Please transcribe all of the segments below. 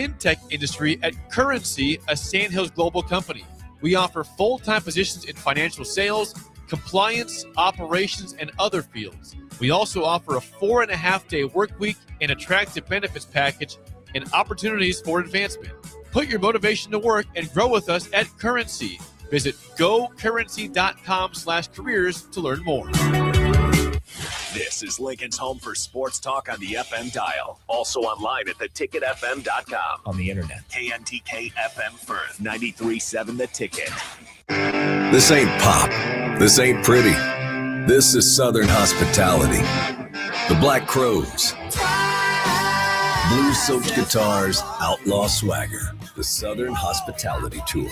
fintech industry at Currency, a Sandhills Global company. We offer full-time positions in financial sales, compliance, operations, and other fields. We also offer a 4.5-day work week, an attractive benefits package, and opportunities for advancement. Put your motivation to work and grow with us at Currency. Visit gocurrency.com/careers to learn more. This is Lincoln's home for sports talk on the FM dial. Also online at theticketfm.com. On the internet. KNTK FM Firth, 93.7 The Ticket. This ain't pop. This ain't pretty. This is Southern hospitality. The Black Crows. Blue-soaked guitars, outlaw swagger. The Southern Hospitality Tour.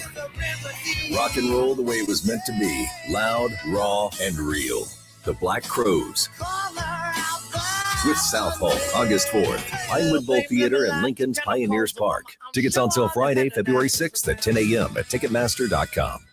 Rock and roll the way it was meant to be. Loud, raw, and real. The Black Crows. With South Hall, August 4th. Pinewood Bowl Theater and Lincoln's Pioneers Park. Tickets on sale Friday, February 6th at 10 a.m. at Ticketmaster.com.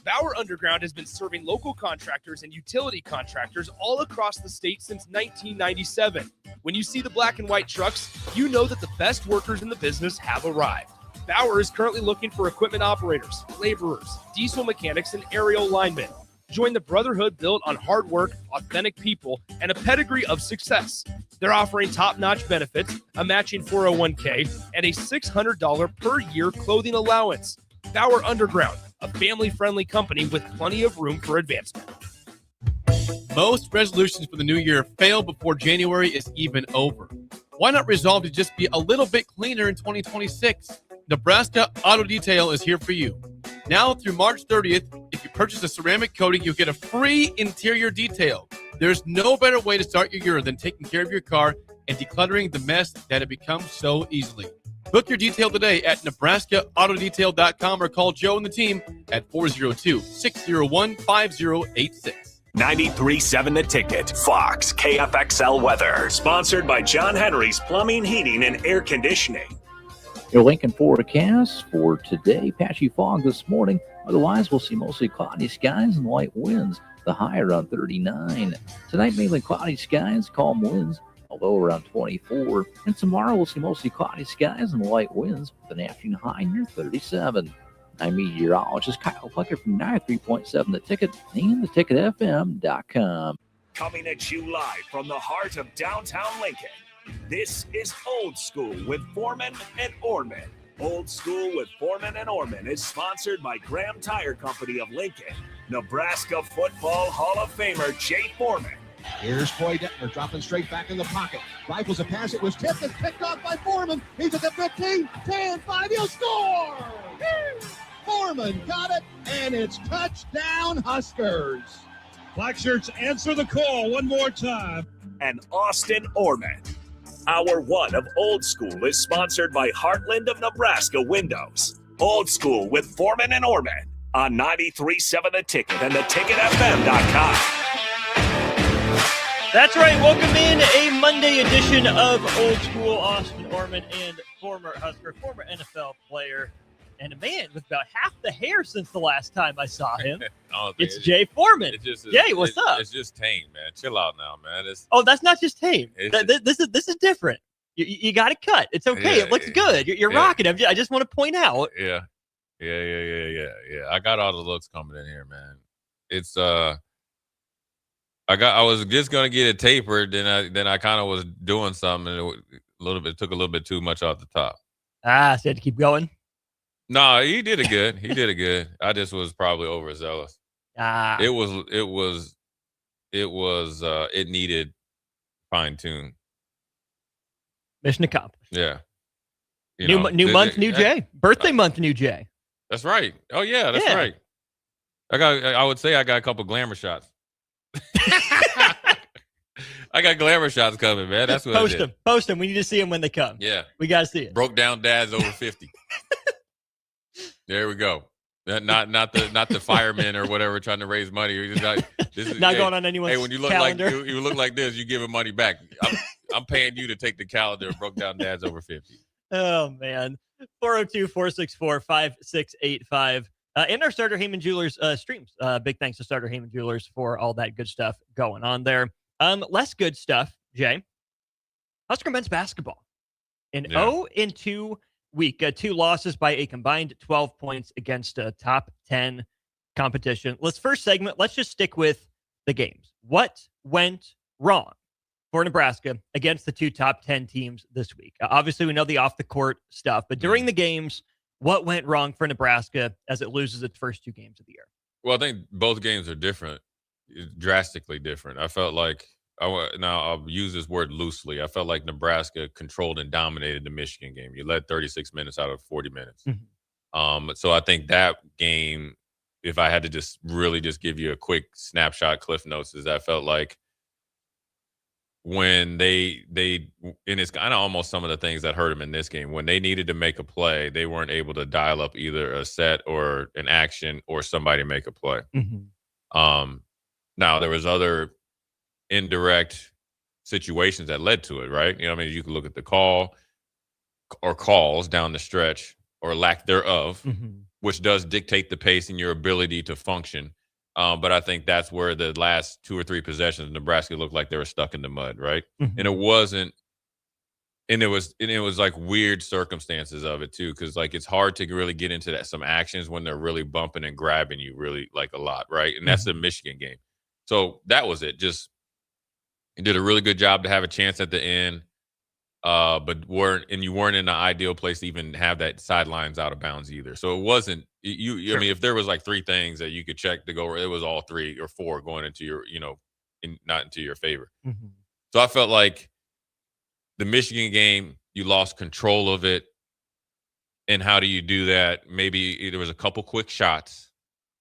Bauer Underground has been serving local contractors and utility contractors all across the state since 1997. When you see the black and white trucks, you know that the best workers in the business have arrived. Bauer is currently looking for equipment operators, laborers, diesel mechanics, and aerial linemen. Join the brotherhood built on hard work, authentic people, and a pedigree of success. They're offering top-notch benefits, a matching 401k, and a $600 per year clothing allowance. Bauer Underground, a family-friendly company with plenty of room for advancement. Most resolutions for the new year fail before January is even over. Why not resolve to just be a little bit cleaner in 2026? Nebraska Auto Detail is here for you. Now through March 30th, if you purchase a ceramic coating, you'll get a free interior detail. There's no better way to start your year than taking care of your car and decluttering the mess that it becomes so easily. Book your detail today at NebraskaAutoDetail.com or call Joe and the team at 402-601-5086. 93.7 The Ticket. Fox KFXL weather. Sponsored by John Henry's Plumbing, Heating, and Air Conditioning. Your Lincoln forecast for today, patchy fog this morning. Otherwise, we'll see mostly cloudy skies and light winds. The high around 39. Tonight, mainly cloudy skies, calm winds, a low around 24. And tomorrow, we'll see mostly cloudy skies and light winds with an afternoon high near 37. I'm meteorologist Kyle Plucker from 93.7 The Ticket and theticketfm.com. Coming at you live from the heart of downtown Lincoln. This is Old School with Foreman and Orman. Old School with Foreman and Orman is sponsored by Graham Tire Company of Lincoln, Nebraska Football Hall of Famer Jay Foreman. Here's Troy Detmer dropping straight back in the pocket. Rifles a pass. It was tipped and picked off by Foreman. He's at the 15, 10, 5. He'll score! Foreman got it, and it's touchdown Huskers. Black shirts answer the call one more time. And Austin Orman. Hour one of Old School is sponsored by Heartland of Nebraska Windows. Old School with Foreman and Orman on 93.7 The Ticket and theticketfm.com. That's right. Welcome in a Monday edition of Old School. Austin Orman and former Husker, former NFL player, and a man with about half the hair since the last time I saw him. It's Jay Foreman. Jay, what's up? It's just tame, man. Chill out now, man. That's not just tame. This is different. You got it cut. It's okay. Yeah, it looks good. You're rocking him. I just want to point out. Yeah. I got all the looks coming in here, man. It's I was just gonna get it tapered, then I kind of was doing something, and it took a little bit too much off the top. So I had to keep going. No, he did it good. I just was probably overzealous. It needed fine tune. Mission accomplished. Yeah. New month, new Jay. Birthday month, new Jay. That's right. Oh yeah, that's right. I would say I got a couple glamour shots. I got glamour shots coming, man. That's what Post them. We need to see them when they come. Yeah. We got to see it. Broke down dads over 50. There we go. Not the firemen or whatever trying to raise money. This is not going on anyone's when you look calendar. like you look like this, you giving money back. I'm paying you to take the calendar of broke down dads over 50. Oh man. 402-464-5685. And our Starter Heyman Jewelers streams. Big thanks to Starter Heyman Jewelers for all that good stuff going on there. Less good stuff, Jay. Husker men's basketball. An 0-2 week. 2 losses by a combined 12 points against a top 10 competition. Let's just stick with the games. What went wrong for Nebraska against the 2 top 10 teams this week? Obviously, we know the off-the-court stuff, but during the games, what went wrong for Nebraska as it loses its first 2 games of the year? Well, I think both games are different, drastically different. I felt like, now I'll use this word loosely, I felt like Nebraska controlled and dominated the Michigan game. You led 36 minutes out of 40 minutes. So I think that game, if I had to just really just give you a quick snapshot, Cliff Notes, is I felt like when they and it's kind of almost some of the things that hurt them in this game. When they needed to make a play, they weren't able to dial up either a set or an action or somebody make a play. Now there was other indirect situations that led to it, right? I mean, you can look at the call or calls down the stretch or lack thereof, which does dictate the pace and your ability to function. But I think that's where the last 2 or 3 possessions, Nebraska looked like they were stuck in the mud, right? And it wasn't, and it was like weird circumstances of it too, because like it's hard to really get into that some actions when they're really bumping and grabbing you really like a lot, right? And that's the Michigan game. So that was it. Just you did a really good job to have a chance at the end, but you weren't in the ideal place to even have that sidelines out of bounds either. So it wasn't you. I mean, if there was like 3 things that you could check to go, it was all 3 or 4 going into your, not into your favor. So I felt like the Michigan game, you lost control of it. And how do you do that? Maybe there was a couple quick shots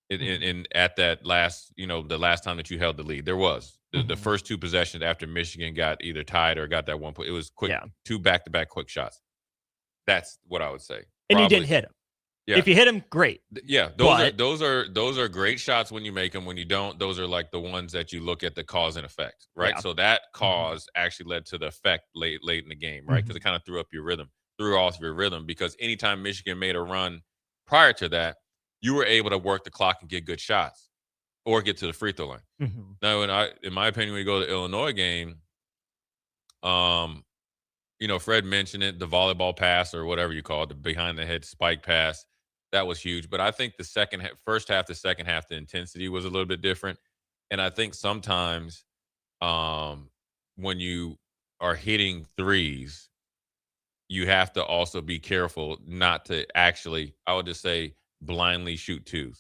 in at that last, the last time that you held the lead. There was. The first 2 possessions after Michigan got either tied or got that 1 point, it was quick, 2 back-to-back quick shots. That's what I would say. And you didn't hit them. Yeah. If you hit them, great. Yeah, those are great shots when you make them. When you don't, those are like the ones that you look at the cause and effect, right? Yeah. So that cause actually led to the effect late in the game, right? Because it kind of threw off your rhythm. Because anytime Michigan made a run prior to that, you were able to work the clock and get good shots. Or get to the free throw line. Now, in my opinion, when you go to the Illinois game, Fred mentioned it, the volleyball pass or whatever you call it, the behind the head spike pass, that was huge. But I think the first half, the second half, the intensity was a little bit different. And I think sometimes when you are hitting threes, you have to also be careful not to actually, I would just say, blindly shoot 2s.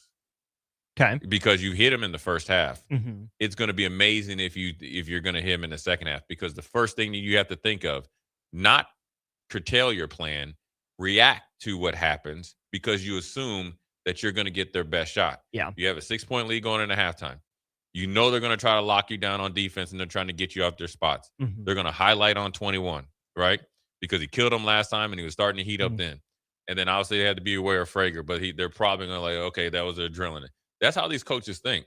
Okay. Because you hit him in the first half. It's going to be amazing if you're going to hit him in the second half, because the first thing that you have to think of, not curtail your plan, react to what happens, because you assume that you're going to get their best shot. Yeah. You have a 6-point lead going into halftime. You know they're going to try to lock you down on defense, and they're trying to get you off their spots. They're going to highlight on 21, right? Because he killed him last time, and he was starting to heat up then. And then obviously they had to be aware of Frager, but they're probably going to like, okay, that was adrenaline. That's how these coaches think.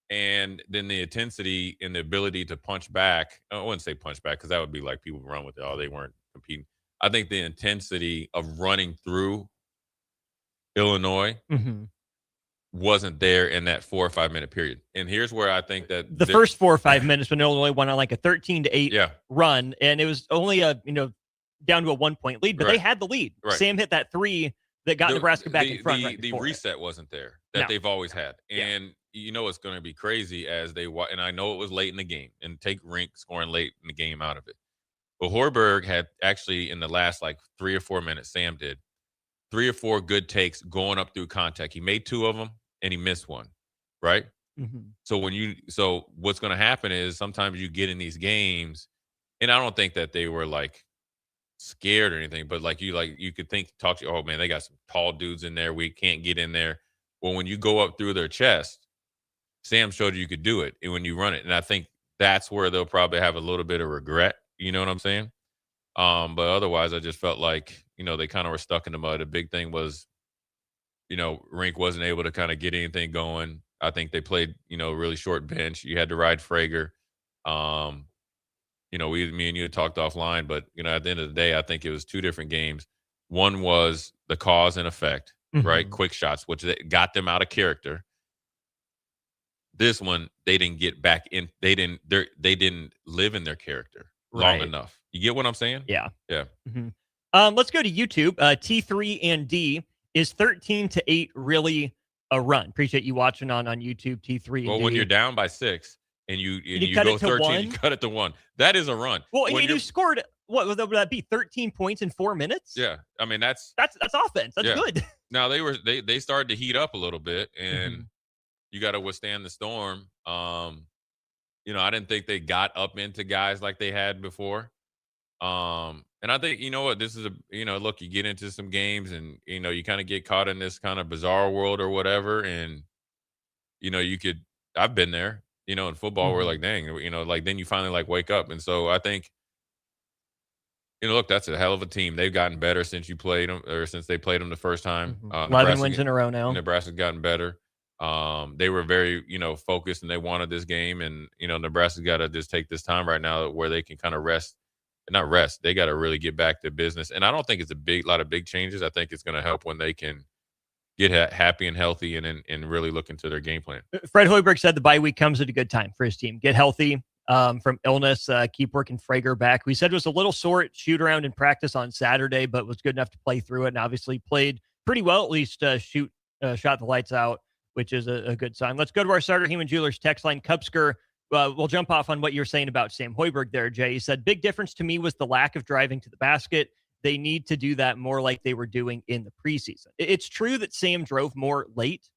And then the intensity and the ability to punch back. I wouldn't say punch back because that would be like people run with it. Oh, they weren't competing. I think the intensity of running through Illinois wasn't there in that 4 or 5 minute period. And here's where I think that the first 4 or 5 minutes when Illinois went on like a 13-8 run, and it was only down to a 1-point lead, but they had the lead. Right. Sam hit that 3 that got Nebraska back in front. The reset wasn't there that they've always had. And it's going to be crazy as and I know it was late in the game, and take Rink scoring late in the game out of it. But Hoiberg had actually in the last like 3 or 4 minutes, Sam did 3 or 4 good takes going up through contact. He made 2 of them and he missed 1, right? So what's going to happen is sometimes you get in these games, and I don't think that they were like scared or anything, but you could talk to, oh man, they got some tall dudes in there, we can't get in there. Well, when you go up through their chest, Sam showed you could do it, and when you run it, and I think that's where they'll probably have a little bit of regret. You know what I'm saying? But otherwise, I just felt like they kind of were stuck in the mud. The big thing was, Rink wasn't able to kind of get anything going. I think they played really short bench. You had to ride Frager. Me and you had talked offline, but at the end of the day, I think it was 2 different games. One was the cause and effect, right? Quick shots, which got them out of character. This one, they didn't get back in. They didn't live in their character long enough. You get what I'm saying? Yeah. Yeah. Let's go to YouTube. T3 and D, is 13-8 really a run? Appreciate you watching on YouTube. T3 and Well, D. when you're down by 6 and you cut go it to 13, 1? you cut it to 1. That is a run. Well, When and you're- you scored, what would that be? 13 points in 4 minutes? Yeah, I mean that's offense. That's yeah. good. Now they started to heat up a little bit, and Mm-hmm. you got to withstand the storm. I didn't think they got up into guys like they had before. And I think, this is look, you get into some games and, you kind of get caught in this kind of bizarre world or whatever. And, I've been there, in football where like, dang, then you finally like wake up. And so I think, look, that's a hell of a team. They've gotten better since you played them or since they played them the first time. 11 wins in a row now. Nebraska's gotten better. They were very, focused and they wanted this game. And, Nebraska's got to just take this time right now where they can kind of not rest. They got to really get back to business. And I don't think it's a lot of big changes. I think it's going to help when they can get happy and healthy and really look into their game plan. Fred Hoiberg said the bye week comes at a good time for his team. Get healthy from illness. Keep working Frager back. We said it was a little sore at shoot around in practice on Saturday, but was good enough to play through it and obviously played pretty well, at least shot the lights out, which is a good sign. Let's go to our Starter Heyman Jewelers text line. Cupsker, we'll jump off on what you're saying about Sam Hoiberg there, Jay. He said, big difference to me was the lack of driving to the basket. They need to do that more like they were doing in the preseason. It's true that Sam drove more late,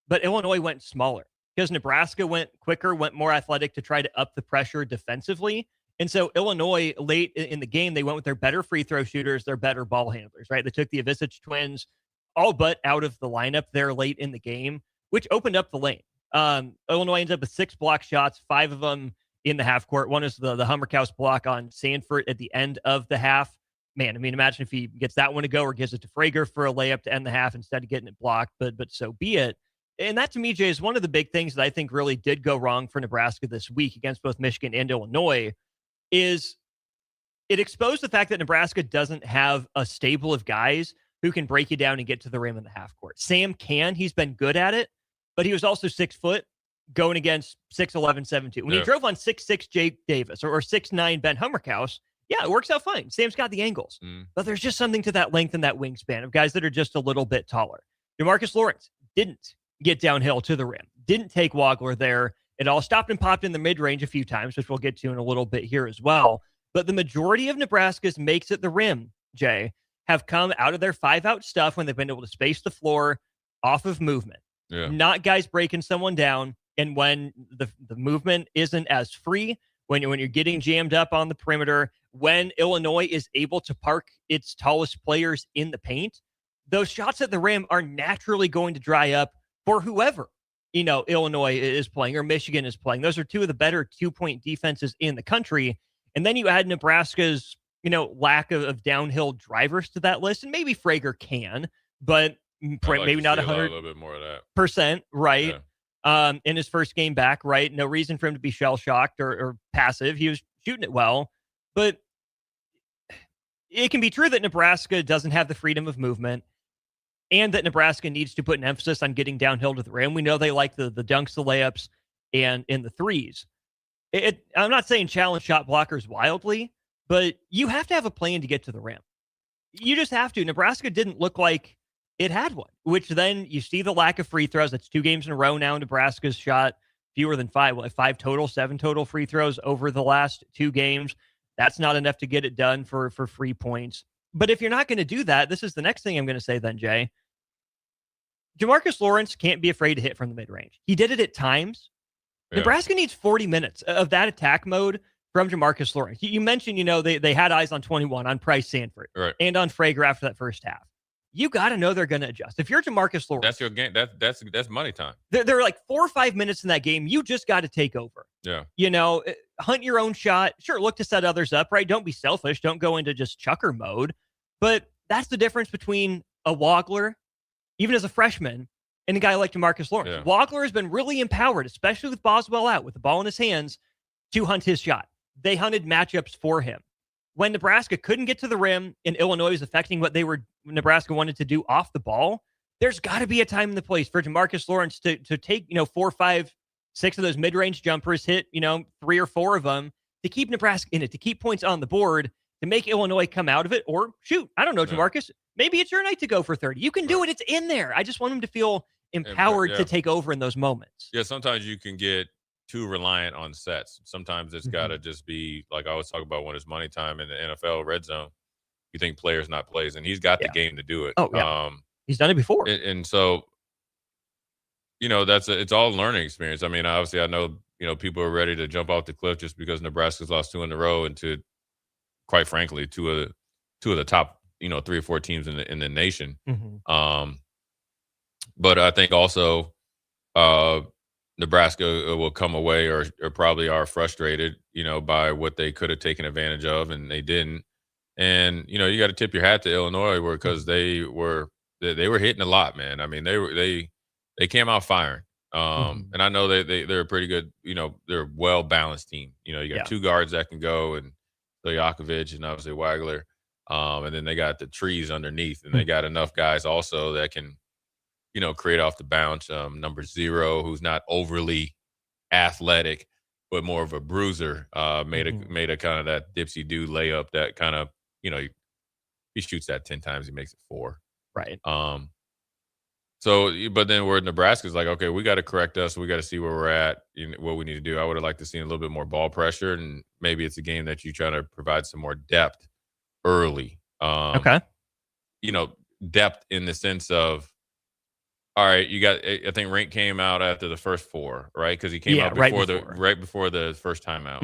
but Illinois went smaller because Nebraska went quicker, went more athletic to try to up the pressure defensively. And so Illinois, late in the game, they went with their better free throw shooters, their better ball handlers, right? They took the Avicic twins all but out of the lineup there late in the game, which opened up the lane. Illinois ends up with 6 block shots, 5 of them in the half court. One is the Hummerkaus block on Sanford at the end of the half. Man, I mean, imagine if he gets that one to go or gives it to Frager for a layup to end the half instead of getting it blocked, but so be it. And that, to me, Jay, is one of the big things that I think really did go wrong for Nebraska this week against both Michigan and Illinois is it exposed the fact that Nebraska doesn't have a stable of guys who can break you down and get to the rim in the half court. Sam can. He's been good at it, but he was also 6 foot going against 6'11", 7'2". When he drove on 6'6" Jake Davis or 6'9" Ben Hummerkaus, yeah, it works out fine. Sam's got the angles. But there's just something to that length and that wingspan of guys that are just a little bit taller. DeMarcus Lawrence didn't get downhill to the rim, didn't take Wagler there. It all stopped and popped in the mid-range a few times, which we'll get to in a little bit here as well. But the majority of Nebraska's makes at the rim, Jay, have come out of their 5-out stuff when they've been able to space the floor off of movement. Yeah. Not guys breaking someone down. And when the movement isn't as free, when you're getting jammed up on the perimeter, when Illinois is able to park its tallest players in the paint, those shots at the rim are naturally going to dry up for whoever, Illinois is playing or Michigan is playing. Those are two of the better 2-point defenses in the country. And then you add Nebraska's, lack of downhill drivers to that list. And maybe Frager can, but maybe not 100%, a little bit more of that. Right. Yeah. In his first game back, right? No reason for him to be shell-shocked or passive. He was shooting it well. But it can be true that Nebraska doesn't have the freedom of movement and that Nebraska needs to put an emphasis on getting downhill to the rim. We know they like the dunks, the layups, and in the threes. I'm not saying challenge shot blockers wildly, but you have to have a plan to get to the rim. You just have to. Nebraska didn't look like it had one, which then you see the lack of free throws. That's 2 games in a row now. Nebraska's shot fewer than 5, 5 total, 7 total free throws over the last 2 games. That's not enough to get it done for free points. But if you're not going to do that, this is the next thing I'm going to say then, Jay. DeMarcus Lawrence can't be afraid to hit from the mid-range. He did it at times. Yeah. Nebraska needs 40 minutes of that attack mode from DeMarcus Lawrence. You mentioned, they had eyes on 21, on Price Sanford, right, and on Frager after that first half. You got to know they're going to adjust. If you're DeMarcus Lawrence, that's your game. That's money time. There are like 4 or 5 minutes in that game. You just got to take over. Yeah. Hunt your own shot. Sure, look to set others up, right? Don't be selfish. Don't go into just chucker mode. But that's the difference between a Wagler, even as a freshman, and a guy like DeMarcus Lawrence. Yeah. Wagler has been really empowered, especially with Boswell out, with the ball in his hands, to hunt his shot. They hunted matchups for him. When Nebraska couldn't get to the rim and Illinois was affecting what Nebraska wanted to do off the ball, there's got to be a time and the place for DeMarcus Lawrence to take, 4, 5, 6 of those mid-range jumpers, hit, 3 or 4 of them to keep Nebraska in it, to keep points on the board. to make Illinois come out of it. Or shoot, I don't know, Jamarcus, maybe it's your night to go for 30. You can do it. It's in there. I just want them to feel empowered to take over in those moments. Yeah, sometimes you can get too reliant on sets. Sometimes it's got to just be, like I always talk about when it's money time in the NFL red zone, you think players, not plays, and he's got the game to do it. Oh, yeah. He's done it before. And so, it's all learning experience. I mean, obviously I know, people are ready to jump off the cliff just because Nebraska's lost 2 in a row, and to, quite frankly, two of the top, 3 or 4 teams in the nation. But I think also Nebraska will come away or probably are frustrated, by what they could have taken advantage of and they didn't. And, you got to tip your hat to Illinois because they were hitting a lot, man. I mean, they came out firing. And I know they're a pretty good, they're a well-balanced team. You got 2 guards that can go, and Stojakovic and obviously Wagler. And then they got the trees underneath, and they got enough guys also that can, create off the bounce. Number 0, who's not overly athletic, but more of a bruiser, made a kind of that dipsy do layup that kind of, he shoots that 10 times, he makes it 4. Right. So, but then where Nebraska's like, okay, we got to correct us. We got to see where we're at, what we need to do. I would have liked to see a little bit more ball pressure, and maybe it's a game that you try to provide some more depth early. Depth in the sense of, all right, I think Rink came out after the first 4, right? Because he came out right before the first time out.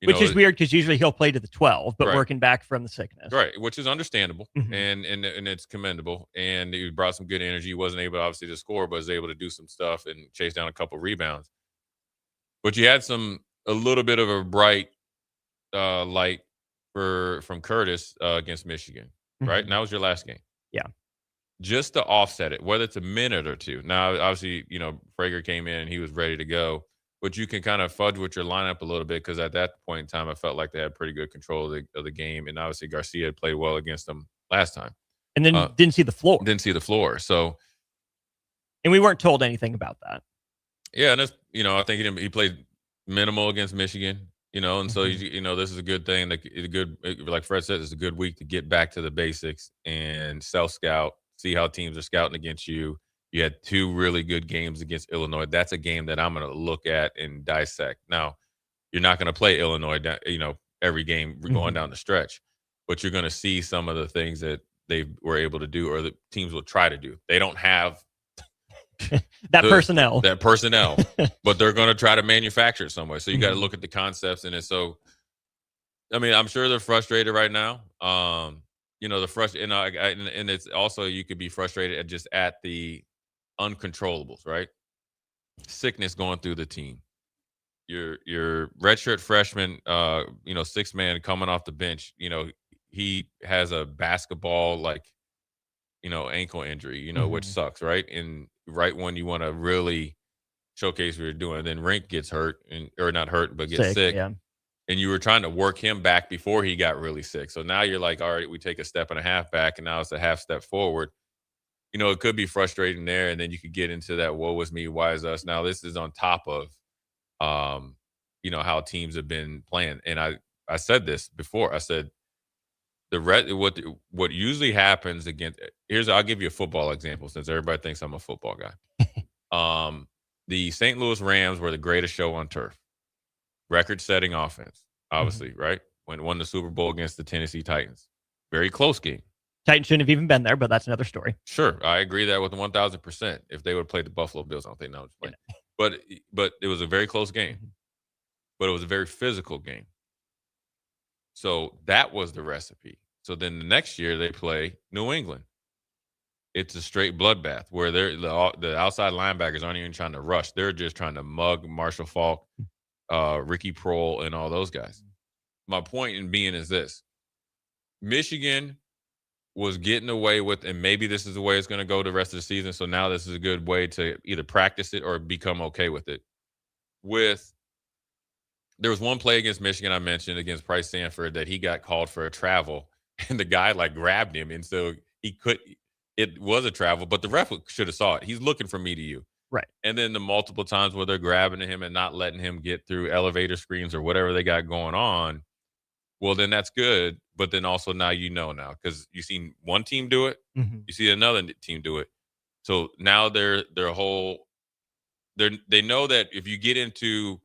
Which is weird because usually he'll play to the 12, but working back from the sickness. Right, which is understandable and it's commendable. And he brought some good energy. He wasn't able, obviously, to score, but was able to do some stuff and chase down a couple rebounds. But you had a little bit of a bright light from Curtis against Michigan, right? And that was your last game. Yeah. Just to offset it, whether it's a minute or 2. Now, obviously, Frager came in and he was ready to go. But you can kind of fudge with your lineup a little bit because at that point in time, I felt like they had pretty good control of the game. And obviously, Garcia had played well against them last time. And then didn't see the floor. So, and we weren't told anything about that. Yeah, and that's, I think he played minimal against Michigan, and so, this is a good thing. Like Fred said, it's a good week to get back to the basics and self-scout, see how teams are scouting against you. You had 2 really good games against Illinois. That's a game that I'm going to look at and dissect. Now, you're not going to play Illinois, every game going down the stretch, but you're going to see some of the things that they were able to do or the teams will try to do. They don't have that personnel, but they're going to try to manufacture it some way. So you got to look at the concepts in it. So, I mean, I'm sure they're frustrated right now. And it's also, you could be frustrated at the uncontrollables, right? Sickness going through the team. Your redshirt freshman, 6-man coming off the bench, he has a basketball ankle injury, which sucks, right? And right when you want to really showcase what you're doing, then Rink gets hurt or not hurt, but gets sick. Yeah. And you were trying to work him back before he got really sick. So now you're like, all right, we take a step and a half back, and now it's a half step forward. It could be frustrating there, and then you could get into that woe is me, why is us. Now this is on top of, how teams have been playing. And I said this before. I said what usually happens against. I'll give you a football example since everybody thinks I'm a football guy. The St. Louis Rams were the greatest show on turf. Record-setting offense, obviously, right? Won the Super Bowl against the Tennessee Titans. Very close game. Titans shouldn't have even been there, but that's another story. Sure, I agree that with 1,000%. If they would have played the Buffalo Bills, I don't think that was playing. But it was a very close game. But it was a very physical game. So that was the recipe. So then the next year they play New England. It's a straight bloodbath where the outside linebackers aren't even trying to rush. They're just trying to mug Marshall Faulk, Ricky Prohl, and all those guys. My point in being is this. Michigan was getting away with, and maybe this is the way it's going to go the rest of the season, so now this is a good way to either practice it or become okay with it. There was one play against Michigan I mentioned against Price Sanford that he got called for a travel, and the guy grabbed him, and so it was a travel, but the ref should have saw it. He's looking from me to you. Right. And then the multiple times where they're grabbing him and not letting him get through elevator screens or whatever they got going on, well, then that's good. But then also now because you've seen one team do it, you see another team do it. So now they know that if you get into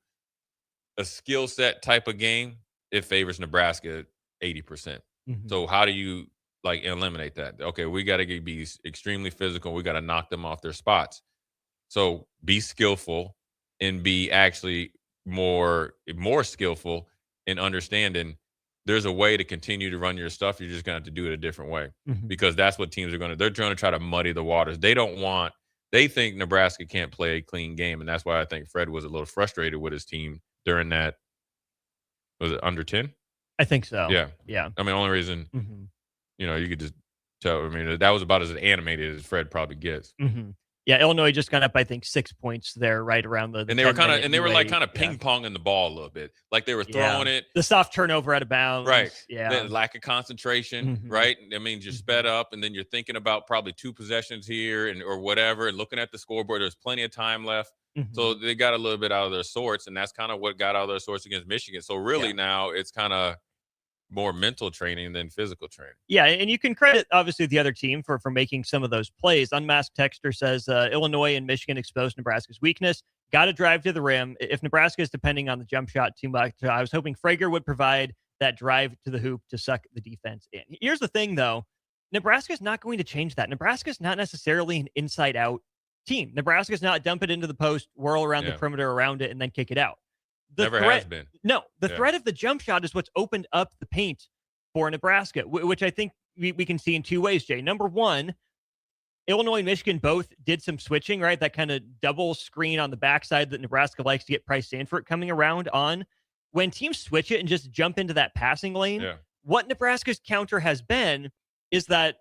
a skill set type of game, it favors Nebraska 80%. So how do you eliminate that? Okay, we got to be extremely physical. We got to knock them off their spots. So be skillful and be actually more skillful in understanding there's a way to continue to run your stuff. You're just going to have to do it a different way because that's what teams are going to. They're trying to try to muddy the waters. They think Nebraska can't play a clean game, and that's why I think Fred was a little frustrated with his team during that. Was it under 10? I think so. Yeah. Yeah. I mean, only reason, you could just tell. I mean, that was about as animated as Fred probably gets. Yeah, Illinois just got up, I think, 6 points there, right around the. And they were kind of ping ponging the ball a little bit, like they were throwing it. The soft turnover out of bounds, right? Yeah, the lack of concentration, right? I mean, just sped up, and then you're thinking about probably 2 possessions here or whatever, and looking at the scoreboard. There's plenty of time left, so they got a little bit out of their sorts, and that's kind of what got out of their sorts against Michigan. So really, now it's kind of more mental training than physical training. Yeah, and you can credit, obviously, the other team for making some of those plays. Unmasked Texter says Illinois and Michigan exposed Nebraska's weakness. Got to drive to the rim. If Nebraska is depending on the jump shot too much, I was hoping Frager would provide that drive to the hoop to suck the defense in. Here's the thing, though. Nebraska's not going to change that. Nebraska's not necessarily an inside-out team. Nebraska's not dump it into the post, whirl around the perimeter around it, and then kick it out. Never has been. No, the threat of the jump shot is what's opened up the paint for Nebraska, which I think we can see in 2 ways, Jay. Number one, Illinois and Michigan both did some switching, right? That kind of double screen on the backside that Nebraska likes to get Price Sanford coming around on. When teams switch it and just jump into that passing lane, what Nebraska's counter has been is that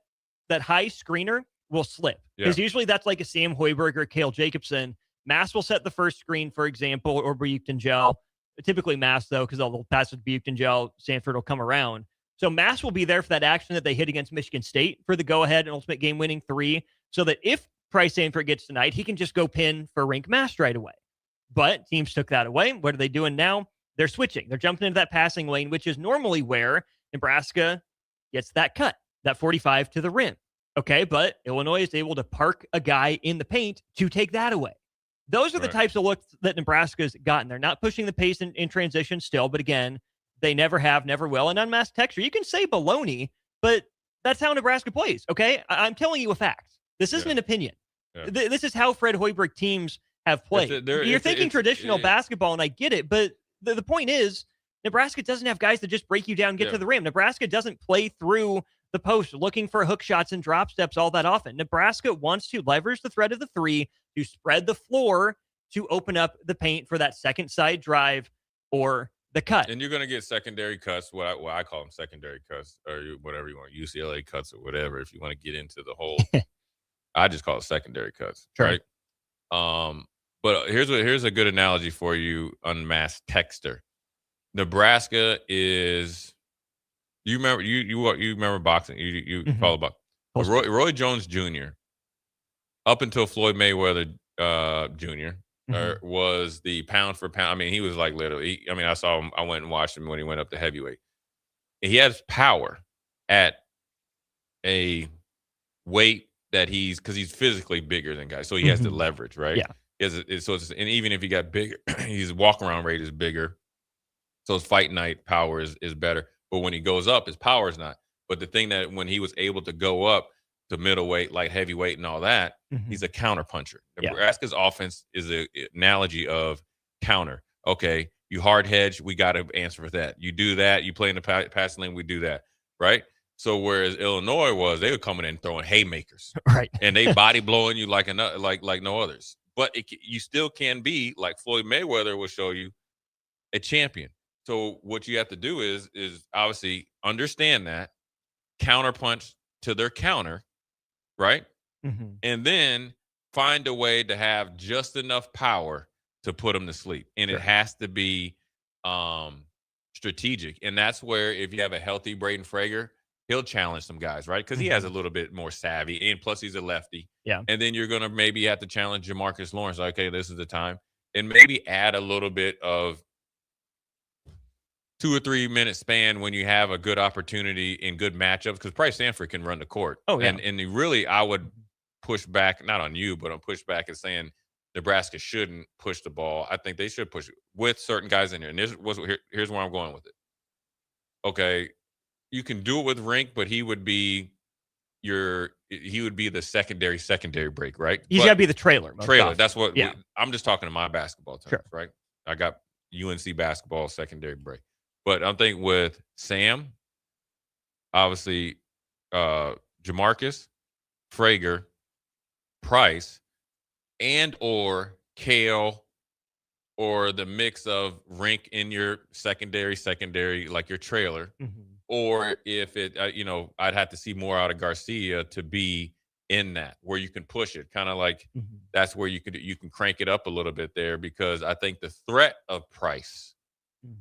high screener will slip. Because usually that's like a Sam Hoiberg or Cale Jacobson. Mass will set the first screen, for example, or Buick Gel. Typically Mass, though, because they'll pass with Buick Gel, Sanford will come around. So Mass will be there for that action that they hit against Michigan State for the go-ahead and ultimate game-winning 3, so that if Price Sanford gets denied, he can just go pin for Rink Mass right away. But teams took that away. What are they doing now? They're switching. They're jumping into that passing lane, which is normally where Nebraska gets that cut, that 45 to the rim. Okay, but Illinois is able to park a guy in the paint to take that away. Those are the types of looks that Nebraska's gotten. They're not pushing the pace in transition still, but again, they never have, never will. And unmasked texture, you can say baloney, but that's how Nebraska plays, okay? I'm telling you a fact. This isn't an opinion. This is how Fred Hoiberg teams have played. You're thinking traditional basketball, and I get it, but the point is Nebraska doesn't have guys that just break you down and get to the rim. Nebraska doesn't play through the post looking for hook shots and drop steps all that often. Nebraska wants to leverage the threat of the 3 to spread the floor to open up the paint for that second side drive or the cut. And you're going to get secondary cuts, what I call them secondary cuts, or whatever you want, UCLA cuts or whatever, if you want to get into the whole. I just call it secondary cuts, right? But here's a good analogy for you, unmasked texter. Nebraska is. You remember you remember boxing? You follow boxing. Roy Jones Jr. up until Floyd Mayweather Jr. Was the pound for pound. I mean, he was like literally. I saw him. I went and watched him when he went up to heavyweight. He has power at a weight that because he's physically bigger than guys, so he has the leverage, right? Yeah. And even if he got bigger, his walk around rate is bigger, so his fight night power is better. But when he goes up, his power is not. But the thing that when he was able to go up to middleweight, like heavyweight and all that, he's a counter puncher. Nebraska's offense is an analogy of counter. Okay, you hard hedge, we got to answer for that. You do that, you play in the passing lane, we do that, right? So whereas Illinois they were coming in throwing haymakers, right? And they body blowing you like no others. But you still can be, like Floyd Mayweather will show you, a champion. So what you have to do is obviously understand that, counterpunch to their counter, right? And then find a way to have just enough power to put them to sleep. And it has to be strategic. And that's where if you have a healthy Braden Frager, he'll challenge some guys, right? Because he has a little bit more savvy, and plus he's a lefty. Yeah. And then you're going to maybe have to challenge Jamarcus Lawrence. Okay, this is the time. And maybe add a little bit of 2 or 3 minute span when you have a good opportunity in good matchups, because Price Sanford can run the court. Oh, yeah. And really, I would push back, not on you, but I'll push back and saying Nebraska shouldn't push the ball. I think they should push it with certain guys in there. And here's where I'm going with it. Okay, you can do it with Rink, but he would be the secondary break, right? He's got to be the trailer. That's what I'm just talking to my basketball terms, sure. Right? I got UNC basketball secondary break. But I'm thinking with Sam, obviously, Jamarcus, Frager, Price, and or Kale, or the mix of Rink in your secondary, like your trailer. Mm-hmm. Or if it, I'd have to see more out of Garcia to be in that, where you can push it, kind of like that's where you can crank it up a little bit there, because I think the threat of Price,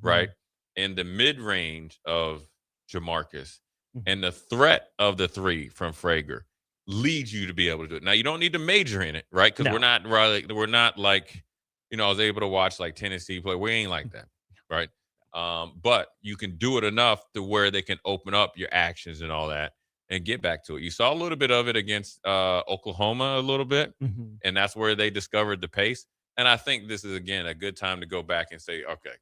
right, and the mid range of Jamarcus, and the threat of the three from Frager leads you to be able to do it. Now you don't need to major in it, right? Because we're not like, I was able to watch like Tennessee play. We ain't like that, right? But you can do it enough to where they can open up your actions and all that and get back to it. You saw a little bit of it against Oklahoma a little bit, and that's where they discovered the pace. And I think this is, again, a good time to go back and say, okay,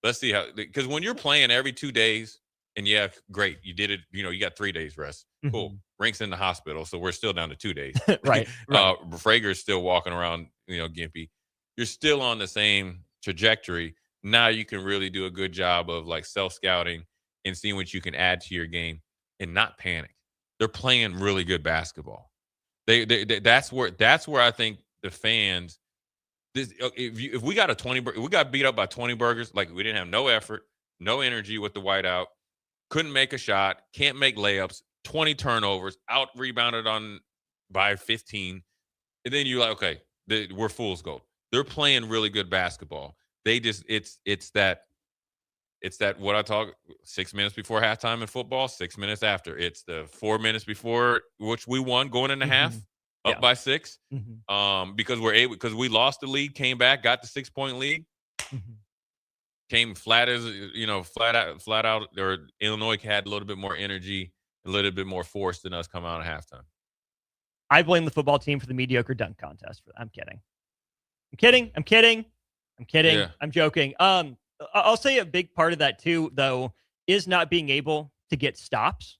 let's see how, because when you're playing every 2 days, and yeah, great, you did it, you got 3 days rest. Cool. Rink's in the hospital, so we're still down to 2 days. Right. Frager's still walking around, gimpy. You're still on the same trajectory. Now you can really do a good job of like self-scouting and seeing what you can add to your game and not panic. They're playing really good basketball. That's where I think the fans, if we got we got beat up by 20 burgers, like we didn't have no effort, no energy with the whiteout, couldn't make a shot, can't make layups, 20 turnovers, out rebounded on by 15, and then you're like, okay, we're fool's gold. They're playing really good basketball. They just it's that what I talk 6 minutes before halftime in football, 6 minutes after. It's the 4 minutes before, which we won going into half, up by 6. Because we lost the lead, came back, got the 6-point lead, came flat out. Or Illinois had a little bit more energy, a little bit more force than us coming out of halftime. I blame the football team for the mediocre dunk contest. I'm kidding. Yeah. I'm joking. I'll say a big part of that too, though, is not being able to get stops.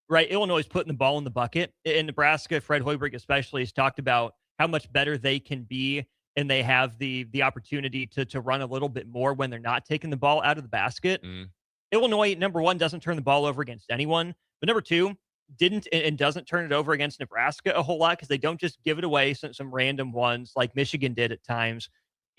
Right, Illinois is putting the ball in the bucket. In Nebraska, Fred Hoiberg especially has talked about how much better they can be, and they have the opportunity to run a little bit more when they're not taking the ball out of the basket. Illinois, number one, doesn't turn the ball over against anyone, but number two, didn't and doesn't turn it over against Nebraska a whole lot, because they don't just give it away some random ones like Michigan did at times.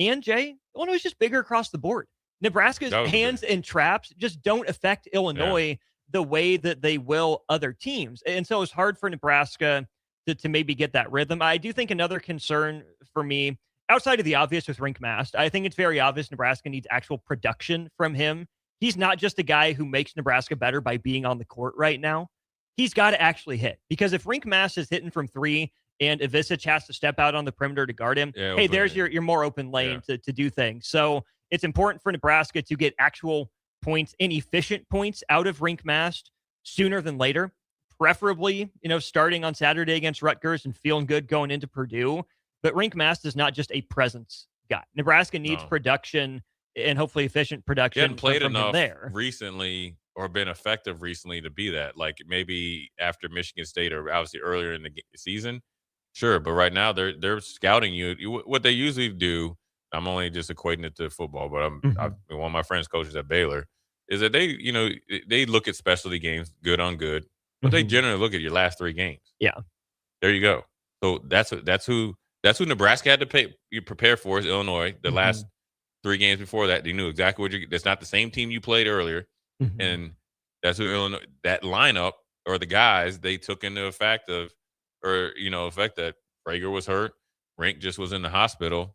And Jay, Illinois is just bigger across the board. Nebraska's hands and traps just don't affect Illinois the way that they will other teams. And so it's hard for Nebraska to maybe get that rhythm. I do think another concern for me, outside of the obvious with Rink Mast, I think it's very obvious Nebraska needs actual production from him. He's not just a guy who makes Nebraska better by being on the court right now. He's got to actually hit, because if Rink Mast is hitting from 3 and Ivisic has to step out on the perimeter to guard him, there's your more open lane to do things. So it's important for Nebraska to get actual points and efficient points out of Rink Mast sooner than later, preferably, starting on Saturday against Rutgers and feeling good going into Purdue. But Rink Mast is not just a presence guy. Nebraska needs production, and hopefully efficient production. He hadn't played from enough there recently or been effective recently to be that. Like maybe after Michigan State or obviously earlier in the season, sure. But right now they're scouting you. What they usually do, I'm only just equating it to football, but one of my friends coaches at Baylor, is that they look at specialty games good on good, but they generally look at your last 3 games. Yeah, there you go. So that's who Nebraska had to prepare for, is Illinois. The last 3 games before that, they knew exactly what that's not the same team you played earlier, and that's who Illinois, that lineup or the guys, they took into effect that Frager was hurt, Rink just was in the hospital.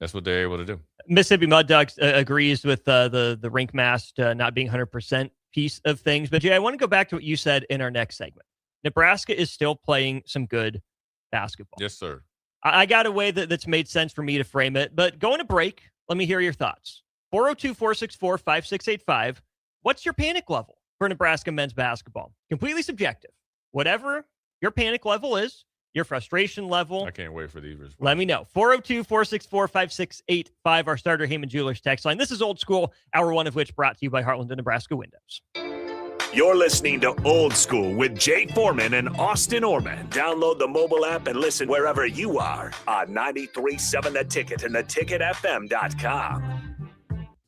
That's what they're able to do. Mississippi Mud Dogs agrees with the Rink Mast not being 100% piece of things. But Jay, I want to go back to what you said in our next segment. Nebraska is still playing some good basketball. Yes, sir. I got a way that's made sense for me to frame it. But going to break, let me hear your thoughts. 402-464-5685. What's your panic level for Nebraska men's basketball? Completely subjective. Whatever your panic level is, your frustration level. I can't wait for these responses. Let me know. 402-464-5685, our starter Heyman Jewelers text line. This is Old School, hour one of which brought to you by Heartland and Nebraska Windows. You're listening to Old School with Jay Foreman and Austin Orman. Download the mobile app and listen wherever you are on 93.7 The Ticket and theticketfm.com.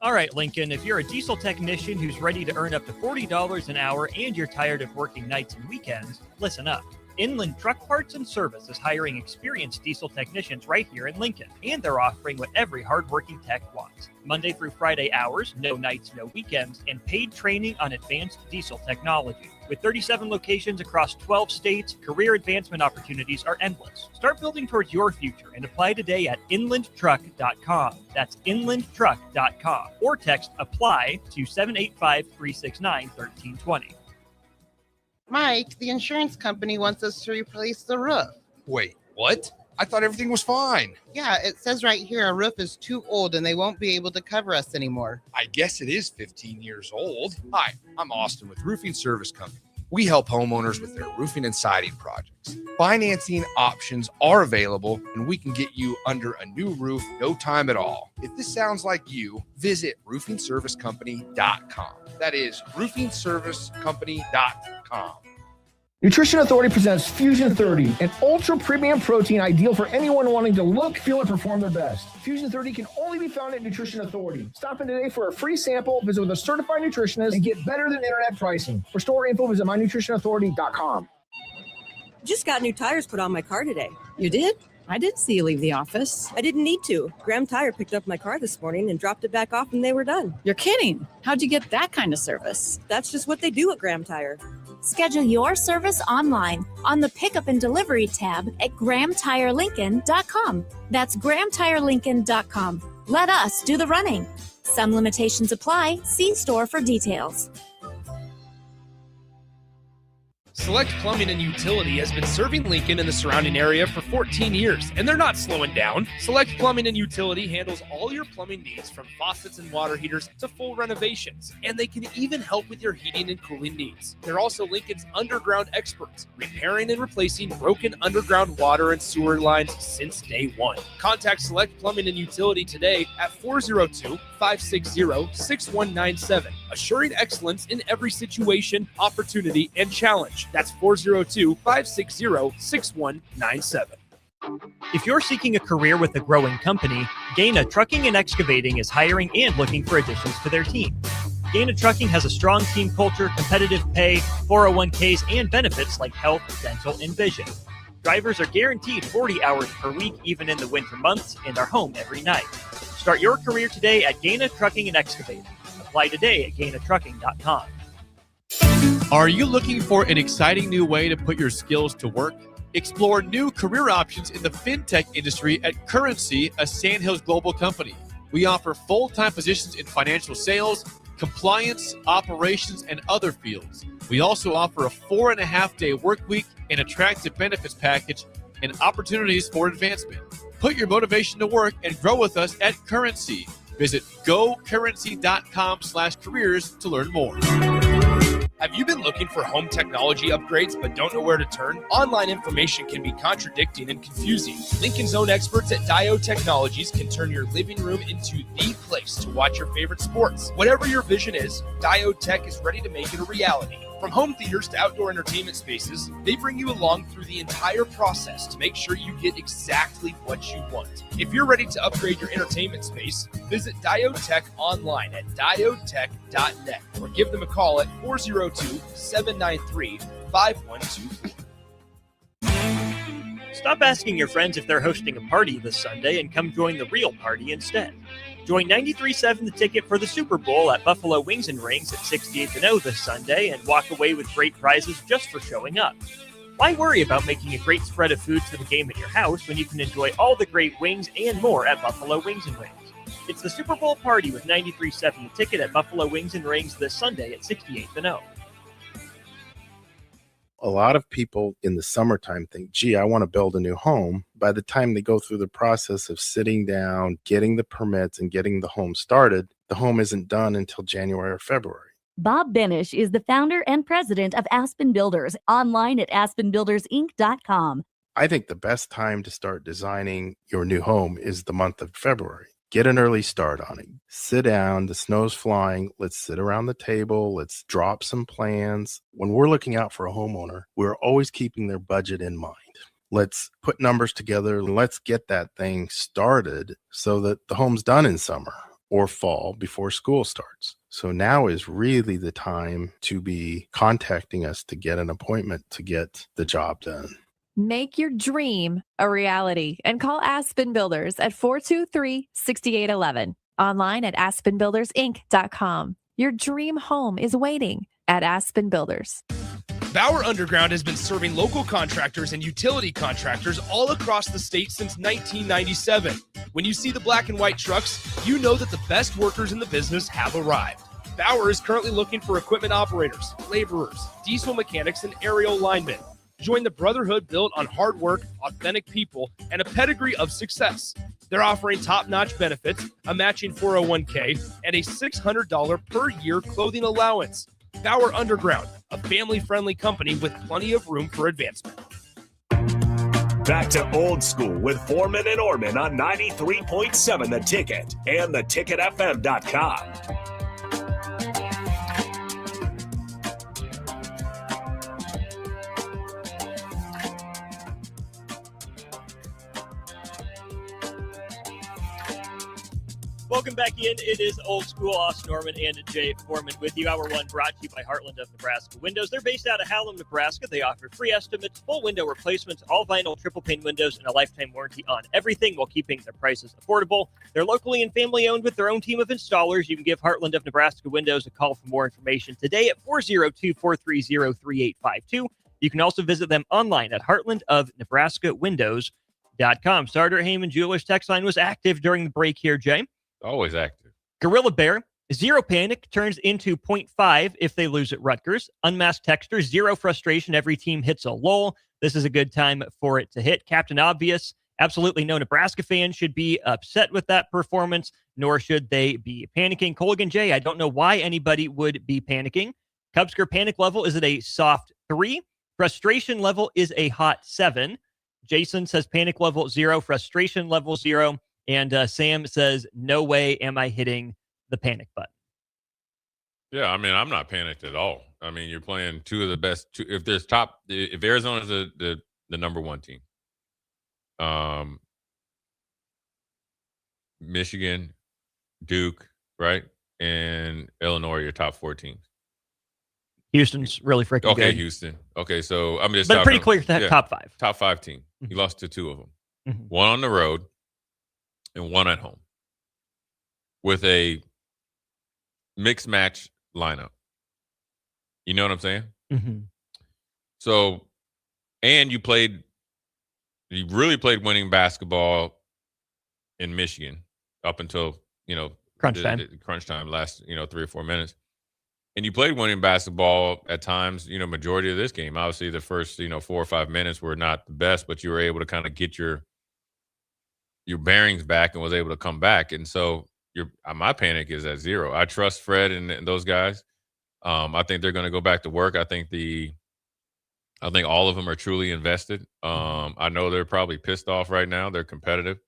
All right, Lincoln, if you're a diesel technician who's ready to earn up to $40 an hour and you're tired of working nights and weekends, listen up. Inland Truck Parts and Service is hiring experienced diesel technicians right here in Lincoln, and they're offering what every hardworking tech wants. Monday through Friday hours, no nights, no weekends, and paid training on advanced diesel technology. With 37 locations across 12 states, career advancement opportunities are endless. Start building towards your future and apply today at inlandtruck.com. That's inlandtruck.com. Or text APPLY to 785-369-1320. Mike, the insurance company wants us to replace the roof. Wait, what? I thought everything was fine. Yeah, it says right here our roof is too old and they won't be able to cover us anymore. I guess it is 15 years old. Hi, I'm Austin with Roofing Service Company. We help homeowners with their roofing and siding projects. Financing options are available, and we can get you under a new roof no time at all. If this sounds like you, visit roofingservicecompany.com. That is roofingservicecompany.com. Nutrition Authority presents Fusion 30, an ultra premium protein ideal for anyone wanting to look, feel, and perform their best. Fusion 30 can only be found at Nutrition Authority. Stop in today for a free sample, visit with a certified nutritionist, and get better than internet pricing. For store info, visit mynutritionauthority.com. Just got new tires put on my car today. You did? I did see you leave the office. I didn't need to. Graham Tire picked up my car this morning and dropped it back off and they were done. You're kidding. How'd you get that kind of service? That's just what they do at Graham Tire. Schedule your service online on the Pickup and Delivery tab at GrahamTireLincoln.com. That's GrahamTireLincoln.com. Let us do the running. Some limitations apply. See store for details. Select Plumbing and Utility has been serving Lincoln and the surrounding area for 14 years, and they're not slowing down. Select Plumbing and Utility handles all your plumbing needs, from faucets and water heaters to full renovations, and they can even help with your heating and cooling needs. They're also Lincoln's underground experts, repairing and replacing broken underground water and sewer lines since day one. Contact Select Plumbing and Utility today at 402-560-6197, assuring excellence in every situation, opportunity, and challenge. That's 402-560-6197. If you're seeking a career with a growing company, Gaina Trucking and Excavating is hiring and looking for additions to their team. Gaina Trucking has a strong team culture, competitive pay, 401ks, and benefits like health, dental, and vision. Drivers are guaranteed 40 hours per week, even in the winter months, and are home every night. Start your career today at Gaina Trucking and Excavating. Apply today at GainaTrucking.com. Are you looking for an exciting new way to put your skills to work? Explore new career options in the fintech industry at Currency, a Sandhills global company. We offer full-time positions in financial sales, compliance, operations, and other fields. We also offer a 4.5-day work week, an attractive benefits package, and opportunities for advancement. Put your motivation to work and grow with us at Currency. Visit gocurrency.com/careers to learn more. Have you been looking for home technology upgrades but don't know where to turn? Online information can be contradicting and confusing. Lincoln's own experts at Dio Technologies can turn your living room into the place to watch your favorite sports. Whatever your vision is, Dio Tech is ready to make it a reality. From home theaters to outdoor entertainment spaces, they bring you along through the entire process to make sure you get exactly what you want. If you're ready to upgrade your entertainment space, visit Diotech online at diotech.net or give them a call at 402-793-5124. Stop asking your friends if they're hosting a party this Sunday and come join the real party instead. Join 93.7 The Ticket for the Super Bowl at Buffalo Wings and Rings at 68th and O this Sunday and walk away with great prizes just for showing up. Why worry about making a great spread of foods for the game at your house when you can enjoy all the great wings and more at Buffalo Wings and Rings? It's the Super Bowl party with 93.7 The Ticket at Buffalo Wings and Rings this Sunday at 68th and O. A lot of people in the summertime think, gee, I want to build a new home. By the time they go through the process of sitting down, getting the permits, and getting the home started, the home isn't done until January or February. Bob Benish is the founder and president of Aspen Builders, online at aspenbuildersinc.com. I think the best time to start designing your new home is the month of February. Get an early start on it. Sit down, the snow's flying. Let's sit around the table. Let's drop some plans. When we're looking out for a homeowner, we're always keeping their budget in mind. Let's put numbers together and let's get that thing started so that the home's done in summer or fall before school starts. So now is really the time to be contacting us to get an appointment to get the job done. Make your dream a reality and call Aspen Builders at 423-6811. Online at aspenbuildersinc.com. Your dream home is waiting at Aspen Builders. Bauer Underground has been serving local contractors and utility contractors all across the state since 1997. When you see the black and white trucks, you know that the best workers in the business have arrived. Bauer is currently looking for equipment operators, laborers, diesel mechanics, and aerial linemen. Join the brotherhood built on hard work, authentic people, and a pedigree of success. They're offering top-notch benefits, a matching 401k, and a $600 per year clothing allowance. Bauer Underground, a family-friendly company with plenty of room for advancement. Back to Old School with Foreman and Orman on 93.7 The Ticket and theticketfm.com. Welcome back in. It is Old School. Austin Norman and Jay Foreman with you. Hour one brought to you by Heartland of Nebraska Windows. They're based out of Hallam, Nebraska. They offer free estimates, full window replacements, all vinyl triple pane windows, and a lifetime warranty on everything while keeping their prices affordable. They're locally and family owned with their own team of installers. You can give Heartland of Nebraska Windows a call for more information today at 402-430-3852. You can also visit them online at heartlandofnebraskawindows.com. Starter Heyman Jewelers text line was active during the break here, Jay. Always active. Gorilla Bear, zero panic turns into 0.5 if they lose at Rutgers. Unmasked Texter, zero frustration. Every team hits a lull. This is a good time for it to hit. Captain Obvious, absolutely no Nebraska fan should be upset with that performance, nor should they be panicking. Colgan J, I don't know why anybody would be panicking. Cubsker panic level is at a soft 3. Frustration level is a hot 7. Jason says panic level 0, frustration level 0. And Sam says, no way am I hitting the panic button. Yeah, I mean, I'm not panicked at all. I mean, you're playing two of the best. If Arizona's the number one team, Michigan, Duke, right, and Illinois are your top 4 teams. Houston's really freaking good. Okay, Houston. Okay, so I'm just but pretty clear top 5. Top 5 team. Mm-hmm. You lost to 2 of them. Mm-hmm. One on the road and one at home with a mixed match lineup. You know what I'm saying? Mm-hmm. So, and you really played winning basketball in Michigan up until, crunch time last, 3 or 4 minutes. And you played winning basketball at times, majority of this game. Obviously the first, 4 or 5 minutes were not the best, but you were able to kind of get your bearings back and was able to come back. And so my panic is at 0. I trust Fred and those guys. I think they're going to go back to work. I think all of them are truly invested. I know they're probably pissed off right now. They're competitive.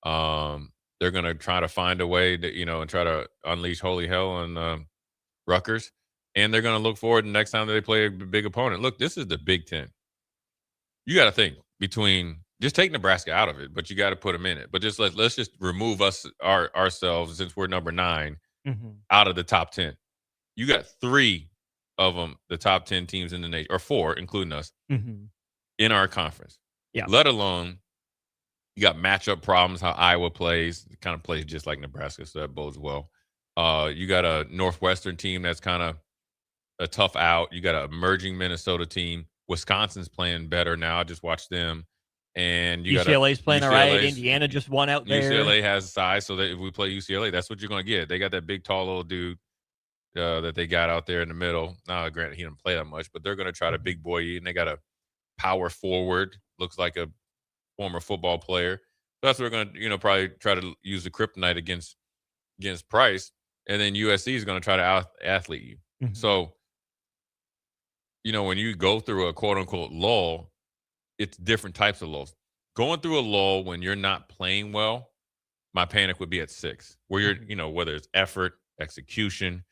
They're going to try to find a way to, and try to unleash holy hell on Rutgers. And they're going to look forward the next time that they play a big opponent. Look, this is the Big Ten. You got to think just take Nebraska out of it, but you got to put them in it. But let's just remove ourselves, since we're number 9, out of the top 10. You got 3 of them, the top 10 teams in the nation, or 4, including us, in our conference. Yeah. Let alone you got matchup problems, how Iowa plays. It kind of plays just like Nebraska, so that bodes well. You got a Northwestern team that's kind of a tough out. You got an emerging Minnesota team. Wisconsin's playing better now. I just watched them. And UCLA's playing all right. Indiana just won out there. UCLA has size, so that if we play UCLA, that's what you're going to get. They got that big, tall little dude that they got out there in the middle. Now, granted, he didn't play that much, but they're going to try to big boy you. And they got a power forward, looks like a former football player. So that's what we're going to, probably try to use the kryptonite against Price. and then USC is going to try to out-athlete you. Mhm. So, when you go through a quote-unquote lull, it's different types of lulls. Going through a lull when you're not playing well, my panic would be at 6, where you're, whether it's effort, execution,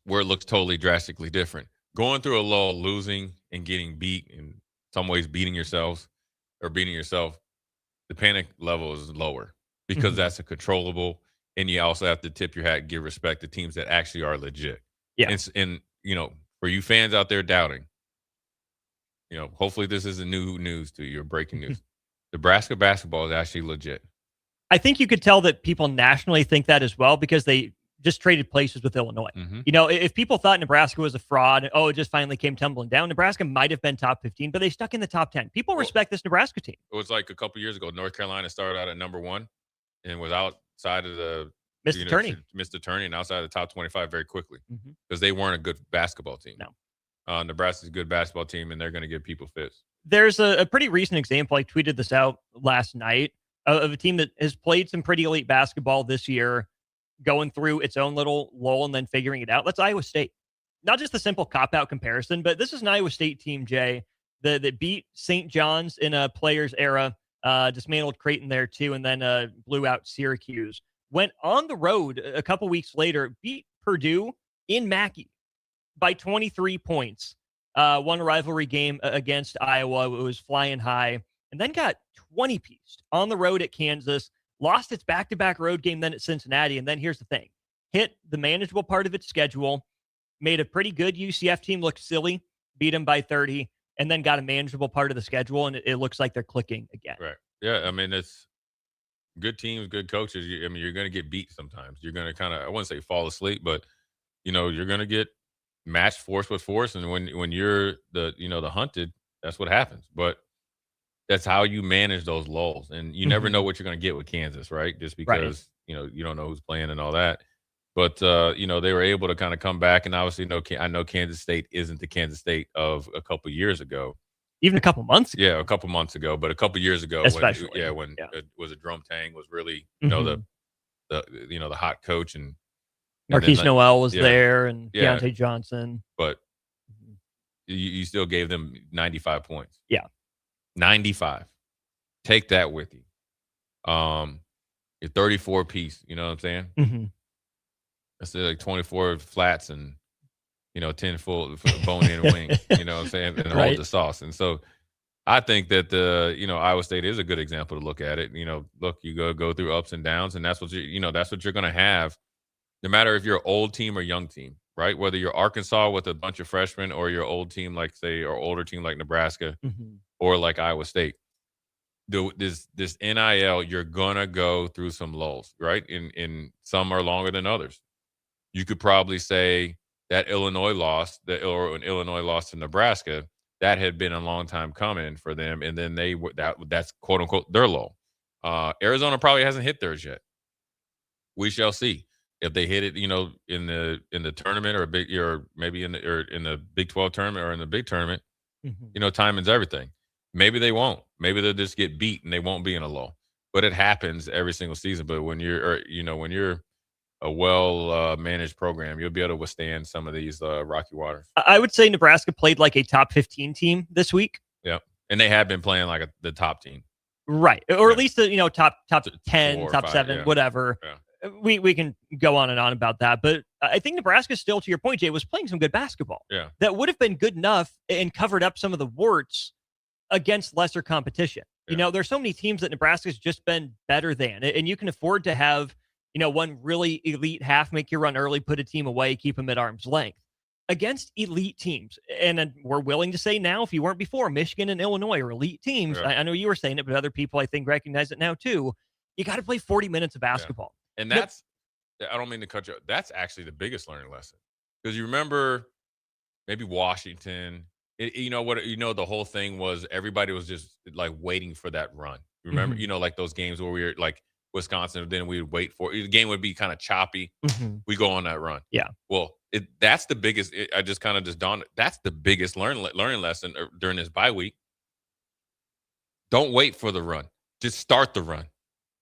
where it looks totally drastically different. Going through a lull, losing and getting beat, in some ways beating yourself, the panic level is lower because that's a controllable, and you also have to tip your hat and give respect to teams that actually are legit. Yeah. And for you fans out there doubting, hopefully this isn't new news to you or breaking news. Nebraska basketball is actually legit. I think you could tell that people nationally think that as well because they just traded places with Illinois. Mm-hmm. If people thought Nebraska was a fraud, it just finally came tumbling down. Nebraska might have been top 15, but they stuck in the top 10. People respect this Nebraska team. It was like a couple years ago, North Carolina started out at number 1 and was outside of the missed the tourney and outside of the top 25 very quickly because they weren't a good basketball team. No. Nebraska's a good basketball team, and they're going to give people fits. There's a pretty recent example. I tweeted this out last night of a team that has played some pretty elite basketball this year, going through its own little lull and then figuring it out. That's Iowa State. Not just a simple cop-out comparison, but this is an Iowa State team, Jay, that beat St. John's in a players era, dismantled Creighton there too, and then blew out Syracuse. Went on the road a couple weeks later, beat Purdue in Mackey by 23 points. Won a rivalry game against Iowa. It was flying high, and then got 20-pieced on the road at Kansas. Lost its back-to-back road game then at Cincinnati. And then here's the thing. Hit the manageable part of its schedule, made a pretty good UCF team look silly, beat them by 30, and then got a manageable part of the schedule, and it looks like they're clicking again. Right. Yeah, I mean, it's good teams, good coaches. You're going to get beat sometimes. You're going to kind of, I wouldn't say fall asleep, but, you're going to get matched force with force. And when you're the hunted, that's what happens. But that's how you manage those lulls. And you never know what you're going to get with Kansas, right? Just because, you don't know who's playing and all that. But, they were able to kind of come back. And obviously, I know Kansas State isn't the Kansas State of a couple years ago. Even a couple months ago. Yeah, a couple months ago. But a couple years ago, especially. when it was a Drum Tang was really, the hot coach. And Marquise Noel was there and Deontay Johnson. But you still gave them 95 points. Yeah. 95. Take that with you. Your 34 piece, you know what I'm saying? Mm-hmm. That's like 24 flats and 10 full bone-in wing, you know what I'm saying? And hold the sauce. And so I think that Iowa State is a good example to look at it. Look, you go through ups and downs, and that's what that's what you're going to have, no matter if you're an old team or young team, right? Whether you're Arkansas with a bunch of freshmen or your old team like or older team like Nebraska or like Iowa State. This NIL, you're gonna go through some lulls, right? In some are longer than others. You could probably say that Illinois lost to Nebraska, that had been a long time coming for them, and then that's quote unquote their lull. Arizona probably hasn't hit theirs yet. We shall see if they hit it, in the tournament or maybe in the Big 12 tournament or in the big tournament. Timing's everything. Maybe they won't. Maybe they'll just get beat and they won't be in a lull. But it happens every single season. But when you're a well managed program, you'll be able to withstand some of these rocky waters. I would say Nebraska played like a top 15 team this week. Yeah, and they have been playing like the top team, right? Or at least the top 10, top 5, 7, whatever. Yeah. We can go on and on about that, but I think Nebraska still, to your point, Jay, was playing some good basketball. Yeah, that would have been good enough and covered up some of the warts against lesser competition. Yeah. There's so many teams that Nebraska's just been better than, and you can afford to have, one really elite half, make you run early, put a team away, keep them at arm's length against elite teams. And we're willing to say now, if you weren't before, Michigan and Illinois are elite teams. Yeah. I know you were saying it, but other people I think recognize it now too. You got to play 40 minutes of basketball. Yeah. And that's, I don't mean to cut you off. That's actually the biggest learning lesson, because you remember maybe Washington. The whole thing was everybody was just like waiting for that run. Remember, like those games where we were like Wisconsin, then we would wait for the game would be kind of choppy. We go on that run. Yeah. Well, that's the biggest. I just kind of dawned. That's the biggest learning lesson during this bye week. Don't wait for the run. Just start the run.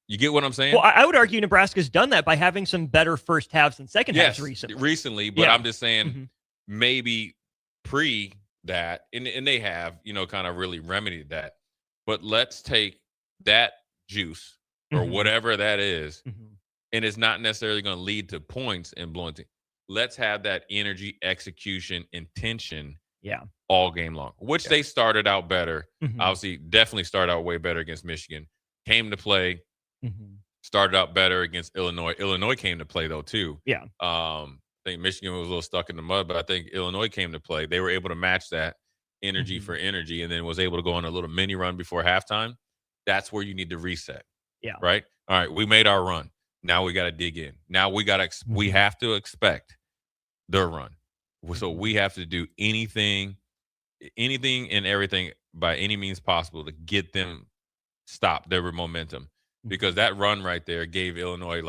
You get what I'm saying? Well, I would argue Nebraska's done that by having some better first halves and second halves recently. But I'm just saying maybe pre that, and they have, kind of really remedied that. But let's take that juice or whatever that is, and it's not necessarily going to lead to points and blowing things. Let's have that energy, execution, intention all game long, which they started out better. Obviously, definitely started out way better against Michigan. Came to play, started out better against Illinois. Illinois came to play, though, too. Yeah. I think Michigan was a little stuck in the mud, but I think Illinois came to play. They were able to match that energy for energy, and then was able to go on a little mini run before halftime. That's where you need to reset. Yeah. Right? All right, we made our run. Now we got to dig in. Now we have to expect their run. So we have to do anything and everything by any means possible to get them stop their momentum, because that run right there gave Illinois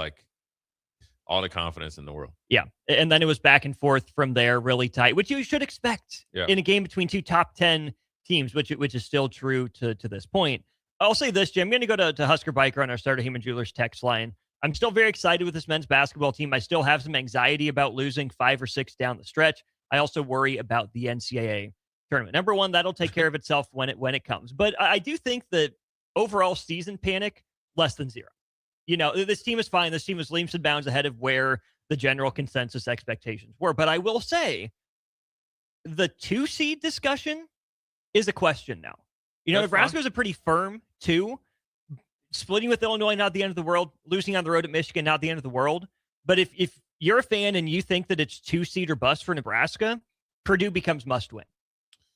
all the confidence in the world. Yeah. And then it was back and forth from there, really tight, which you should expect in a game between two top 10 teams, which is still true to this point. I'll say this, Jim. I'm going to go to Husker Biker on our Starter Heyman Jewelers text line. I'm still very excited with this men's basketball team. I still have some anxiety about losing 5 or 6 down the stretch. I also worry about the NCAA tournament. Number one, that'll take care of itself when it comes. But I do think that overall season panic, less than 0. This team is fine. This team is leaps and bounds ahead of where the general consensus expectations were. But I will say the 2 seed discussion is a question now. Nebraska is a pretty firm 2. Splitting with Illinois, not the end of the world. Losing on the road at Michigan, not the end of the world. But if you're a fan and you think that it's 2 seed or bust for Nebraska, Purdue becomes must win.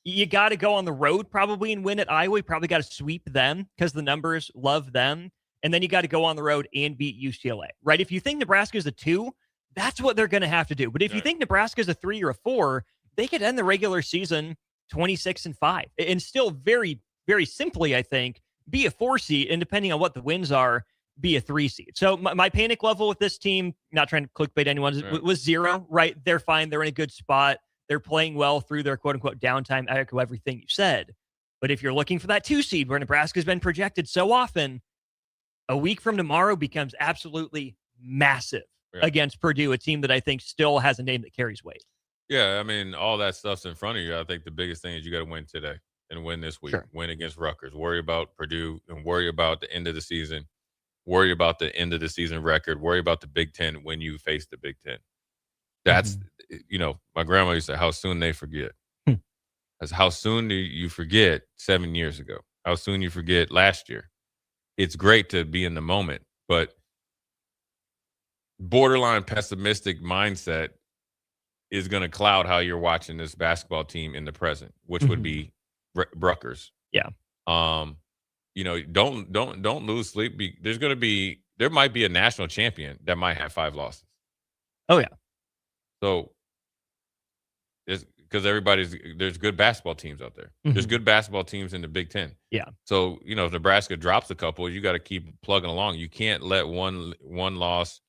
You got to go on the road probably and win at Iowa. You probably got to sweep them because the numbers love them. And then you got to go on the road and beat UCLA, right? If you think Nebraska is a 2, that's what they're going to have to do. But if you think Nebraska is a 3 or a 4, they could end the regular season 26-5 and still very, very simply, I think, be a 4 seed, and depending on what the wins are, be a 3 seed. So my panic level with this team, not trying to clickbait anyone, was 0, right? They're fine. They're in a good spot. They're playing well through their quote-unquote downtime. I echo everything you said. But if you're looking for that 2 seed where Nebraska's been projected so often, a week from tomorrow becomes absolutely massive against Purdue, a team that I think still has a name that carries weight. Yeah, I mean, all that stuff's in front of you. I think the biggest thing is you got to win today and win this week. Sure. Win against Rutgers. Worry about Purdue and worry about the end of the season. Worry about the end of the season record. Worry about the Big Ten when you face the Big Ten. That's, my grandma used to say, how soon they forget. That's how soon do you forget 7 years ago? How soon you forget last year? It's great to be in the moment, but borderline pessimistic mindset is going to cloud how you're watching this basketball team in the present, which would be Rutgers. Yeah. Don't lose sleep. There might be a national champion that might have 5 losses. Oh yeah. So because there's good basketball teams out there. There's good basketball teams in the Big Ten. Yeah. So, if Nebraska drops a couple, you got to keep plugging along. You can't let one loss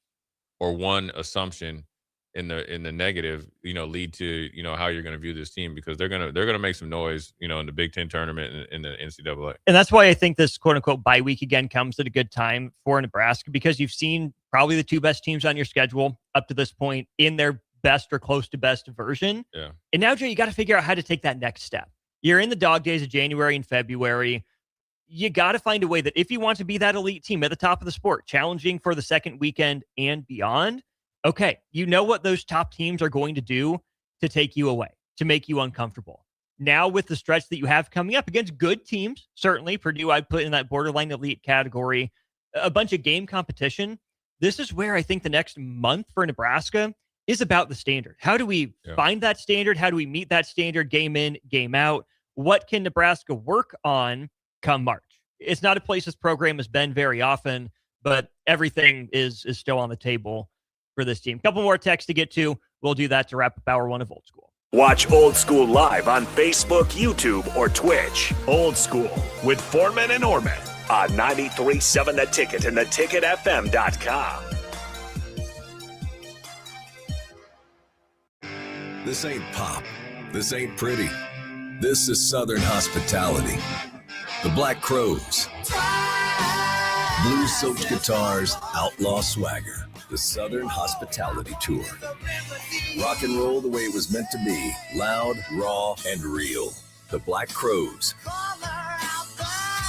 or one assumption in the negative, lead to, how you're going to view this team, because they're going to make some noise, in the Big Ten tournament and in the NCAA. And that's why I think this quote unquote bye week again comes at a good time for Nebraska, because you've seen probably the 2 best teams on your schedule up to this point in their best or close to best version. Yeah. And now, Jay, you got to figure out how to take that next step. You're in the dog days of January and February. You got to find a way that if you want to be that elite team at the top of the sport, challenging for the second weekend and beyond, okay, you know what those top teams are going to do to take you away, to make you uncomfortable. Now, with the stretch that you have coming up against good teams, certainly Purdue, I'd put in that borderline elite category, a bunch of game competition. This is where I think the next month for Nebraska is about the standard. How do we find that standard? How do we meet that standard game in, game out? What can Nebraska work on come March? It's not a place this program has been very often, but everything is still on the table for this team. Couple more texts to get to. We'll do that to wrap up hour 1 of Old School. Watch Old School live on Facebook, YouTube, or Twitch. Old School with Foreman and Orman on 93.7 The Ticket and theticketfm.com. This ain't pop. This ain't pretty. This is Southern hospitality. The Black Crows. Blue-soaked guitars, outlaw swagger. The Southern Hospitality Tour. Rock and roll the way it was meant to be. Loud, raw, and real. The Black Crowes.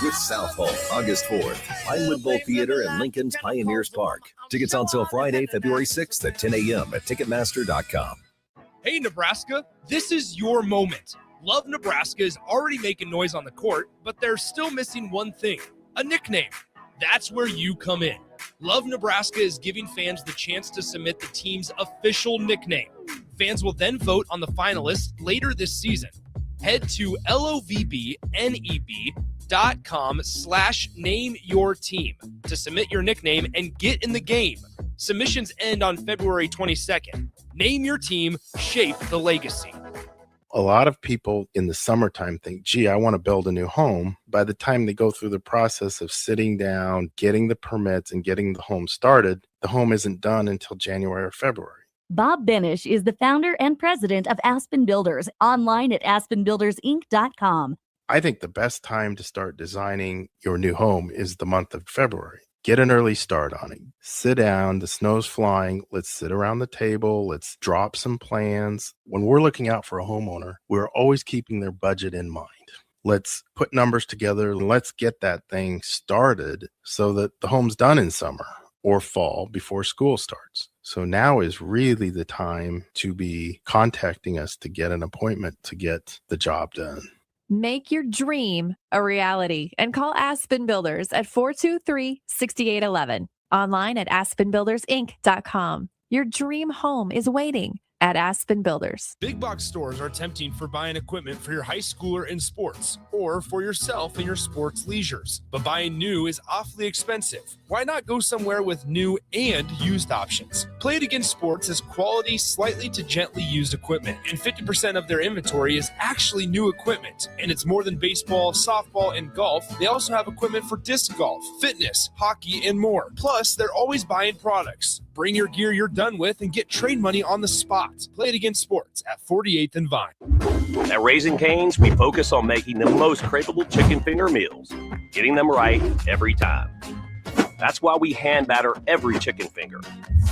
With South Hall, August 4th. Pinewood Bowl Theater and Lincoln's Pioneers Park. Tickets on sale Friday, February 6th at 10 a.m. at Ticketmaster.com. Hey, Nebraska, this is your moment. Love Nebraska is already making noise on the court, but they're still missing one thing, a nickname. That's where you come in. Love Nebraska is giving fans the chance to submit the team's official nickname. Fans will then vote on the finalists later this season. Head to lovbneb.com/nameyourteam to submit your nickname and get in the game. Submissions end on February 22nd. Name your team, shape the legacy. A lot of people in the summertime think, gee, I want to build a new home. By the time they go through the process of sitting down, getting the permits, and getting the home started, the home isn't done until January or February. Bob Benish is the founder and president of Aspen Builders, online at aspenbuildersinc.com. I think the best time to start designing your new home is the month of February. Get an early start on it. Sit down. The snow's flying. Let's sit around the table. Let's drop some plans. When we're looking out for a homeowner, we're always keeping their budget in mind. Let's put numbers together and let's get that thing started so that the home's done in summer or fall before school starts. So now is really the time to be contacting us to get an appointment to get the job done. Make your dream a reality and call Aspen Builders at 423-6811. Online at aspenbuildersinc.com. Your dream home is waiting at Aspen Builders. Big box stores are tempting for buying equipment for your high schooler in sports or for yourself in your sports leisures. But buying new is awfully expensive. Why not go somewhere with new and used options? Play It Again Sports has quality, slightly to gently used equipment, and 50% of their inventory is actually new equipment. And it's more than baseball, softball, and golf. They also have equipment for disc golf, fitness, hockey, and more. Plus, they're always buying products. Bring your gear you're done with and get trade money on the spot. Play It Again Sports at 48th and Vine. At Raising Cane's, we focus on making the most craveable chicken finger meals, getting them right every time. That's why we hand batter every chicken finger,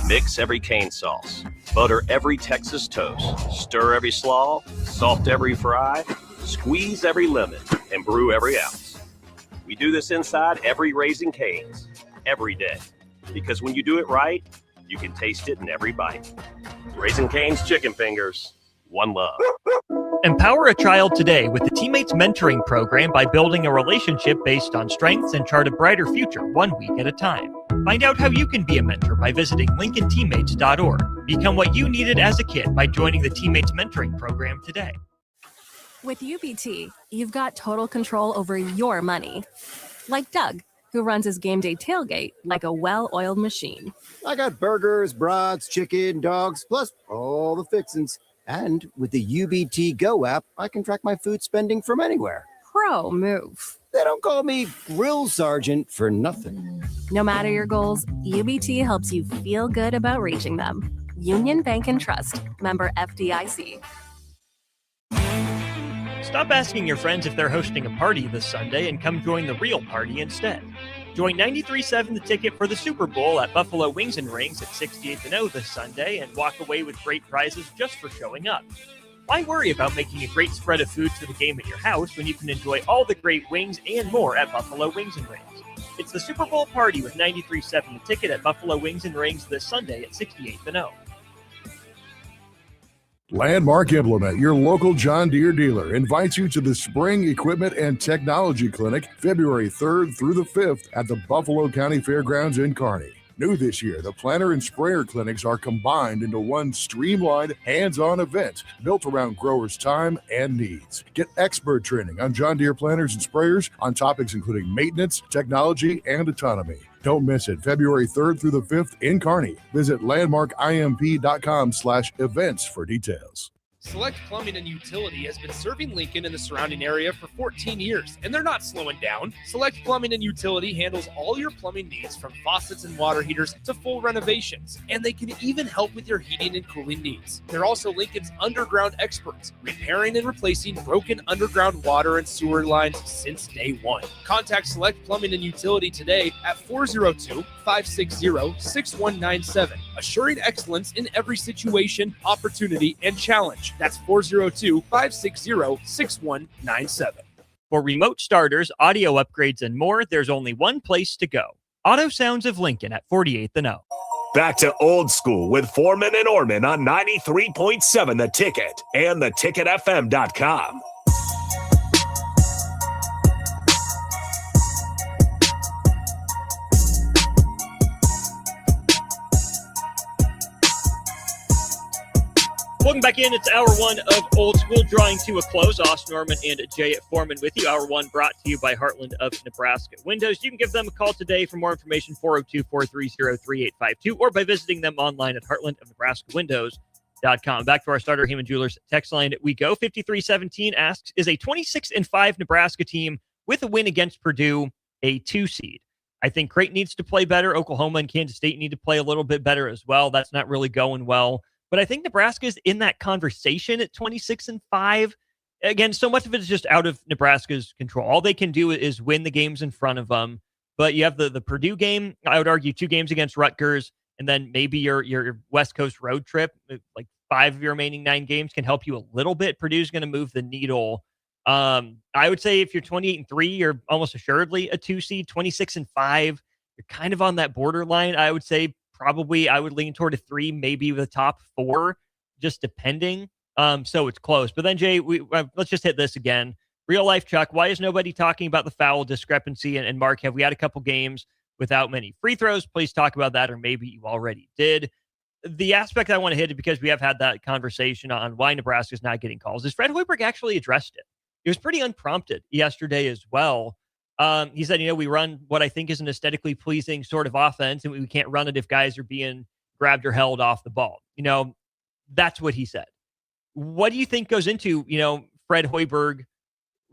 mix every cane sauce, butter every Texas toast, stir every slaw, salt every fry, squeeze every lemon, and brew every ounce. We do this inside every Raising Cane's, every day, because when you do it right, you can taste it in every bite. Raising Cane's Chicken Fingers, one love. Empower a child today with the Teammates Mentoring Program by building a relationship based on strengths and chart a brighter future 1 week at a time. Find out how you can be a mentor by visiting LincolnTeammates.org. Become what you needed as a kid by joining the Teammates Mentoring Program today. With UBT, you've got total control over your money. Like Doug, who runs his game day tailgate like a well-oiled machine. I got burgers, brats, chicken, dogs, plus all the fixins. And with the UBT Go app, I can track my food spending from anywhere. Pro move. They don't call me Grill Sergeant for nothing. No matter your goals, UBT helps you feel good about reaching them. Union Bank and Trust. Member FDIC. Stop asking your friends if they're hosting a party this Sunday and come join the real party instead. Join 93.7 The Ticket for the Super Bowl at Buffalo Wings and Rings at 68th and O this Sunday and walk away with great prizes just for showing up. Why worry about making a great spread of food for the game at your house when you can enjoy all the great wings and more at Buffalo Wings and Rings? It's the Super Bowl party with 93.7 The Ticket at Buffalo Wings and Rings this Sunday at 68th and O. Landmark Implement, your local John Deere dealer, invites you to the Spring Equipment and Technology Clinic February 3rd through the 5th at the Buffalo County Fairgrounds in Kearney. New this year, the planter and sprayer clinics are combined into one streamlined, hands-on event built around growers' time and needs. Get expert training on John Deere planters and sprayers on topics including maintenance, technology, and autonomy. Don't miss it. February 3rd through the 5th in Kearney. Visit landmarkimp.com/events for details. Select Plumbing and Utility has been serving Lincoln and the surrounding area for 14 years, and they're not slowing down. Select Plumbing and Utility handles all your plumbing needs from faucets and water heaters to full renovations, and they can even help with your heating and cooling needs. They're also Lincoln's underground experts, repairing and replacing broken underground water and sewer lines since day one. Contact Select Plumbing and Utility today at 402-560-6197, assuring excellence in every situation, opportunity, and challenge. That's 402-560-6197. For remote starters, audio upgrades, and more, there's only one place to go. Auto Sounds of Lincoln at 48th and O. Back to Old School with Foreman and Orman on 93.7 The Ticket and theticketfm.com. Welcome back in. It's hour one of Old School, drawing to a close. Austin Norman and Jay at Foreman with you. Hour one brought to you by Heartland of Nebraska Windows. You can give them a call today for more information, 402-430-3852, or by visiting them online at heartlandofnebraskawindows.com. Back to our starter, Heyman Jewelers text line we go. 5317 asks, is a 26-5 Nebraska team with a win against Purdue a 2 seed? I think Creighton needs to play better. Oklahoma and Kansas State need to play a little bit better as well. That's not really going well. But I think Nebraska is in that conversation at 26-5. Again, so much of it is just out of Nebraska's control. All they can do is win the games in front of them. But you have the Purdue game. I would argue 2 games against Rutgers, and then maybe your West Coast road trip, like 5 of your remaining 9 games, can help you a little bit. Purdue's going to move the needle. I would say if you're 28-3, you're almost assuredly a 2 seed. 26-5, you're kind of on that borderline. I would say probably I would lean toward a 3, maybe the top 4, just depending. So it's close. But then, Jay, let's just hit this again. Real life, Chuck, why is nobody talking about the foul discrepancy? And Mark, have we had a couple games without many free throws? Please talk about that, or maybe you already did. The aspect I want to hit it, because we have had that conversation on why Nebraska is not getting calls, is Fred Hoiberg actually addressed it. It was pretty unprompted yesterday as well. He said, we run what I think is an aesthetically pleasing sort of offense, and we can't run it if guys are being grabbed or held off the ball. That's what he said. What do you think goes into, Fred Hoiberg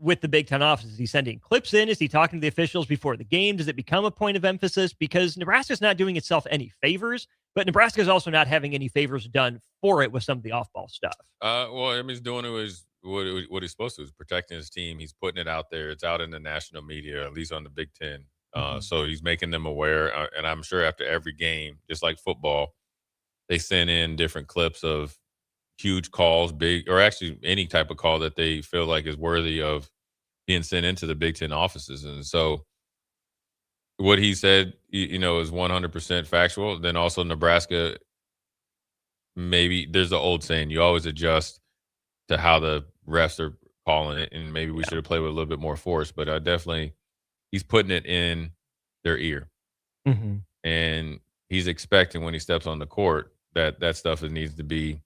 with the Big Ten office? Is he sending clips in? Is he talking to the officials before the game? Does it become a point of emphasis? Because Nebraska's not doing itself any favors, but Nebraska's also not having any favors done for it with some of the off-ball stuff. He's doing what he's supposed to, is protecting his team. He's putting it out there. It's out in the national media, at least on the Big Ten. So he's making them aware. And I'm sure after every game, just like football, they send in different clips of huge calls, big, or actually any type of call that they feel like is worthy of being sent into the Big Ten offices. And so what he said, is 100% factual. Then also Nebraska, maybe there's the old saying, you always adjust to how the refs are calling it, and maybe we should have played with a little bit more force, but definitely he's putting it in their ear. Mm-hmm. And he's expecting when he steps on the court that stuff needs to be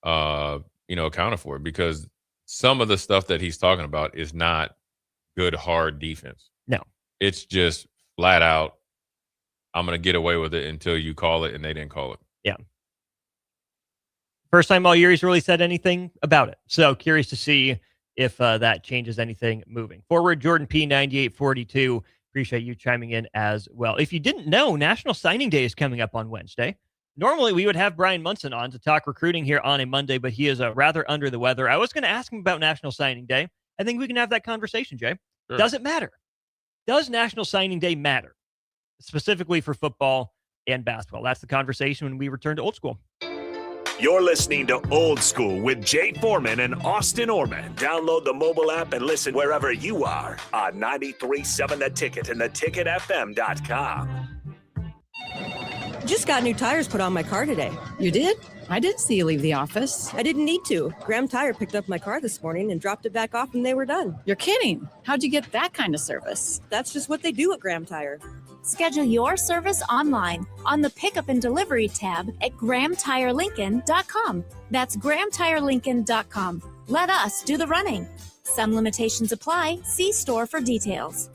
accounted for, because some of the stuff that he's talking about is not good, hard defense. No. It's just flat out, I'm going to get away with it until you call it, and they didn't call it. Yeah. First time all year he's really said anything about it. So curious to see if that changes anything moving forward. Jordan P. 9842. Appreciate you chiming in as well. If you didn't know, National Signing Day is coming up on Wednesday. Normally we would have Brian Munson on to talk recruiting here on a Monday, but he is rather under the weather. I was going to ask him about National Signing Day. I think we can have that conversation, Jay. Sure. Does it matter? Does National Signing Day matter? Specifically for football and basketball. That's the conversation when we return to Old School. You're listening to Old School with Jay Foreman and Austin Orman. Download the mobile app and listen wherever you are on 93.7 The Ticket and theticketfm.com. Just got new tires put on my car today. You did? I didn't see you leave the office. I didn't need to. Graham Tire picked up my car this morning and dropped it back off, and they were done. You're kidding. How'd you get that kind of service? That's just what they do at Graham Tire. Schedule your service online on the Pickup and Delivery tab at GrahamTireLincoln.com. That's GrahamTireLincoln.com. Let us do the running. Some limitations apply. See store for details.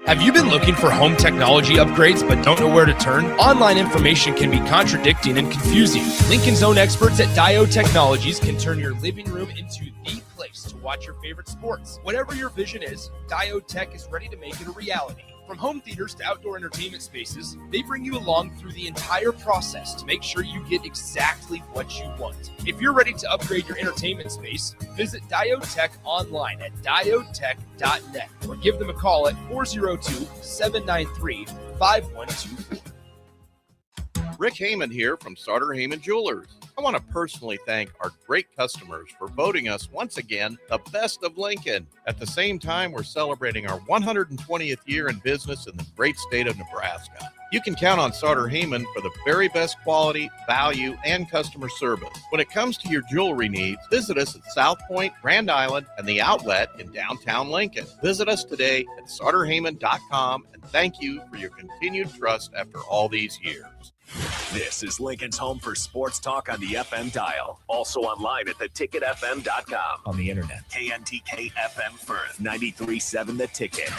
Have you been looking for home technology upgrades but don't know where to turn? Online information can be contradicting and confusing. Lincoln's own experts at Dio Technologies can turn your living room into the place to watch your favorite sports. Whatever your vision is, Dio Tech is ready to make it a reality. From home theaters to outdoor entertainment spaces, they bring you along through the entire process to make sure you get exactly what you want. If you're ready to upgrade your entertainment space, visit Diotech online at diotech.net or give them a call at 402-793-5124. Rick Heyman here from Sartor Heyman Jewelers. I want to personally thank our great customers for voting us once again the best of Lincoln. At the same time, we're celebrating our 120th year in business in the great state of Nebraska. You can count on Sartor Heyman for the very best quality, value, and customer service. When it comes to your jewelry needs, visit us at South Point, Grand Island, and the Outlet in downtown Lincoln. Visit us today at sartorheyman.com, and thank you for your continued trust after all these years. This is Lincoln's home for sports talk on the FM dial. Also online at theticketfm.com. On the internet. KNTK FM Firth, 93.7 The Ticket.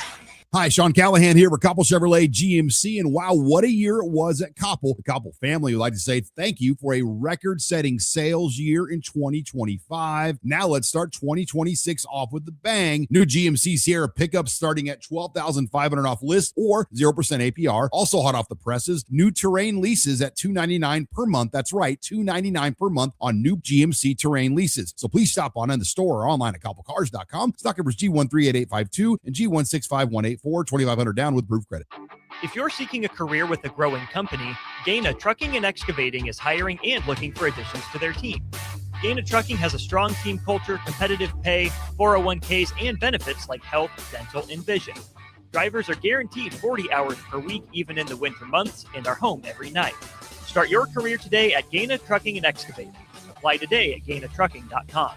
Hi, Sean Callahan here for Koppel Chevrolet GMC, and wow, what a year it was at Koppel. The Koppel family would like to say thank you for a record-setting sales year in 2025. Now let's start 2026 off with a bang. New GMC Sierra pickups starting at $12,500 off list or 0% APR. Also hot off the presses, new Terrain leases at $299 per month. That's right, $299 per month on new GMC Terrain leases. So please stop on in the store or online at koppelcars.com. Stock numbers G138852 and G165184. 2,500 down with proof credit. If you're seeking a career with a growing company, Gaina Trucking and Excavating is hiring and looking for additions to their team. Gaina Trucking has a strong team culture, competitive pay, 401ks, and benefits like health, dental, and vision. Drivers are guaranteed 40 hours per week, even in the winter months, and are home every night. Start your career today at Gaina Trucking and Excavating. Apply today at gainatrucking.com.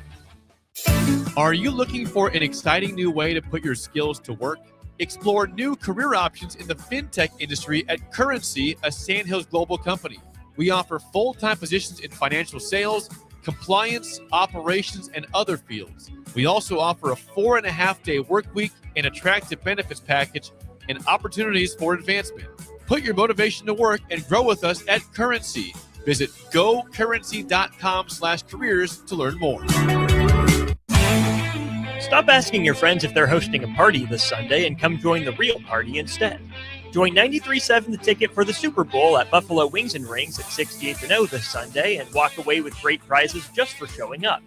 Are you looking for an exciting new way to put your skills to work? Explore new career options in the fintech industry at Currency, a Sandhills global company. We offer full-time positions in financial sales, compliance, operations, and other fields. We also offer a 4.5-day work week, an attractive benefits package, and opportunities for advancement. Put your motivation to work and grow with us at Currency. Visit gocurrency.com/careers to learn more. Stop asking your friends if they're hosting a party this Sunday and come join the real party instead. Join 93.7 The Ticket for the Super Bowl at Buffalo Wings and Rings at 68th and O this Sunday and walk away with great prizes just for showing up.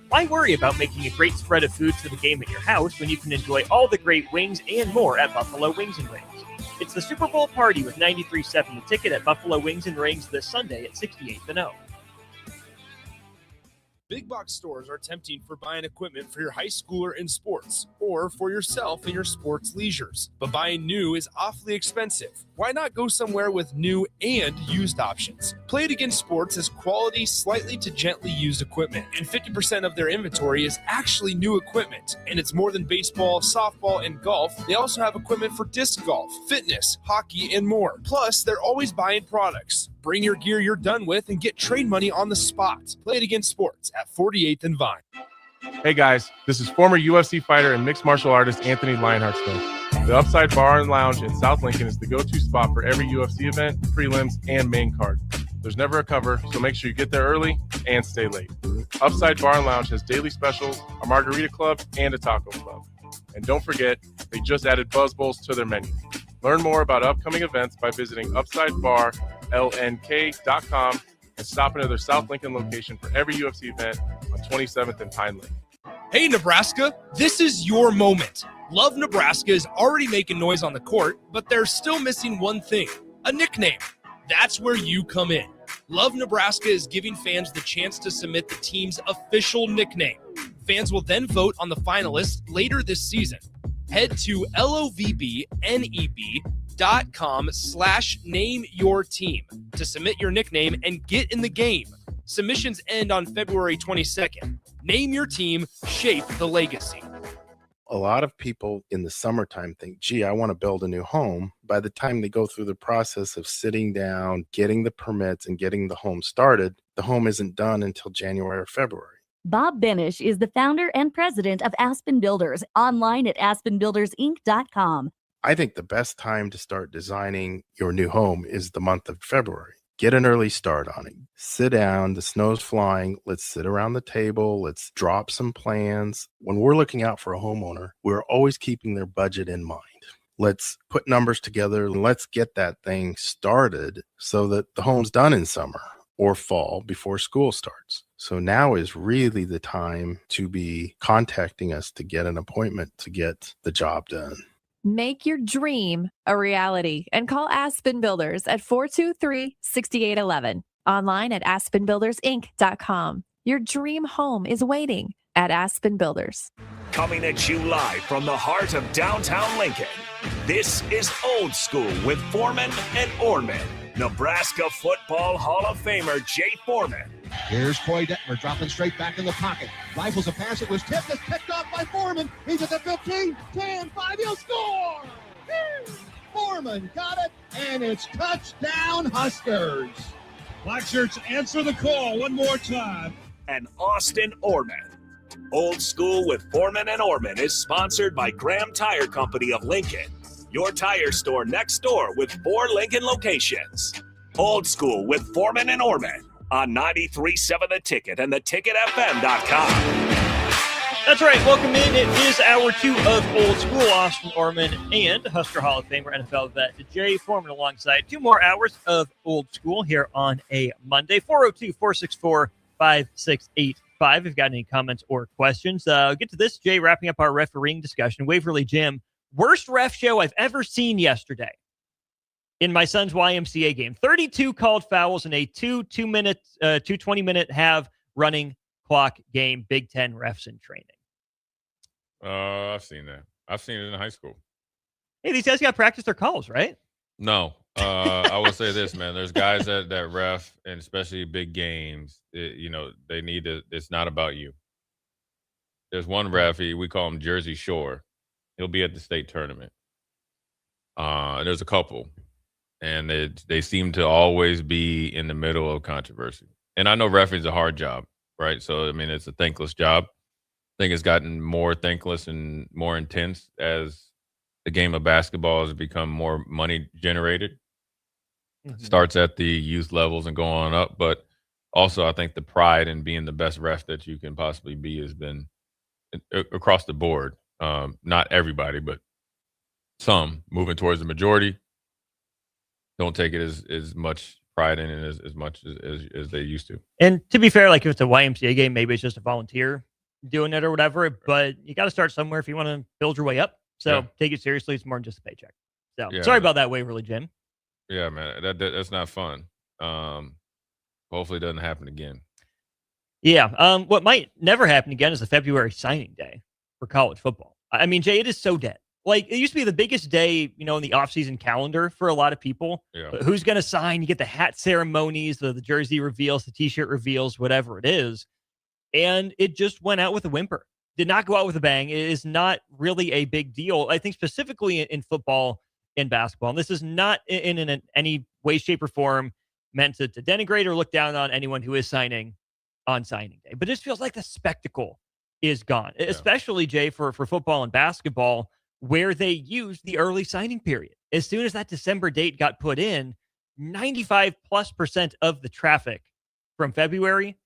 Why worry about making a great spread of food for the game at your house when you can enjoy all the great wings and more at Buffalo Wings and Rings? It's the Super Bowl party with 93.7 The Ticket at Buffalo Wings and Rings this Sunday at 68th and O. Big box stores are tempting for buying equipment for your high schooler in sports or for yourself in your sports leisures. But buying new is awfully expensive. Why not go somewhere with new and used options? Play It Again Sports has quality, slightly to gently used equipment, and 50% of their inventory is actually new equipment. And it's more than baseball, softball, and golf. They also have equipment for disc golf, fitness, hockey, and more. Plus, they're always buying products. Bring your gear you're done with and get trade money on the spot. Play It Again Sports at 48th and Vine. Hey guys, this is former UFC fighter and mixed martial artist Anthony Lionheart Smith. The Upside Bar and Lounge in South Lincoln is the go-to spot for every UFC event, prelims, and main card. There's never a cover, so make sure you get there early and stay late. Upside Bar and Lounge has daily specials, a margarita club, and a taco club. And don't forget, they just added Buzz Bowls to their menu. Learn more about upcoming events by visiting UpsideBarLNK.com and stop into their South Lincoln location for every UFC event on 27th and Pine Lake. Hey, Nebraska, this is your moment. Love Nebraska is already making noise on the court, but they're still missing one thing, a nickname. That's where you come in. Love Nebraska is giving fans the chance to submit the team's official nickname. Fans will then vote on the finalists later this season. Head to lovneb.com/nameyourteam to submit your nickname and get in the game. Submissions end on February 22nd. Name your team, shape the legacy. A lot of people in the summertime think, gee, I want to build a new home. By the time they go through the process of sitting down, getting the permits, and getting the home started, the home isn't done until January or February. Bob Benish is the founder and president of Aspen Builders, online at aspenbuildersinc.com. I think the best time to start designing your new home is the month of February. Get an early start on it. Sit down, the snow's flying. Let's sit around the table. Let's drop some plans. When we're looking out for a homeowner, we're always keeping their budget in mind. Let's put numbers together and let's get that thing started so that the home's done in summer or fall before school starts. So now is really the time to be contacting us to get an appointment to get the job done. Make your dream a reality and call Aspen Builders at 423-6811. Online at aspenbuildersinc.com. Your dream home is waiting at Aspen Builders. Coming at you live from the heart of downtown Lincoln, this is Old School with Foreman and Orman. Nebraska Football Hall of Famer Jay Foreman. Here's Coy Detmer dropping straight back in the pocket. Rifles a pass. It was tipped. It's picked off by Foreman. He's at the 15, 10, 5. He'll score. Foreman got it, and it's touchdown Huskers. Black shirts answer the call one more time. And Austin Orman. Old School with Foreman and Orman is sponsored by Graham Tire Company of Lincoln. Your tire store next door with 4 Lincoln locations. Old School with Foreman and Orman on 93.7 The Ticket and theticketfm.com. That's right. Welcome in. It is hour 2 of Old School. Austin Orman and Husker Hall of Famer NFL vet Jay Foreman alongside 2 more hours of Old School here on a Monday. 402-464-5685. If you've got any comments or questions, get to this. Jay, wrapping up our refereeing discussion. Waverly Gym. Worst ref show I've ever seen yesterday in my son's YMCA game. 32 called fouls in a 20-minute half running clock game. Big Ten refs in training. I've seen that. I've seen it in high school. Hey, these guys got to practice their calls, right? No. I will say this, man. There's guys that ref, and especially big games, they need to – it's not about you. There's one ref, we call him Jersey Shore. He'll be at the state tournament. And there's a couple. And they seem to always be in the middle of controversy. And I know refereeing is a hard job, right? So, I mean, it's a thankless job. I think it's gotten more thankless and more intense as the game of basketball has become more money generated. Mm-hmm. Starts at the youth levels and go on up. But also, I think the pride in being the best ref that you can possibly be has been across the board. Not everybody, but some moving towards the majority don't take it as much pride in it as much as they used to. And to be fair, like if it's a YMCA game, maybe it's just a volunteer doing it or whatever, but you got to start somewhere if you want to build your way up. So take it seriously. It's more than just a paycheck. So sorry about that, Waverly Jim. Yeah, man, that's not fun. Hopefully it doesn't happen again. Yeah. What might never happen again is the February signing day for college football. I mean, Jay, it is so dead. Like, it used to be the biggest day, in the offseason calendar for a lot of people. Yeah. But who's going to sign? You get the hat ceremonies, the jersey reveals, the T-shirt reveals, whatever it is. And it just went out with a whimper. Did not go out with a bang. It is not really a big deal. I think specifically in football and basketball. And this is not in any way, shape, or form meant to denigrate or look down on anyone who is signing on signing day. But it just feels like the spectacle is gone, especially, Jay, for football and basketball, where they used the early signing period. As soon as that December date got put in, 95+% of the traffic from February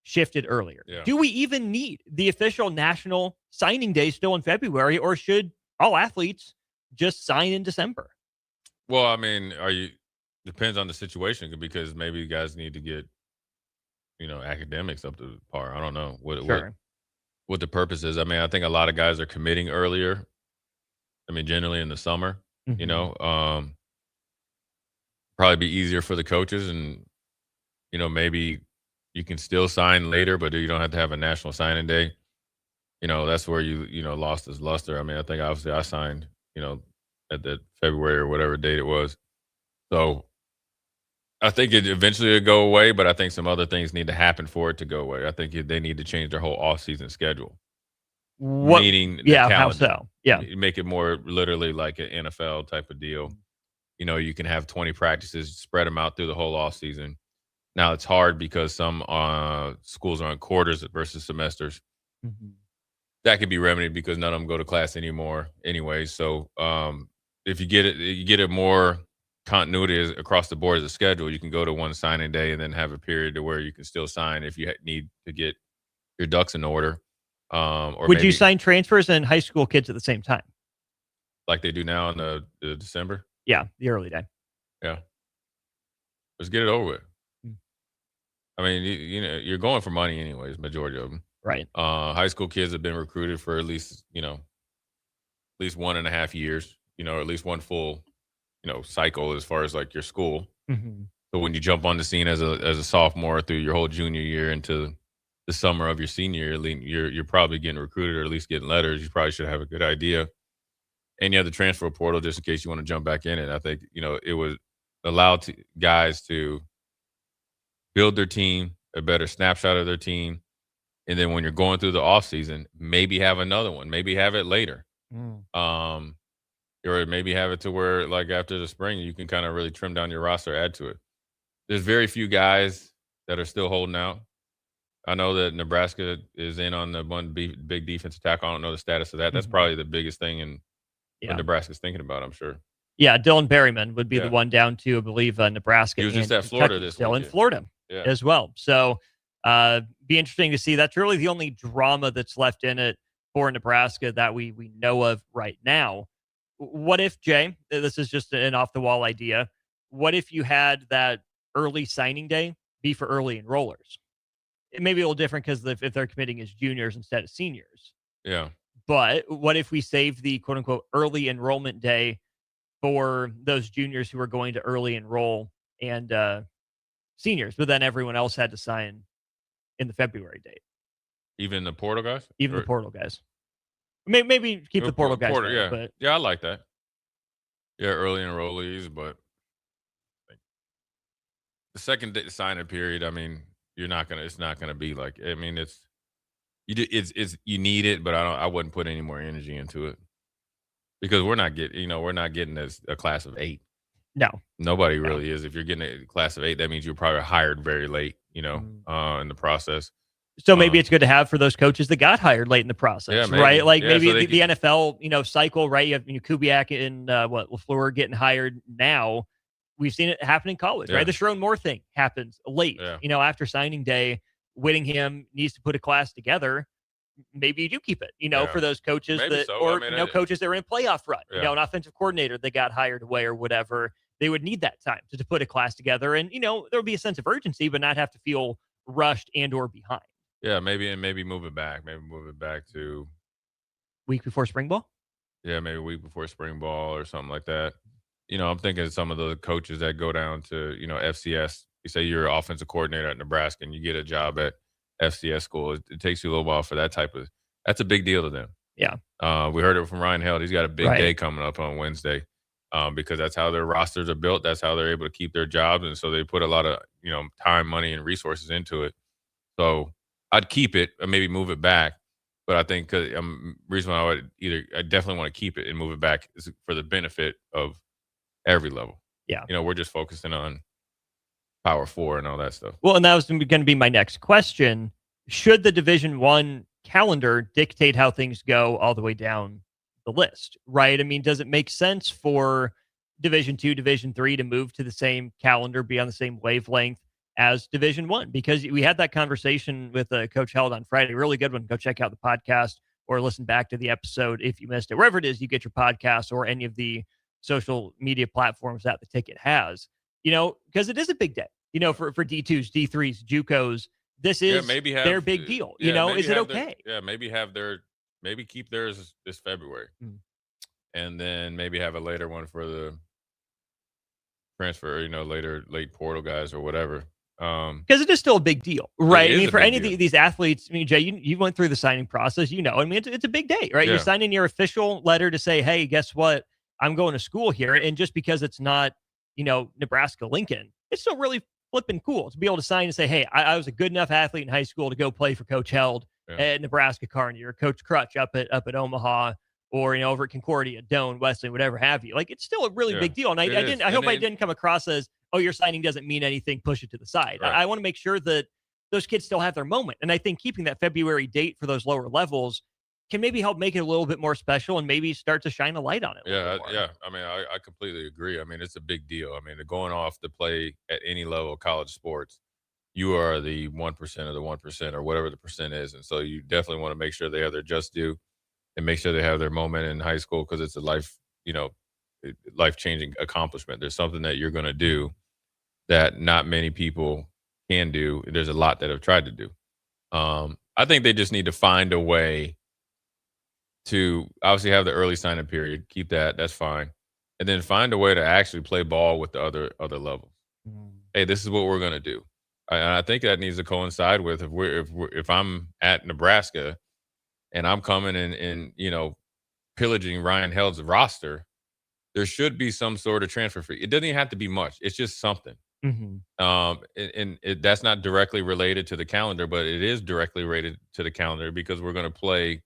shifted earlier. Yeah. Do we even need the official national signing day still in February, or should all athletes just sign in December? Well, I mean, depends on the situation, because maybe you guys need to get, academics up to par. I don't know what the purpose is. I mean, I think a lot of guys are committing earlier. I mean, generally in the summer, probably be easier for the coaches, and, maybe you can still sign later, but you don't have to have a national signing day. That's where you lost his luster. I mean, I think obviously I signed, at the February or whatever date it was. So I think it eventually will go away, but I think some other things need to happen for it to go away. I think they need to change their whole off-season schedule. Meaning how so? Yeah. Make it more literally like an NFL type of deal. You can have 20 practices, spread them out through the whole off-season. Now, it's hard because some schools are in quarters versus semesters. Mm-hmm. That could be remedied because none of them go to class anymore anyway. So if you get it more continuity across the board as a schedule. You can go to one signing day and then have a period to where you can still sign if you need to get your ducks in order. Or would you sign transfers and high school kids at the same time, like they do now in the December? Yeah, the early day. Yeah, let's get it over with. I mean, you know, you're going for money anyways. Majority of them, right? High school kids have been recruited for at least 1.5 years. You know, at least one full, cycle as far as like your school. Mm-hmm. So when you jump on the scene as a sophomore through your whole junior year into the summer of your senior year, you're probably getting recruited or at least getting letters. You probably should have a good idea. And you have the transfer portal just in case you want to jump back in it. I think, it would allow guys to build their team, a better snapshot of their team. And then when you're going through the offseason, maybe have another one, maybe have it later. Or maybe have it to where, like, after the spring, you can kind of really trim down your roster, add to it. There's very few guys that are still holding out. I know that Nebraska is in on the one big defensive tackle. I don't know the status of that. That's probably the biggest thing what Nebraska's thinking about, I'm sure. Yeah, Dylan Berryman would be the one down to, I believe, Nebraska. He was just at Florida still in Florida as well. So be interesting to see. That's really the only drama that's left in it for Nebraska that we know of right now. What if, Jay, this is just an off-the-wall idea, what if you had that early signing day be for early enrollers? It may be a little different because if they're committing as juniors instead of seniors. Yeah. But what if we saved the quote-unquote early enrollment day for those juniors who are going to early enroll and seniors, but then everyone else had to sign in the February date? Even the portal guys? Even the portal guys. Maybe keep the portal guys. But I like that. Yeah, early enrollees, but the second signing period, I mean, it's not gonna be like, I mean, you need it, but I wouldn't put any more energy into it because we're not getting a class of 8. No, nobody really is. If you're getting a class of 8, that means you're probably hired very late, in the process. So maybe it's good to have for those coaches that got hired late in the process, right? Like maybe so the NFL, cycle, right? You have Kubiak and LaFleur getting hired now. We've seen it happen in college, right? The Sherrone Moore thing happens late, after signing day. Whittingham needs to put a class together. Maybe you do keep it, for those coaches coaches that are in playoff run, an offensive coordinator that got hired away or whatever. They would need that time to put a class together, and there would be a sense of urgency, but not have to feel rushed and or behind. Yeah, maybe move it back. Maybe move it back to week before spring ball. Yeah, maybe a week before spring ball or something like that. I'm thinking of some of the coaches that go down to, FCS. You say you're an offensive coordinator at Nebraska and you get a job at FCS school. It takes you a little while for that's a big deal to them. Yeah. We heard it from Ryan Held. He's got a big day coming up on Wednesday because that's how their rosters are built. That's how they're able to keep their jobs. And so they put a lot of, time, money, and resources into it. So I'd keep it or maybe move it back. But I think reason why I definitely want to keep it and move it back is for the benefit of every level. Yeah. We're just focusing on Power 4 and all that stuff. Well, and that was going to be my next question. Should the Division I calendar dictate how things go all the way down the list, right? I mean, does it make sense for Division II, Division III to move to the same calendar, be on the same wavelength as Division I? Because we had that conversation with Coach Held on Friday. Really good one. Go check out the podcast or listen back to the episode if you missed it. Wherever it is you get your podcast or any of the social media platforms that the ticket has, because it is a big day, for D2s, D3s, JUCOs. This is their big deal. Is it okay? Maybe keep theirs this February. And then maybe have a later one for the transfer, late portal guys or whatever. Because it is still a big deal, right? I mean, for any of these athletes, I mean, Jay, you went through the signing process, I mean, it's a big day, right? Yeah. You're signing your official letter to say, hey, guess what? I'm going to school here. And just because it's not, Nebraska Lincoln, it's still really flipping cool to be able to sign and say, hey, I was a good enough athlete in high school to go play for Coach Held at Nebraska Kearney or Coach Crutch up at Omaha or, over at Concordia, Doane, Wesley, whatever have you. Like, it's still a really big deal. And I hope I didn't come across as, oh, your signing doesn't mean anything, push it to the side. Right. I want to make sure that those kids still have their moment. And I think keeping that February date for those lower levels can maybe help make it a little bit more special and maybe start to shine a light on it. Yeah. I mean, I completely agree. I mean, it's a big deal. I mean, going off to play at any level of college sports, you are the 1% of the 1% or whatever the percent is. And so you definitely want to make sure they have their just due and make sure they have their moment in high school, because it's a life-changing accomplishment. There's something that you're going to do that not many people can do. There's a lot that have tried to do. I think they just need to find a way to obviously have the early sign-up period, keep that, that's fine. And then find a way to actually play ball with the other levels. Hey, this is what we're going to do. And I think that needs to coincide with if I'm at Nebraska and I'm coming and pillaging Ryan Held's roster, there should be some sort of transfer fee. It doesn't even have to be much. It's just something. That's not directly related to the calendar, but it is directly related to the calendar because we're going to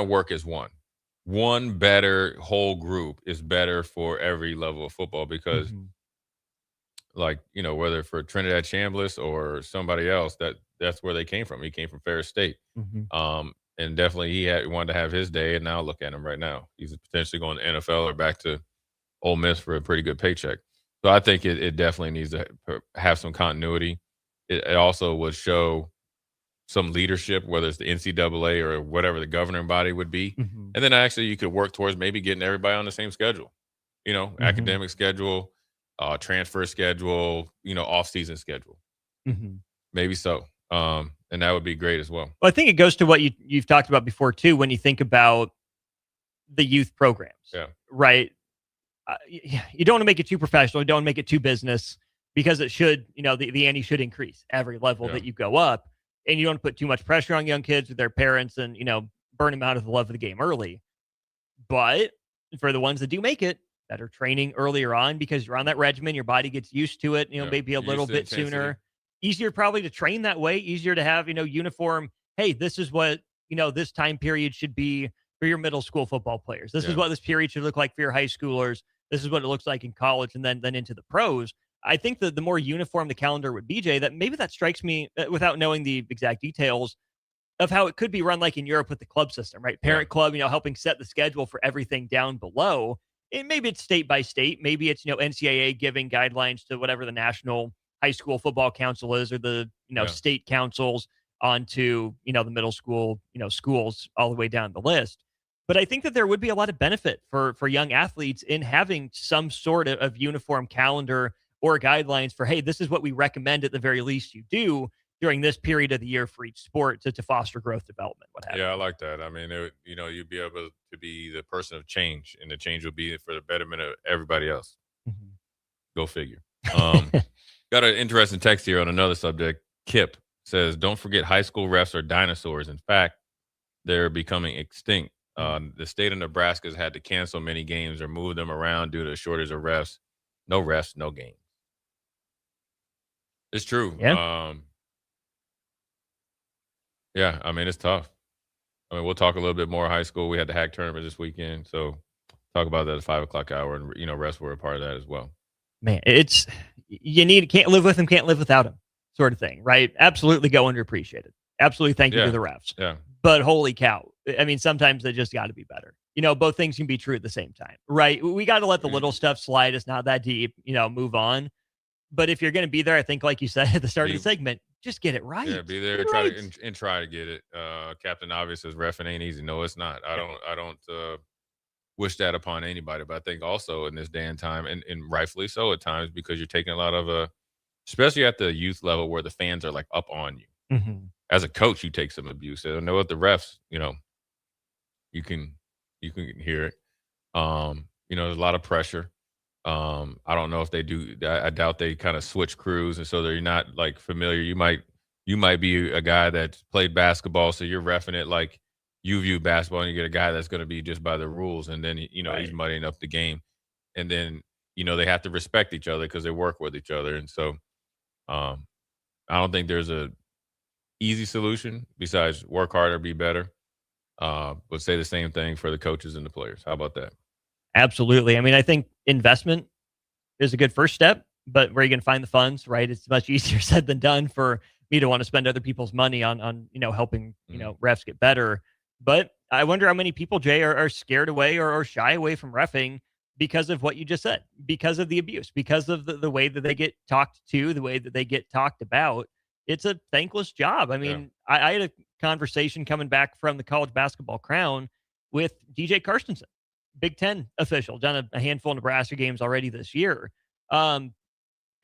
work as one. One better whole group is better for every level of football because whether for Trinidad Chambliss or somebody else, that's where they came from. He came from Ferris State. And definitely he wanted to have his day, and now look at him right now. He's potentially going to NFL or back to Ole Miss for a pretty good paycheck. So I think it definitely needs to have some continuity. It also would show some leadership, whether it's the NCAA or whatever the governing body would be. And then actually you could work towards maybe getting everybody on the same schedule, academic schedule, transfer schedule, off-season schedule. Maybe so. And that would be great as well. Well, I think it goes to what you've talked about before too, when you think about the youth programs, right? You don't want to make it too professional. You don't want to make it too business because it should, the ante should increase every level that you go up, and you don't put too much pressure on young kids with their parents and, burn them out of the love of the game early. But for the ones that do make it, better training earlier on because you're on that regimen, your body gets used to it, maybe a little bit sooner. Easier probably to train that way, easier to have, uniform. Hey, this is what, this time period should be for your middle school football players. This is what this period should look like for your high schoolers. This is what it looks like in college and then into the pros. I think that the more uniform the calendar would be, Jay, that maybe that strikes me without knowing the exact details of how it could be run like in Europe with the club system, right? Parent club, helping set the schedule for everything down below. And maybe it's state by state. Maybe it's, NCAA giving guidelines to whatever the National High School Football Council is, or the, state councils onto, the middle school, schools all the way down the list. But I think that there would be a lot of benefit for young athletes in having some sort of uniform calendar or guidelines for, hey, this is what we recommend at the very least you do during this period of the year for each sport to foster growth development. What have I like that. I mean, you'd be able to be the person of change, and the change will be for the betterment of everybody else. Go figure. Got an interesting text here on another subject. Kip says, don't forget high school refs are dinosaurs. In fact, they're becoming extinct. The state of Nebraska has had to cancel many games or move them around due to a shortage of refs. No refs, no games. It's true. Yeah, I mean, it's tough. I mean, we'll talk a little bit more high school. We had the hack tournament this weekend, so talk about that at 5 o'clock hour, and refs were a part of that as well. Man, it's can't live with them, can't live without them, sort of thing, right? Absolutely go underappreciated. Absolutely thank you to the refs. Yeah. But holy cow, I mean, sometimes they just got to be better. Both things can be true at the same time, right? We got to let the little stuff slide. It's not that deep, move on. But if you're going to be there, I think, like you said at the start of the segment, just get it right. Yeah, be there, try to get it. Captain Obvious says reffing ain't easy. No, it's not. I don't wish that upon anybody. But I think also in this day and time, and rightfully so at times, because you're taking a lot of, especially at the youth level where the fans are like up on you. As a coach, you take some abuse. I know with the refs, you can hear it. There's a lot of pressure. I don't know if they do. I doubt they kind of switch crews, and so they're not like familiar. You might be a guy that's played basketball, so you're reffing it like you view basketball, and you get a guy that's going to be just by the rules, and then he's muddying up the game, and then they have to respect each other because they work with each other, and so I don't think there's a easy solution besides work harder, be better. But say the same thing for the coaches and the players. How about that? Absolutely. I mean, I think investment is a good first step, but where you can find the funds, right? It's much easier said than done for me to want to spend other people's money on helping, refs get better. But I wonder how many people, Jay, are scared away or shy away from reffing because of what you just said, because of the abuse, because of the way that they get talked to, the way that they get talked about. It's a thankless job. I mean, I had a conversation coming back from the college basketball crown with DJ Carstensen, Big Ten official, done a handful of Nebraska games already this year. Doesn't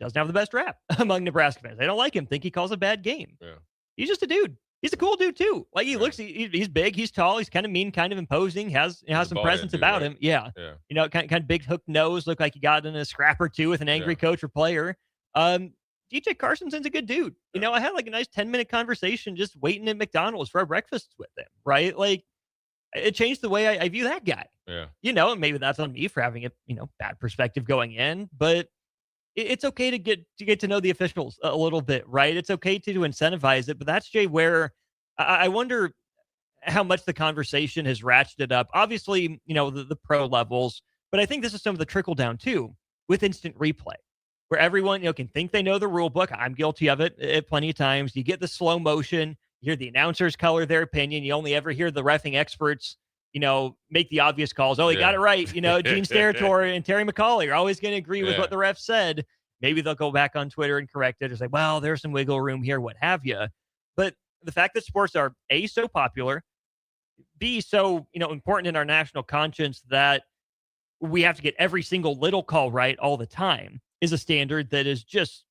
have the best rap among Nebraska fans. They don't like him, think he calls a bad game. Yeah. He's just a dude. He's a cool dude too. Like he looks, he's big, he's tall, he's kind of mean, kind of imposing, has some presence about him. Yeah. You know, kind of big hook nose, look like he got in a scrap or two with an angry coach or player. DJ Carstensen's a good dude. You know, I had like a nice 10-minute conversation just waiting at McDonald's for our breakfasts with him, right? Like it changed the way I view that guy. Yeah. You know, and maybe that's on me for having a, bad perspective going in, but it's okay to get to know the officials a little bit, right? It's okay to incentivize it, but that's, Jay, where I wonder how much the conversation has ratcheted up. Obviously, the pro levels, but I think this is some of the trickle down too with instant replay, where everyone can think they know the rule book. I'm guilty of it plenty of times. You get the slow motion, you hear the announcers color their opinion. You only ever hear the reffing experts make the obvious calls. Oh, he got it right. Gene Steratore and Terry McCauley are always going to agree with what the ref said. Maybe they'll go back on Twitter and correct it or say, well, there's some wiggle room here, what have you. But the fact that sports are A, so popular, B, so, important in our national conscience that we have to get every single little call right all the time is a standard that is just,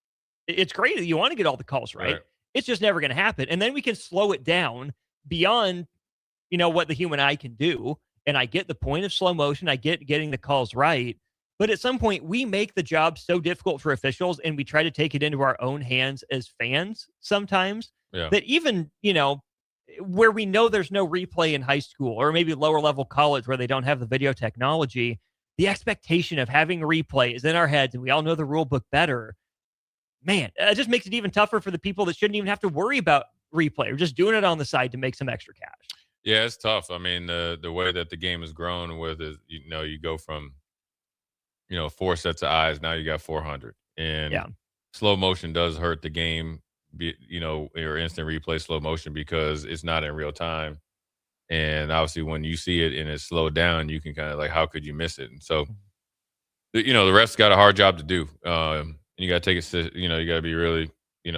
it's great that you want to get all the calls right. It's just never going to happen. And then we can slow it down beyond what the human eye can do. And I get the point of slow motion. I get getting the calls right. But at some point, we make the job so difficult for officials and we try to take it into our own hands as fans sometimes that even, where we know there's no replay in high school or maybe lower level college where they don't have the video technology, the expectation of having a replay is in our heads and we all know the rule book better. Man, it just makes it even tougher for the people that shouldn't even have to worry about replay or just doing it on the side to make some extra cash. Yeah, it's tough. I mean, the way that the game has grown with is, you go from, 4 sets of eyes. Now you got 400. And slow motion does hurt the game, or instant replay slow motion because it's not in real time. And obviously when you see it and it's slowed down, you can kind of like, how could you miss it? And so, the refs got a hard job to do. And you got to take it, you got to be really,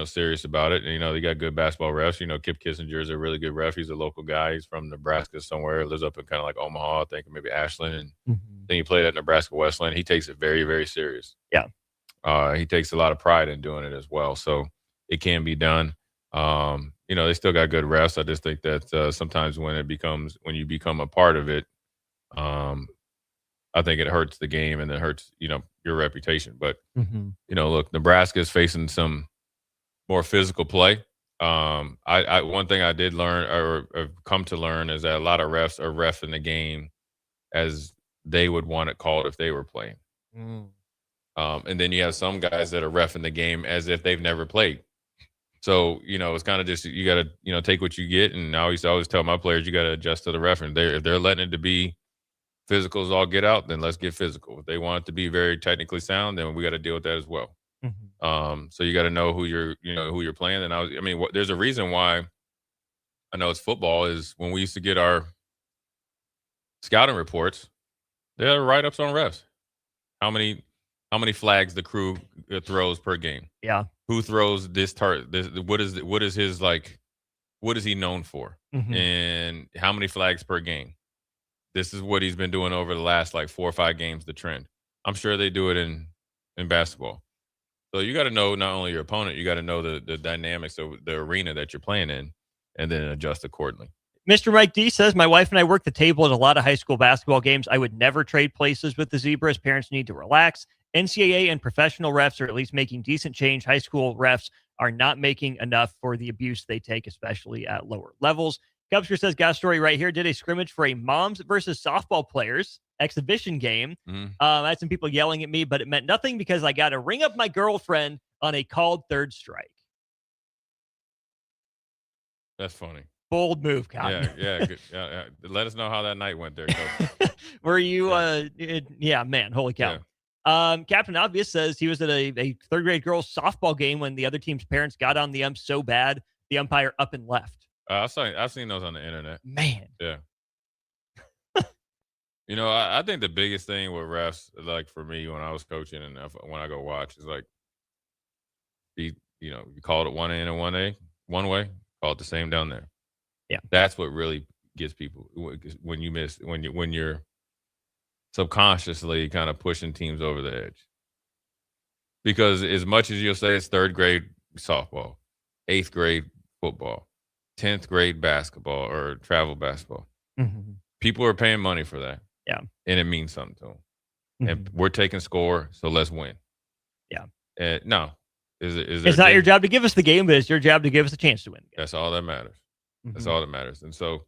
serious about it. And, they got good basketball refs. Kip Kissinger is a really good ref. He's a local guy. He's from Nebraska somewhere. Lives up in kind of like Omaha, I think, maybe Ashland. And then he played at Nebraska Westland. He takes it very, very serious. Yeah. He takes a lot of pride in doing it as well. So it can be done. They still got good refs. I just think that sometimes when you become a part of it, I think it hurts the game and it hurts, your reputation. But, look, Nebraska is facing some more physical play. One thing I did learn or have come to learn is that a lot of refs are reffing the game as they would want it called if they were playing. And then you have some guys that are reffing the game as if they've never played. So, it's kind of just, you got to, take what you get. And I used to always tell my players, you got to adjust to the ref. And if they're letting it to be physicals all get out, then let's get physical. If they want it to be very technically sound, then we got to deal with that as well. So you got to know who you're playing. And there's a reason why I know it's football is when we used to get our scouting reports, they had write-ups on refs. How many flags the crew throws per game? Yeah. Who throws this what is his like? What is he known for? And how many flags per game? This is what he's been doing over the last 4 or 5 games. The trend. I'm sure they do it in basketball. So you got to know not only your opponent, you got to know the dynamics of the arena that you're playing in, and then adjust accordingly. Mr. Mike D says, my wife and I work the table at a lot of high school basketball games. I would never trade places with the Zebras. Parents need to relax. NCAA and professional refs are at least making decent change. High school refs are not making enough for the abuse they take, especially at lower levels. Cubster says, got a story right here. Did a scrimmage for a moms versus softball players exhibition game. I had some people yelling at me, but it meant nothing because I got to ring up my girlfriend on a called third strike. That's funny. Bold move, Cotton. Yeah, good. Yeah. Let us know how that night went there, Coach. Were you, man, holy cow. Yeah. Captain Obvious says he was at a third grade girls softball game when the other team's parents got on the ump so bad, the umpire up and left. I've seen those on the internet. Man. Yeah. I think the biggest thing with refs, like for me when I was coaching and when I go watch, is like, you call it one A and one way, call it the same down there. Yeah. That's what really gets people when you're subconsciously kind of pushing teams over the edge. Because as much as you'll say it's third grade softball, 8th grade football, 10th grade basketball or travel basketball, people are paying money for that. Yeah. And it means something to them. And we're taking score, so let's win. Yeah. No. It's not your job to give us the game, but it's your job to give us a chance to win. That's all that matters. That's all that matters. And so,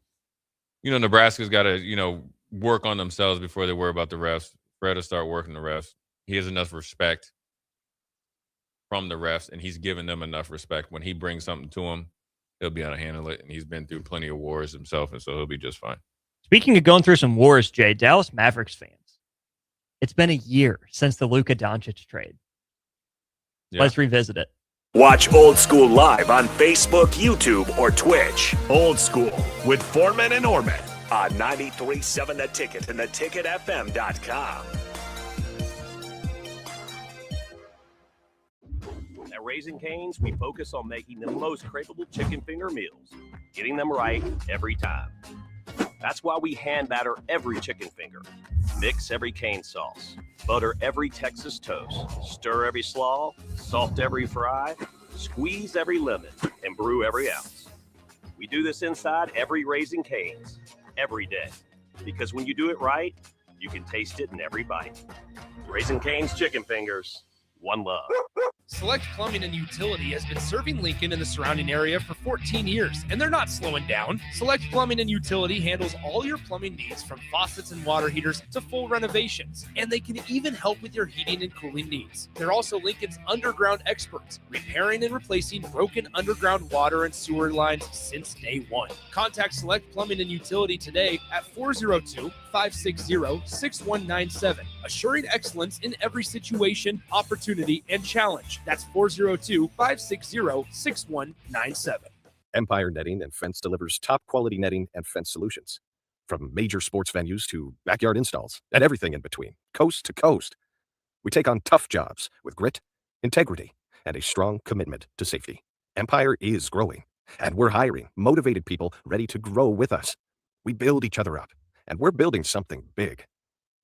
Nebraska's got to, work on themselves before they worry about the refs. Fred will start working the refs. He has enough respect from the refs, and he's given them enough respect. When he brings something to them, he'll be able to handle it. And he's been through plenty of wars himself, and so he'll be just fine. Speaking of going through some wars, Jay, Dallas Mavericks fans, it's been a year since the Luka Doncic trade. Yeah. Let's revisit it. Watch Old School live on Facebook, YouTube, or Twitch. Old School with Foreman and Orman on 93.7 The Ticket and theticketfm.com. At Raising Cane's, we focus on making the most craveable chicken finger meals, getting them right every time. That's why we hand batter every chicken finger, mix every cane sauce, butter every Texas toast, stir every slaw, salt every fry, squeeze every lemon, and brew every ounce. We do this inside every Raising Cane's, every day, because when you do it right, you can taste it in every bite. Raising Cane's chicken fingers, one love. Select Plumbing and Utility has been serving Lincoln and the surrounding area for 14 years, and they're not slowing down. Select Plumbing and Utility handles all your plumbing needs, from faucets and water heaters to full renovations, and they can even help with your heating and cooling needs. They're also Lincoln's underground experts, repairing and replacing broken underground water and sewer lines since day one. Contact Select Plumbing and Utility today at 402-560-6197, assuring excellence in every situation, opportunity, and challenge. That's 402-560-6197. Empire Netting and Fence delivers top quality netting and fence solutions. From major sports venues to backyard installs and everything in between, coast to coast. We take on tough jobs with grit, integrity, and a strong commitment to safety. Empire is growing, and we're hiring motivated people ready to grow with us. We build each other up, and we're building something big.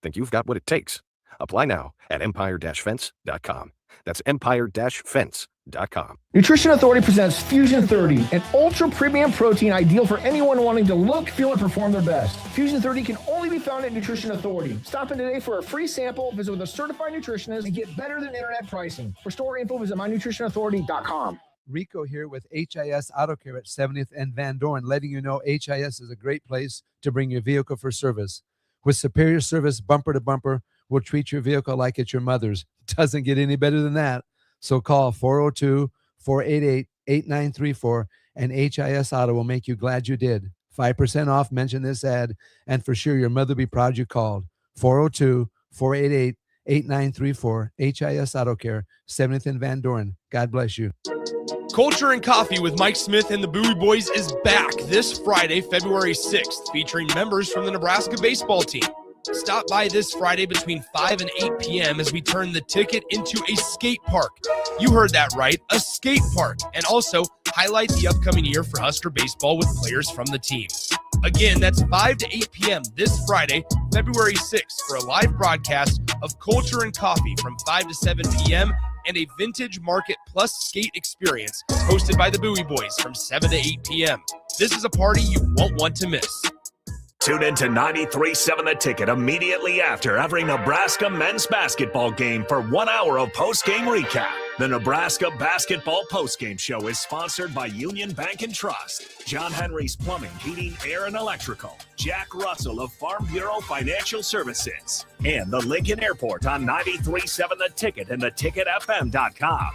Think you've got what it takes? Apply now at empire-fence.com. That's empire-fence.com. Nutrition Authority presents Fusion 30, an ultra premium protein ideal for anyone wanting to look, feel, and perform their best. Fusion 30 can only be found at Nutrition Authority. Stop in today for a free sample, visit with a certified nutritionist, and get better than internet pricing. For store info, visit mynutritionauthority.com. Rico here with HIS Auto Care at 70th and Van Dorn, letting you know HIS is a great place to bring your vehicle for service. With superior service, bumper to bumper, we'll treat your vehicle like it's your mother's. It doesn't get any better than that. So call 402-488-8934 and HIS Auto will make you glad you did. 5% off, mention this ad, and for sure your mother will be proud you called. 402-488-8934, HIS Auto Care, 70th and Van Dorn. God bless you. Culture and Coffee with Mike Smith and the Bowie Boys is back this Friday, February 6th, featuring members from the Nebraska baseball team. Stop by this Friday between 5 and 8 p.m. as we turn the ticket into a skate park. You heard that right, a skate park. And also highlight the upcoming year for Husker baseball with players from the team. Again, that's 5 to 8 p.m. this Friday, February 6th, for a live broadcast of Culture and Coffee from 5 to 7 p.m. and a Vintage Market Plus skate experience hosted by the Bowie Boys from 7 to 8 p.m. This is a party you won't want to miss. Tune in to 93.7 The Ticket immediately after every Nebraska men's basketball game for 1 hour of post-game recap. The Nebraska Basketball Postgame Show is sponsored by Union Bank and Trust, John Henry's Plumbing, Heating, Air, and Electrical, Jack Russell of Farm Bureau Financial Services, and the Lincoln Airport on 93.7 The Ticket and theticketfm.com.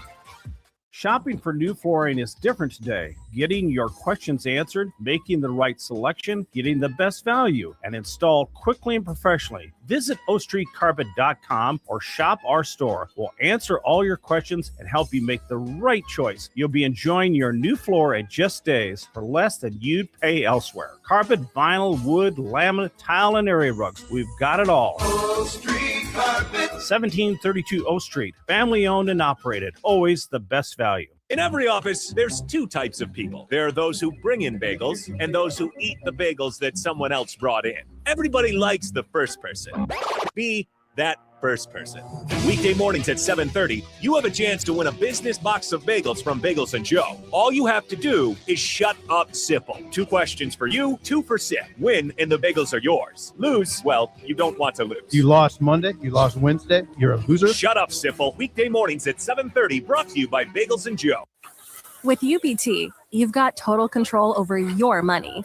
Shopping for new flooring is different today. Getting your questions answered, making the right selection, getting the best value, and installed quickly and professionally. Visit ostreetcarpet.com or shop our store. We'll answer all your questions and help you make the right choice. You'll be enjoying your new floor in just days for less than you'd pay elsewhere. Carpet, vinyl, wood, laminate, tile, and area rugs. We've got it all. O Street Carpet. 1732 O Street. Family owned and operated. Always the best value. In every office, there's two types of people. There are those who bring in bagels and those who eat the bagels that someone else brought in. Everybody likes the first person. Be that first person. Weekday mornings at 7:30, you have a chance to win a business box of bagels from Bagels & Joe. All you have to do is shut up, Sipple. 2 questions for you, 2 for Sip. Win, and the bagels are yours. Lose, well, you don't want to lose. You lost Monday, you lost Wednesday, you're a loser. Shut up, Sipple. Weekday mornings at 7:30, brought to you by Bagels & Joe. With UBT, you've got total control over your money.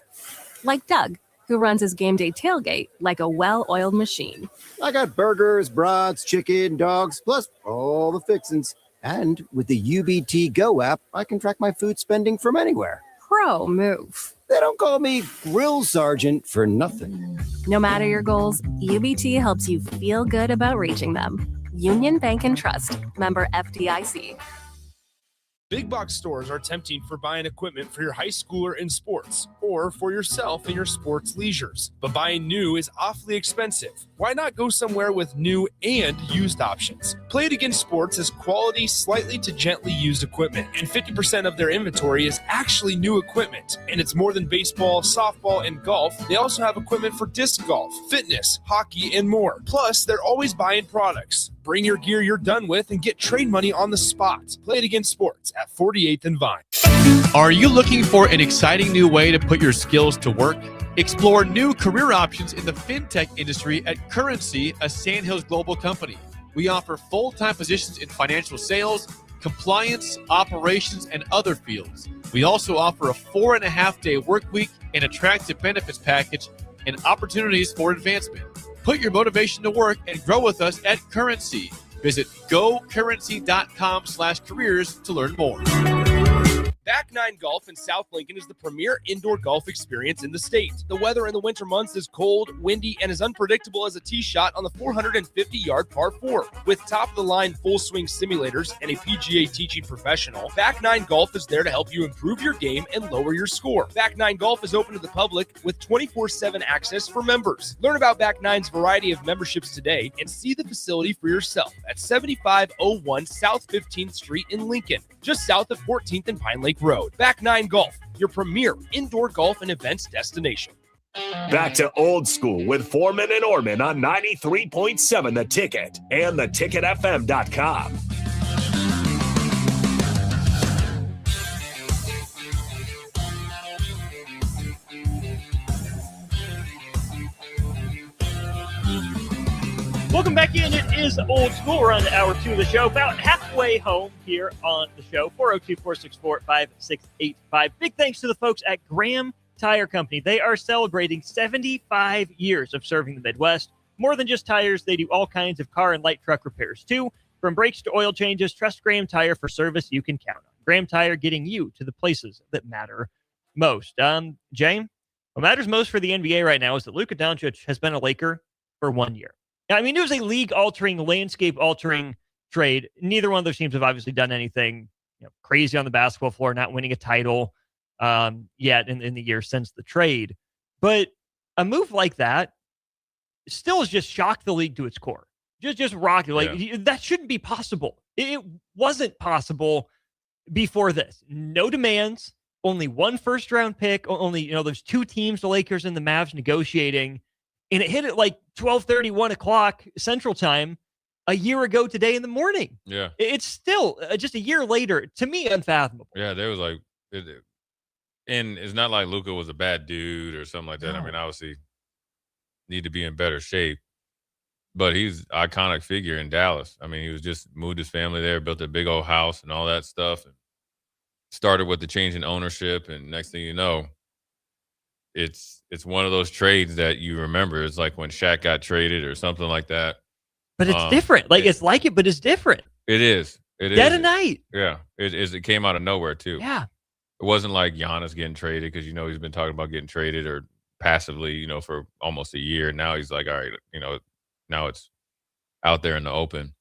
Like Doug, who runs his game day tailgate like a well-oiled machine. I got burgers, brats, chicken, dogs, plus all the fixins. And with the UBT Go app, I can track my food spending from anywhere. Pro move. They don't call me Grill Sergeant for nothing. No matter your goals, UBT helps you feel good about reaching them. Union Bank and Trust. Member FDIC. Big box stores are tempting for buying equipment for your high schooler in sports or for yourself in your sports leisures. But buying new is awfully expensive. Why not go somewhere with new and used options? Play It Again Sports has quality, slightly to gently used equipment, and 50% of their inventory is actually new equipment. And it's more than baseball, softball, and golf. They also have equipment for disc golf, fitness, hockey, and more. Plus, they're always buying products. Bring your gear you're done with and get trade money on the spot. Play It Again Sports at 48th and Vine. Are you looking for an exciting new way to put your skills to work? Explore new career options in the fintech industry at Currency, a Sandhills global company. We offer full-time positions in financial sales, compliance, operations, and other fields. We also offer a 4.5-day work week, an attractive benefits package, and opportunities for advancement. Put your motivation to work and grow with us at Currency. Visit gocurrency.com/careers to learn more. Back Nine Golf in South Lincoln is the premier indoor golf experience in the state. The weather in the winter months is cold, windy, and as unpredictable as a tee shot on the 450-yard par 4. With top-of-the-line full-swing simulators and a PGA teaching professional, Back Nine Golf is there to help you improve your game and lower your score. Back Nine Golf is open to the public with 24/7 access for members. Learn about Back Nine's variety of memberships today and see the facility for yourself at 7501 South 15th Street in Lincoln, just south of 14th and Pine Lake Road. Back Nine Golf, your premier indoor golf and events destination. Back to old school with Foreman and Orman on 93.7 The Ticket and theticketfm.com. Welcome back in. It is Old School. We're on hour 2 of the show. About halfway home here on the show. 402-464-5685. Big thanks to the folks at Graham Tire Company. They are celebrating 75 years of serving the Midwest. More than just tires, they do all kinds of car and light truck repairs too. From brakes to oil changes, trust Graham Tire for service you can count on. Graham Tire, getting you to the places that matter most. Jay, what matters most for the NBA right now is that Luka Doncic has been a Laker for 1 year. I mean, it was a league-altering, landscape-altering trade. Neither one of those teams have obviously done anything crazy on the basketball floor, not winning a title yet in the year since the trade. But a move like that still has just shocked the league to its core. Just rocked it. Like, that shouldn't be possible. It wasn't possible before this. No demands, only one first-round pick, only, there's 2 teams, the Lakers and the Mavs, negotiating. And it hit at like 12:30, 1 o'clock Central Time a year ago today in the morning. Yeah. It's still just a year later, to me, unfathomable. Yeah, there was like, and it's not like Luka was a bad dude or something like that. No. I mean, obviously, need to be in better shape. But he's an iconic figure in Dallas. I mean, he was just moved his family there, built a big old house and all that stuff. And started with the change in ownership. And next thing you know, it's one of those trades that you remember. It's like when Shaq got traded or something like that. But it's different. Like, it's like it, but it's different. It is. Dead of night. Yeah. It came out of nowhere, too. Yeah. It wasn't like Giannis getting traded because, he's been talking about getting traded or passively, for almost a year. Now he's like, all right, now it's out there in the open.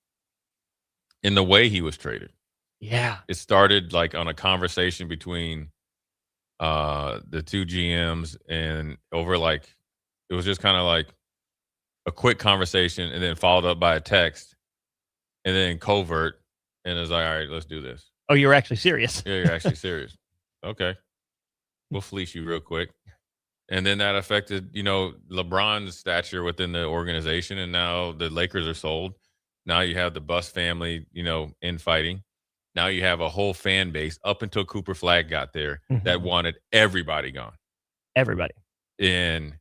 In the way he was traded. Yeah. It started like on a conversation between the two GMs and over like, it was just kind of like a quick conversation and then followed up by a text and then covert. And it was like, all right, let's do this. Oh, you're actually serious. Yeah, you're actually serious. Okay. We'll fleece you real quick. And then that affected, LeBron's stature within the organization. And now the Lakers are sold. Now you have the Buss family, infighting. Now you have a whole fan base up until Cooper Flag got there that wanted everybody gone. Everybody. And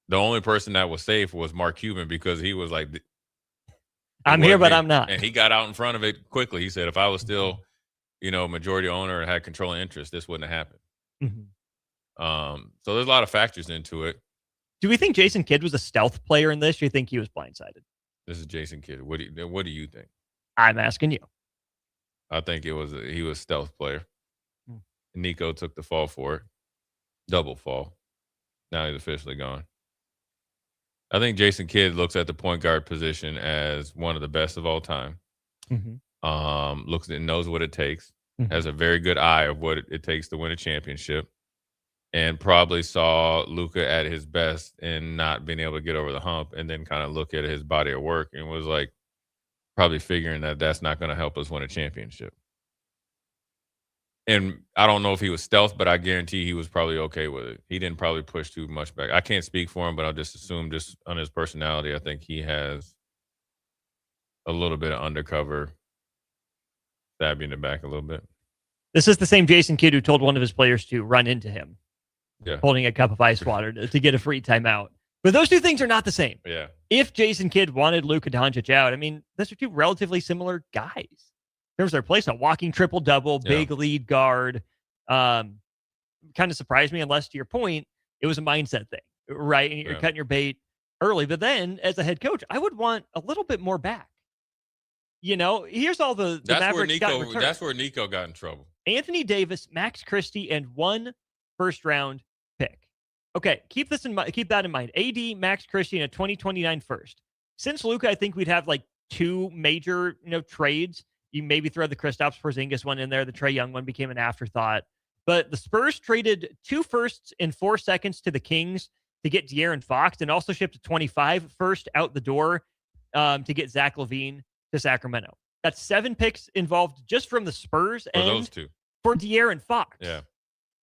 the only person that was safe was Mark Cuban because he was like, I'm here, but I'm not. And he got out in front of it quickly. He said, if I was still, majority owner and had controlling interest, this wouldn't have happened. So there's a lot of factors into it. Do we think Jason Kidd was a stealth player in this? Or do you think he was blindsided? This is Jason Kidd. What do you think? I'm asking you. I think he was a stealth player. Nico took the fall for it. Double fall. Now he's officially gone. I think Jason Kidd looks at the point guard position as one of the best of all time. Looks and knows what it takes. Has a very good eye of what it takes to win a championship. And probably saw Luka at his best and not being able to get over the hump, and then kind of look at his body of work and was like, probably figuring that that's not going to help us win a championship. And I don't know if he was stealth, but I guarantee he was probably okay with it. He didn't probably push too much back. I can't speak for him, but I'll just assume just on his personality, I think he has a little bit of undercover stab you in the back a little bit. This is the same Jason Kidd who told one of his players to run into him, holding a cup of ice water to get a free timeout. But those two things are not the same. Yeah. If Jason Kidd wanted Luka Doncic out, I mean, those are two relatively similar guys. There's their place, a walking triple-double, big lead guard. Kind of surprised me, unless to your point, it was a mindset thing, right? And you're cutting your bait early. But then, as a head coach, I would want a little bit more back. Here's all the Mavericks got in return. That's where Nico got in trouble. Anthony Davis, Max Christie, and 1 first-round pick. Okay, keep that in mind. AD, Max Christie, and a 2029 first. Since Luka, I think we'd have like 2 major, trades. You maybe throw the Kristaps Porzingis one in there. The Trae Young one became an afterthought. But the Spurs traded 2 firsts and 4 seconds to the Kings to get De'Aaron Fox, and also shipped a 25 first out the door to get Zach LaVine to Sacramento. That's 7 picks involved just from the Spurs For and those two. for De'Aaron Fox. Yeah.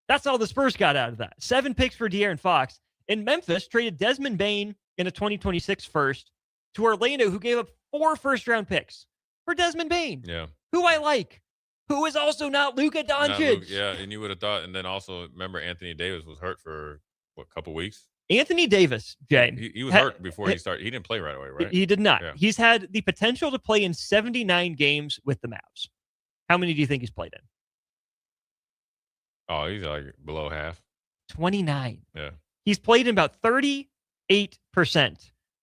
That's all the Spurs got out of that. 7 picks for De'Aaron Fox. And Memphis traded Desmond Bane in a 2026 first to Orlando, who gave up 4 first-round picks for Desmond Bane, who I like, who is also not Luka Doncic. And you would have thought, and then also, remember, Anthony Davis was hurt for, a couple weeks? Anthony Davis, Jay. He was hurt before he started. He didn't play right away, right? He did not. Yeah. He's had the potential to play in 79 games with the Mavs. How many do you think he's played in? Oh, he's like below half. 29. Yeah. He's played in about 38%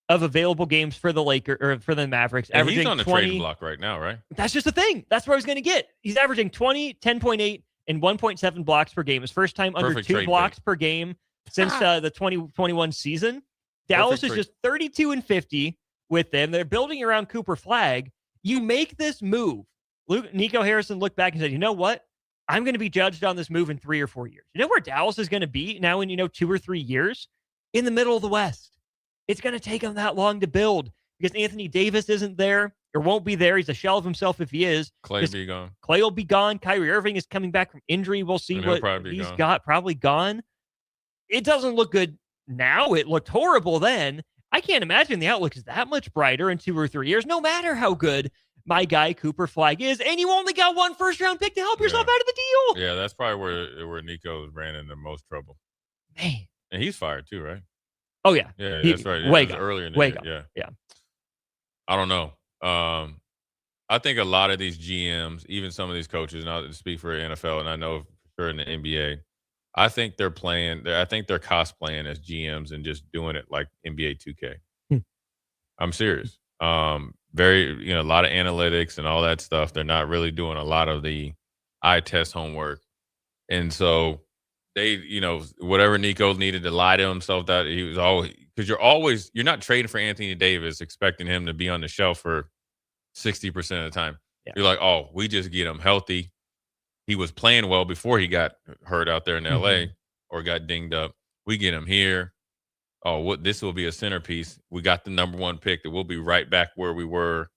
of available games for the Lakers or for the Mavericks. And Averaging he's on the 20. trading block right now, right? That's just the thing. That's where I was going to get. He's averaging 20, 10.8, and 1.7 blocks per game. His first time under Perfect 2 trade blocks per game since the 2021 season. Dallas is just 32 and 50 with them. They're building around Cooper Flag. You make this move. Nico Harrison looked back and said, you know what? I'm going to be judged on this move in 3 or 4 years. You know where Dallas is going to be now in, 2 or 3 years? In the middle of the West. It's going to take him that long to build because Anthony Davis isn't there or won't be there. He's a shell of himself if he is. Clay will be gone. Clay will be gone. Kyrie Irving is coming back from injury. We'll see what he's got. Probably gone. It doesn't look good now. It looked horrible then. I can't imagine the outlook is that much brighter in 2 or 3 years, no matter how good my guy Cooper Flag is. And you only got 1 first-round pick to help yourself out of the deal. Yeah, that's probably where Nico ran into the most trouble. Man. And he's fired too, right? Oh, yeah. Yeah, that's right. Way gone. earlier in the year. Yeah. I don't know. I think a lot of these GMs, even some of these coaches, and I'll speak for NFL, and I know for sure in the NBA, I think they're cosplaying as GMs and just doing it like NBA 2K. I'm serious. Very, a lot of analytics and all that stuff. They're not really doing a lot of the eye test homework. And so they, whatever Nico needed to lie to himself that he was always, because you're not trading for Anthony Davis expecting him to be on the shelf for 60% of the time. Yeah. You're like, oh, we just get him healthy. He was playing well before he got hurt out there in LA or got dinged up. We get him here. Oh, this will be a centerpiece. We got the number 1 pick that we'll be right back where we were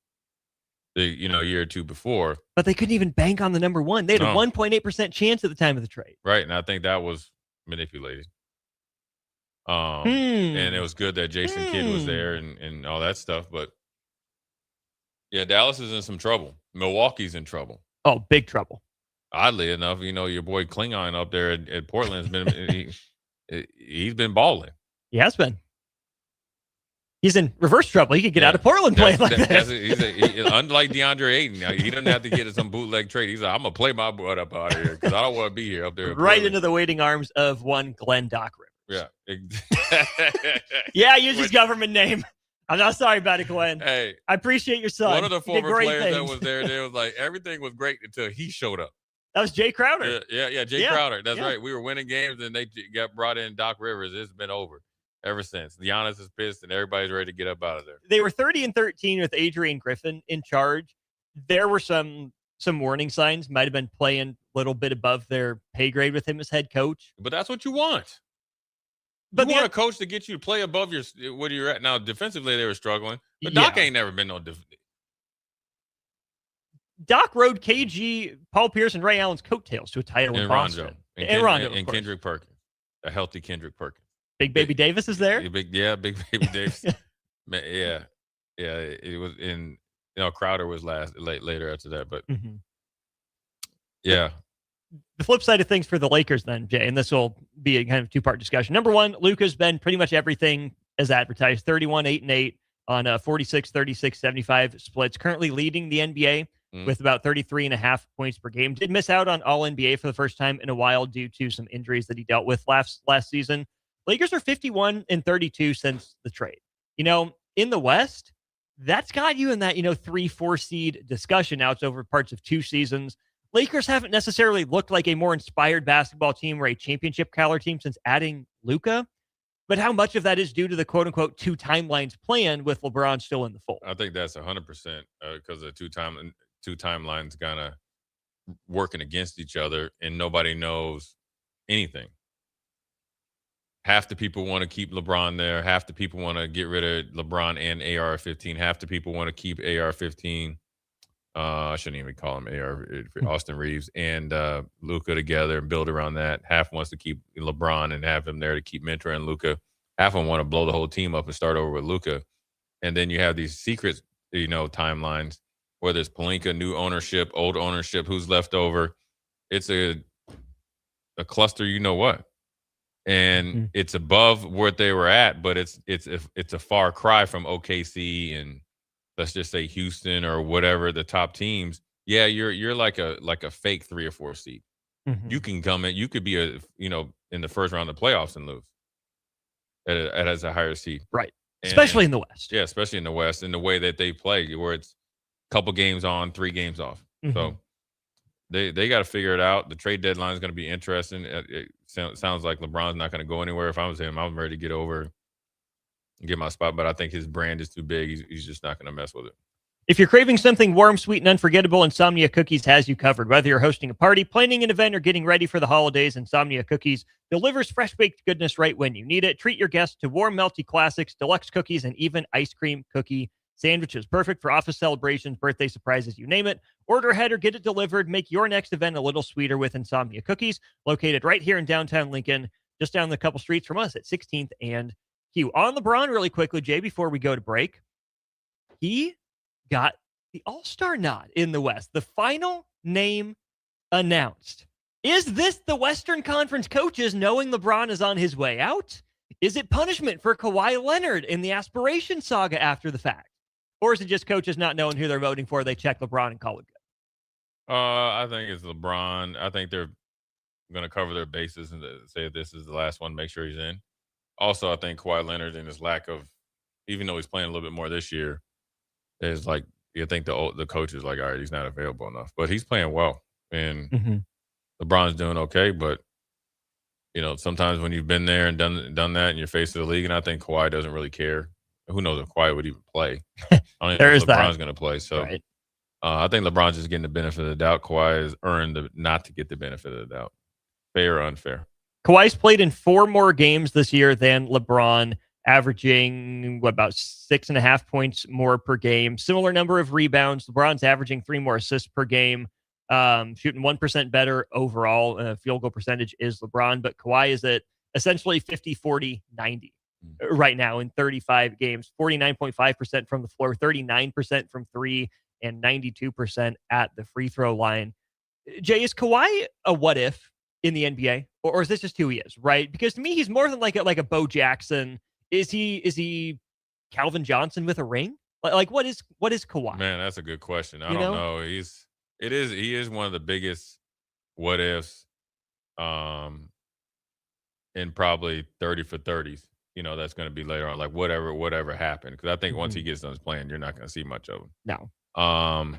a year or two before. But they couldn't even bank on the number 1. They had a 1.8% chance at the time of the trade. Right, and I think that was manipulated. And it was good that Jason Kidd was there and all that stuff. But, yeah, Dallas is in some trouble. Milwaukee's in trouble. Oh, big trouble. Oddly enough, your boy Klingon up there at Portland has been he's been balling. He has been. He's in reverse trouble. He could get out of Portland playing like this. Unlike DeAndre Ayton, he doesn't have to get some bootleg trade. He's like, I'm going to play my butt up out of here because I don't want to be here up there. Right into the waiting arms of one Glenn Doc Rivers. Yeah. Yeah, use his government name. I'm not sorry about it, Glenn. Hey. I appreciate your son. One of the former players things. that was there was like, everything was great until he showed up. That was Jay Crowder. Yeah, Jay Crowder. That's right. We were winning games, and they got brought in Doc Rivers. It's been over ever since. Giannis is pissed, and everybody's ready to get up out of there. They were 30-13 with Adrian Griffin in charge. There were some warning signs. Might have been playing a little bit above their pay grade with him as head coach. But that's what you want. But you want a coach to get you to play above what you're at. Now, defensively, they were struggling. But Doc ain't never been no Doc rode KG, Paul Pierce, and Ray Allen's coattails to a title in Boston. And Rondo, and Kendrick Perkins. A healthy Kendrick Perkins. Big Baby Davis is there? Big Baby Davis. Yeah. It was in, Crowder was later after that. But, yeah. The flip side of things for the Lakers then, Jay, and this will be a kind of 2-part discussion. Number 1, Luka's been pretty much everything as advertised. 31, 8, and 8 on 46, 36, 75 splits. Currently leading the NBA with about 33.5 points per game. Did miss out on All-NBA for the first time in a while due to some injuries that he dealt with last season. Lakers are 51-32 since the trade. In the West, that's got you in that, 3-4 seed discussion. Now it's over parts of 2 seasons. Lakers haven't necessarily looked like a more inspired basketball team or a championship caliber team since adding Luka. But how much of that is due to the quote-unquote 2 timelines plan with LeBron still in the fold? I think that's 100% because the two timelines kind of working against each other and nobody knows anything. Half the people want to keep LeBron there. Half the people want to get rid of LeBron and AR-15. Half the people want to keep AR-15. I shouldn't even call him AR, Austin Reeves and Luka together and build around that. Half wants to keep LeBron and have him there to keep mentoring Luka. Half of them want to blow the whole team up and start over with Luka. And then you have these secret, timelines, whether it's Pelinka, new ownership, old ownership, who's left over. It's a cluster, what. And it's above what they were at, but it's a far cry from OKC and let's just say Houston or whatever the top teams. Yeah, you're like a fake 3 or 4 seed. You can come in. You could be in the first round of the playoffs and lose as a higher seed, right? Especially in the West. Yeah, especially in the West, in the way that they play, where it's a couple games on, 3 games off. So they got to figure it out. The trade deadline is going to be interesting. It sounds like LeBron's not going to go anywhere. If I was him, I'm ready to get over. Get my spot, but I think his brand is too big. He's just not going to mess with it. If you're craving something warm, sweet, and unforgettable, Insomnia Cookies has you covered. Whether you're hosting a party, planning an event, or getting ready for the holidays, Insomnia Cookies delivers fresh-baked goodness right when you need it. Treat your guests to warm, melty classics, deluxe cookies, and even ice cream cookie sandwiches. Perfect for office celebrations, birthday surprises, you name it. Order ahead or get it delivered. Make your next event a little sweeter with Insomnia Cookies, located right here in downtown Lincoln, just down the couple streets from us at 16th and Q. On LeBron really quickly, Jay, before we go to break, he got the All-Star nod in the West. The final name announced. Is this the Western Conference coaches knowing LeBron is on his way out? Is it punishment for Kawhi Leonard in the aspiration saga after the fact? Or is it just coaches not knowing who they're voting for? They check LeBron and call it good. I think it's LeBron. I think they're going to cover their bases and say this is the last one, make sure he's in. Also, I think Kawhi Leonard and his lack of, even though he's playing a little bit more this year, is like you think the coach is like, all right, he's not available enough, but he's playing well, and LeBron's doing okay. But sometimes when you've been there and done that, and you're facing the league, and I think Kawhi doesn't really care. Who knows if Kawhi would even play? I don't even know if LeBron's going to play. So Right. I think LeBron's just getting the benefit of the doubt. Kawhi has earned not to get the benefit of the doubt. Fair or unfair? Kawhi's played in 4 more games this year than LeBron, averaging about 6.5 points more per game. Similar number of rebounds. LeBron's averaging 3 more assists per game, shooting 1% better overall. Field goal percentage is LeBron, but Kawhi is at essentially 50, 40, 90 right now in 35 games. 49.5% from the floor, 39% from 3, and 92% at the free throw line. Jay, is Kawhi a what if in the NBA, or is this just who he is? Right? Because to me, he's more than like a Bo Jackson. Is he Calvin Johnson with a ring? Like what is Kawhi? Man, that's a good question. I don't know. He is one of the biggest what ifs in probably 30 for 30s. That's going to be later on, like whatever happened. Because I think once he gets done playing, you're not going to see much of him. No. I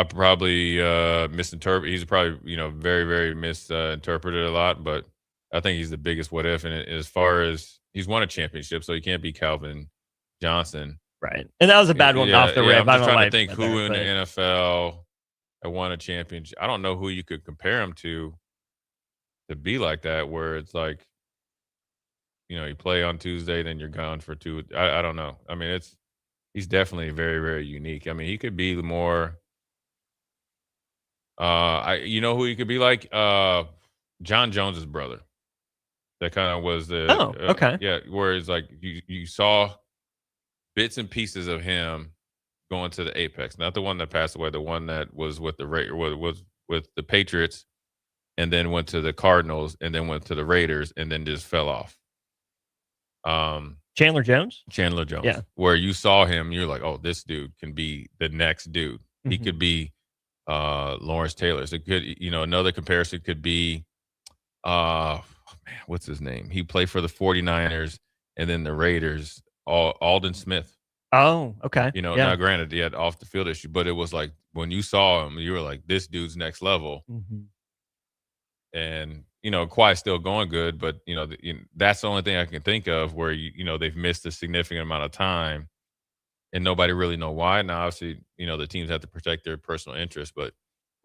probably misinterpret. He's probably very very misinterpreted a lot, but I think he's the biggest what if. And as far as he's won a championship, so he can't be Calvin Johnson, right? And that was a bad one off the rip. I'm just trying to think who in the NFL that won a championship. I don't know who you could compare him to be like that, where it's like, you play on Tuesday, then you're gone for 2. I don't know. I mean, he's definitely very very unique. I mean, he could be more. Who he could be like? John Jones's brother. That kind of was the okay. Where it's like you saw bits and pieces of him going to the apex, not the one that passed away, the one that was with was with the Patriots, and then went to the Cardinals, and then went to the Raiders, and then just fell off. Chandler Jones, yeah. Where you saw him, you're like, oh, this dude can be the next dude. He could be Lawrence Taylor. So it could, another comparison could be, what's his name? He played for the 49ers and then the Raiders, Aldon Smith. Oh, okay. Now granted, he had off the field issue, but it was like when you saw him, you were like, this dude's next level. And, Kawhi's still going good, but, that's the only thing I can think of where, they've missed a significant amount of time and nobody really know why. Now, obviously, the teams have to protect their personal interests, but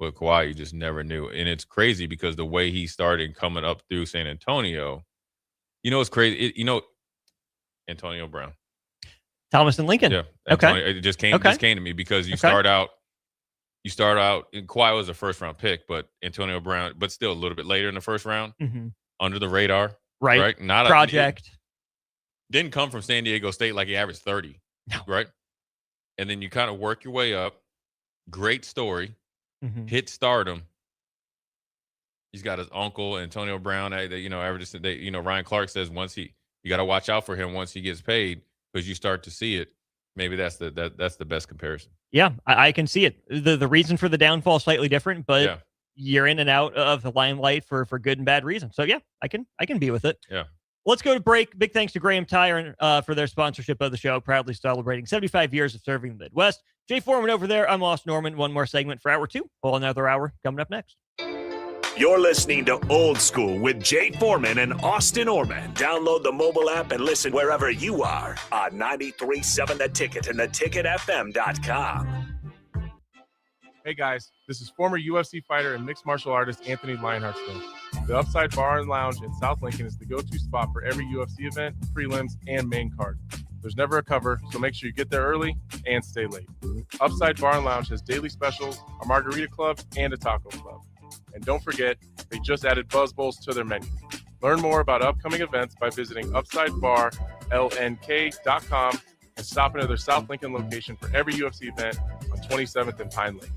with Kawhi, you just never knew. And it's crazy because the way he started coming up through San Antonio, it's crazy. Antonio Brown. Thomas and Lincoln. Yeah. Okay. It just came to me because you start out, and Kawhi was a first round pick, but Antonio Brown, but still a little bit later in the first round, under the radar. Right. Not project. Didn't come from San Diego State like he averaged 30. No. Right. And then you kind of work your way up. Great story. Hit stardom. He's got his uncle Antonio Brown. Averages. Ryan Clark says you got to watch out for him once he gets paid because you start to see it. Maybe that's the best comparison. Yeah, I can see it. The reason for the downfall is slightly different, but you're in and out of the limelight for good and bad reasons. So yeah, I can be with it. Yeah. Let's go to break. Big thanks to Graham Tire for their sponsorship of the show, proudly celebrating 75 years of serving the Midwest. Jay Foreman over there. I'm Austin Norman. One more segment for hour 2. Well, another hour coming up next. You're listening to Old School with Jay Foreman and Austin Orman. Download the mobile app and listen wherever you are on 93.7 The Ticket and theticketfm.com. Hey guys, this is former UFC fighter and mixed martial artist Anthony Lionheart Smith. The Upside Bar and Lounge in South Lincoln is the go-to spot for every UFC event, prelims, and main card. There's never a cover, so make sure you get there early and stay late. Upside Bar and Lounge has daily specials, a margarita club, and a taco club. And don't forget, they just added Buzz Bowls to their menu. Learn more about upcoming events by visiting UpsideBarLNK.com and stop into their South Lincoln location for every UFC event on 27th and Pine Lake.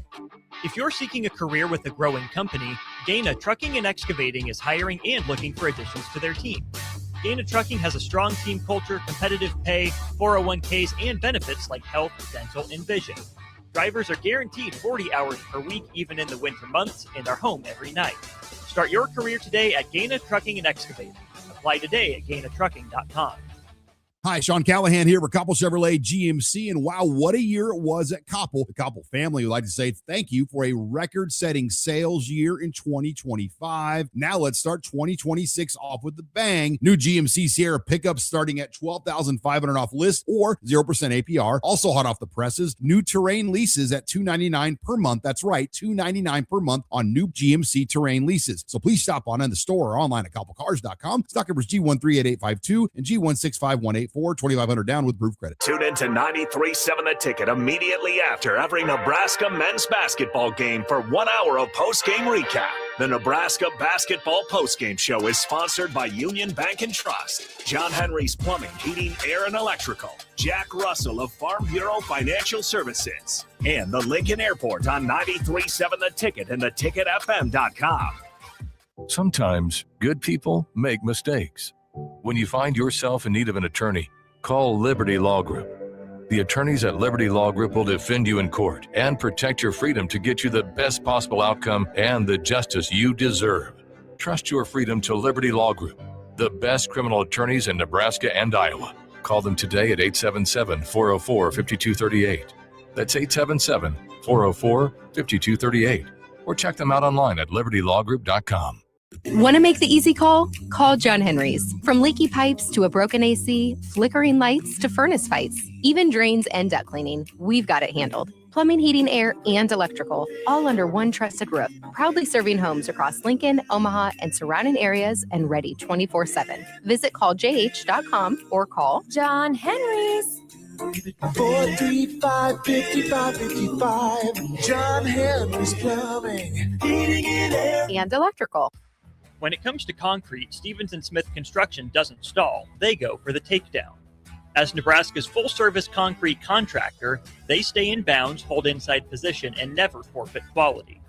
If you're seeking a career with a growing company, Gaina Trucking and Excavating is hiring and looking for additions to their team. Gaina Trucking has a strong team culture, competitive pay, 401ks, and benefits like health, dental, and vision. Drivers are guaranteed 40 hours per week, even in the winter months, and are home every night. Start your career today at Gaina Trucking and Excavating. Apply today at GainaTrucking.com. Hi, Sean Callahan here with Koppel Chevrolet GMC, and wow, what a year it was at Koppel. The Koppel family would like to say thank you for a record-setting sales year in 2025. Now let's start 2026 off with a bang. New GMC Sierra pickups starting at $12,500 off list or 0% APR. Also hot off the presses, new Terrain leases at $299 per month. That's right, $299 per month on new GMC Terrain leases. So please stop on in the store or online at koppelcars.com. Stock numbers G138852 and G16518. 2,500 down with proof credit. Tune in to 93.7 The Ticket immediately after every Nebraska men's basketball game for 1 hour of post-game recap. The Nebraska Basketball Postgame Show is sponsored by Union Bank and Trust, John Henry's Plumbing, Heating, Air, and Electrical, Jack Russell of Farm Bureau Financial Services, and the Lincoln Airport on 93.7 The Ticket and theticketfm.com. Sometimes good people make mistakes. When you find yourself in need of an attorney, call Liberty Law Group. The attorneys at Liberty Law Group will defend you in court and protect your freedom to get you the best possible outcome and the justice you deserve. Trust your freedom to Liberty Law Group, the best criminal attorneys in Nebraska and Iowa. Call them today at 877-404-5238. That's 877-404-5238. Or check them out online at libertylawgroup.com. Want to make the easy call? Call John Henry's. From leaky pipes to a broken AC, flickering lights to furnace fights, even drains and duct cleaning, we've got it handled. Plumbing, heating, air, and electrical, all under one trusted roof. Proudly serving homes across Lincoln, Omaha, and surrounding areas and ready 24/7. Visit calljh.com or call John Henry's. 435-5555. John Henry's Plumbing, Heating, and Air. And electrical. When it comes to concrete, Stevens & Smith Construction doesn't stall. They go for the takedown. As Nebraska's full-service concrete contractor, they stay in bounds, hold inside position, and never forfeit quality.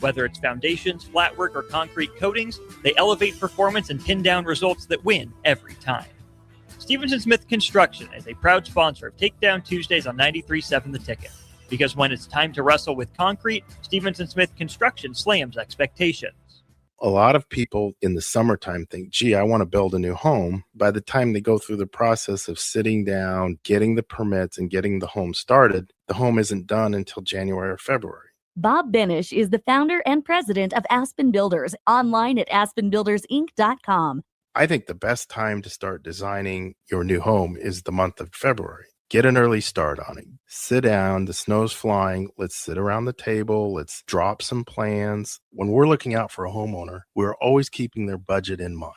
Whether it's foundations, flatwork, or concrete coatings, they elevate performance and pin down results that win every time. Stevens & Smith Construction is a proud sponsor of Takedown Tuesdays on 93.7 The Ticket. Because when it's time to wrestle with concrete, Stevens & Smith Construction slams expectations. A lot of people in the summertime think, gee, I want to build a new home. By the time they go through the process of sitting down, getting the permits, and getting the home started, the home isn't done until January or February. Bob Benish is the founder and president of Aspen Builders, online at aspenbuildersinc.com. I think the best time to start designing your new home is the month of February. Get an early start on it. Sit down. The snow's flying. Let's sit around the table. Let's drop some plans. When we're looking out for a homeowner, we're always keeping their budget in mind.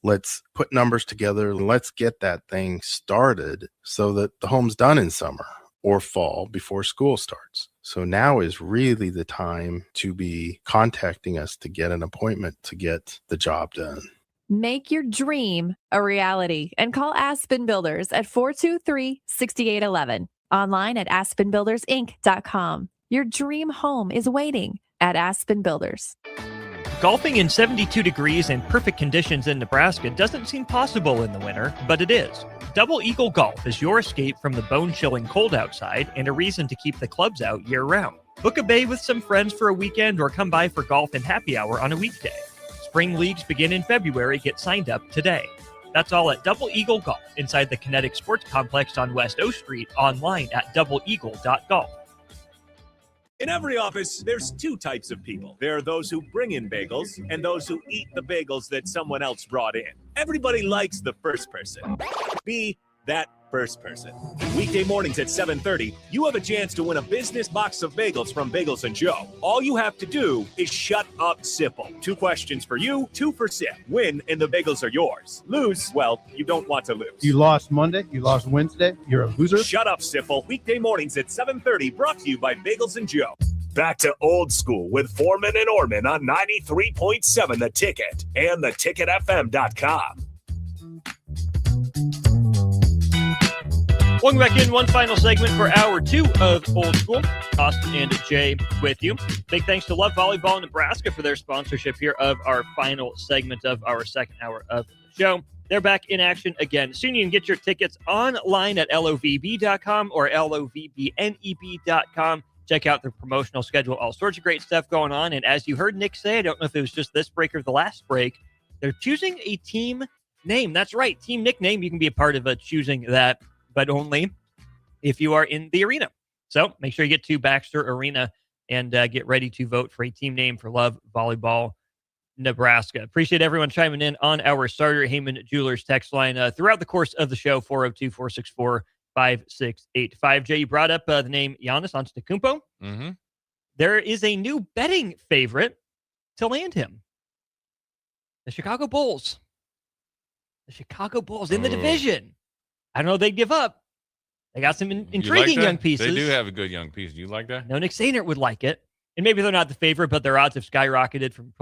Let's put numbers together and let's get that thing started so that the home's done in summer or fall before school starts. So now is really the time to be contacting us to get an appointment to get the job done. Make your dream a reality and call Aspen Builders at 423-6811. Online at aspenbuildersinc.com. Your dream home is waiting at Aspen Builders. Golfing in 72 degrees and perfect conditions in Nebraska doesn't seem possible in the winter, but it is. Double Eagle Golf is your escape from the bone-chilling cold outside and a reason to keep the clubs out year-round. Book a bay with some friends for a weekend or come by for golf and happy hour on a weekday. Spring leagues begin in February. Get signed up today. That's all at Double Eagle Golf inside the Kinetic Sports Complex on West O Street, online at doubleeagle.golf. In every office, there's two types of people. There are those who bring in bagels and those who eat the bagels that someone else brought in. Everybody likes the first person. Be that first person. Weekday mornings at 7:30, you have a chance to win a business box of bagels from Bagels & Joe. All you have to do is shut up, Sipple. 2 questions for you, 2 for Sip. Win and the bagels are yours. Lose, well, you don't want to lose. You lost Monday, you lost Wednesday, you're a loser. Shut up, Sipple. Weekday mornings at 7:30, brought to you by Bagels & Joe. Back to old school with Foreman and Orman on 93.7 The Ticket and theticketfm.com. Welcome back in. One final segment for hour 2 of Old School. Austin and Jay with you. Big thanks to Love Volleyball Nebraska for their sponsorship here of our final segment of our second hour of the show. They're back in action again soon. You can get your tickets online at lovb.com or lovbneb.com. Check out the promotional schedule. All sorts of great stuff going on. And as you heard Nick say, I don't know if it was just this break or the last break, they're choosing a team name. That's right. Team nickname. You can be a part of choosing that, but only if you are in the arena. So make sure you get to Baxter Arena and get ready to vote for a team name for Love Volleyball Nebraska. Appreciate everyone chiming in on our Starter Heyman Jewelers text line throughout the course of the show, 402-464-5685. Jay, you brought up the name Giannis Antetokounmpo. Mm-hmm. There is a new betting favorite to land him. The Chicago Bulls. The Chicago Bulls in the division. I don't know if they give up. They got some intriguing young pieces. They do have a good young piece. Do you like that? No, Nick Sainert would like it. And maybe they're not the favorite, but their odds have skyrocketed from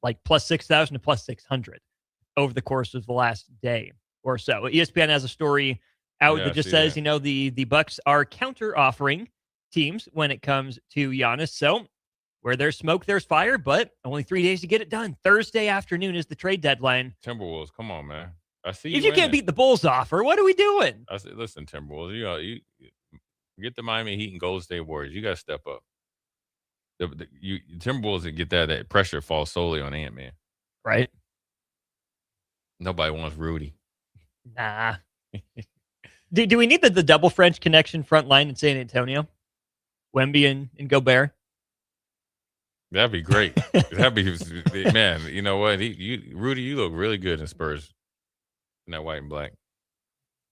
like plus 6,000 to plus 600 over the course of the last day or so. ESPN has a story out that just says, the Bucks are counter-offering teams when it comes to Giannis. So where there's smoke, there's fire, but only 3 days to get it done. Thursday afternoon is the trade deadline. Timberwolves, come on, man. I see if you can't beat the Bulls offer, what are we doing? I said, listen, Timberwolves, you get the Miami Heat and Golden State Warriors. You got to step up. Timberwolves that get that pressure falls solely on Ant-Man. Right. Nobody wants Rudy. Nah. do we need the double French connection front line in San Antonio? Wemby and Gobert? That'd be great. That'd be, man, you know what? Rudy, you look really good in Spurs. In that white and black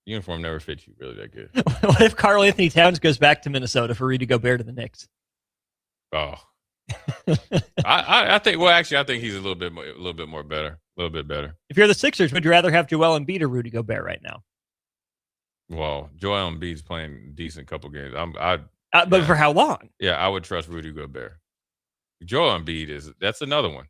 uniform never fits you really that good. What if Karl Anthony Towns goes back to Minnesota for Rudy Gobert to the Knicks? Oh, I think. Well, actually, I think he's a little bit more better. A little bit better. If you're the Sixers, would you rather have Joel Embiid or Rudy Gobert right now? Well, Joel Embiid's playing a decent couple games. But for how long? Yeah, I would trust Rudy Gobert. Joel Embiid that's another one.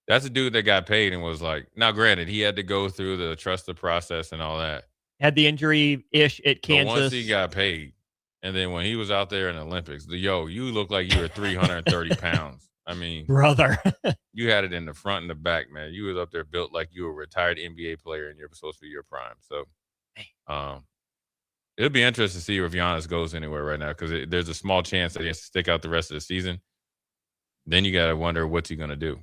That's a dude that got paid and was like, now granted, he had to go through the trust the process and all that. Had the injury-ish at Kansas. But once he got paid, and then when he was out there in the Olympics, you look like you were 330 pounds. I mean, brother, you had it in the front and the back, man. You was up there built like you were a retired NBA player and you're supposed to be your prime. So it'll be interesting to see if Giannis goes anywhere right now because there's a small chance that he has to stick out the rest of the season. Then you got to wonder what's he going to do.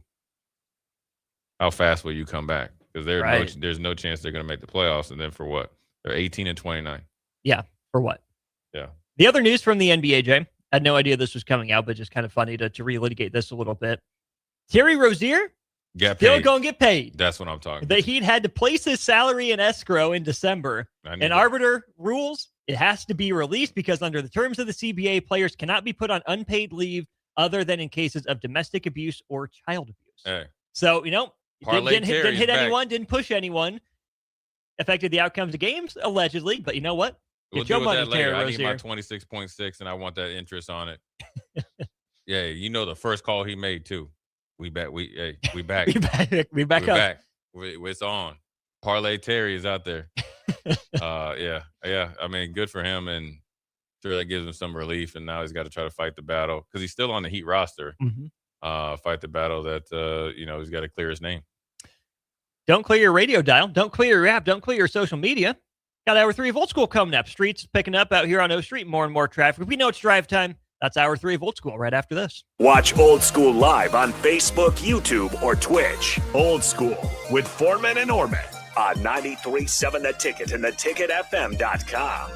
How fast will you come back? Because there's no chance they're going to make the playoffs. And then for what? They're 18-29. Yeah, for what? Yeah. The other news from the NBA, Jay, I had no idea this was coming out, but just kind of funny to relitigate this a little bit. Terry Rozier still going to get paid. That's what I'm talking about. The Heat had to place his salary in escrow in December. And arbiter rules it has to be released because under the terms of the CBA, players cannot be put on unpaid leave other than in cases of domestic abuse or child abuse. Hey. So, didn't hit anyone, didn't push anyone. Affected the outcomes of games, allegedly. But you know what? We'll deal with that later. I need my 26.6, and I want that interest on it. Yeah, the first call he made, too. We back. We back. we back up. It's on. Parlay Terry is out there. Yeah. I mean, good for him, and sure that gives him some relief. And now he's got to try to fight the battle because he's still on the Heat roster. Mm-hmm. Fight the battle that he's got to clear his name. Don't clear your radio dial. Don't clear your app. Don't clear your social media. Got Hour 3 of Old School coming up. Streets picking up out here on O Street. More and more traffic. We know it's drive time. That's Hour 3 of Old School right after this. Watch Old School live on Facebook, YouTube, or Twitch. Old School with Foreman and Orman on 93.7 The Ticket and theticketfm.com.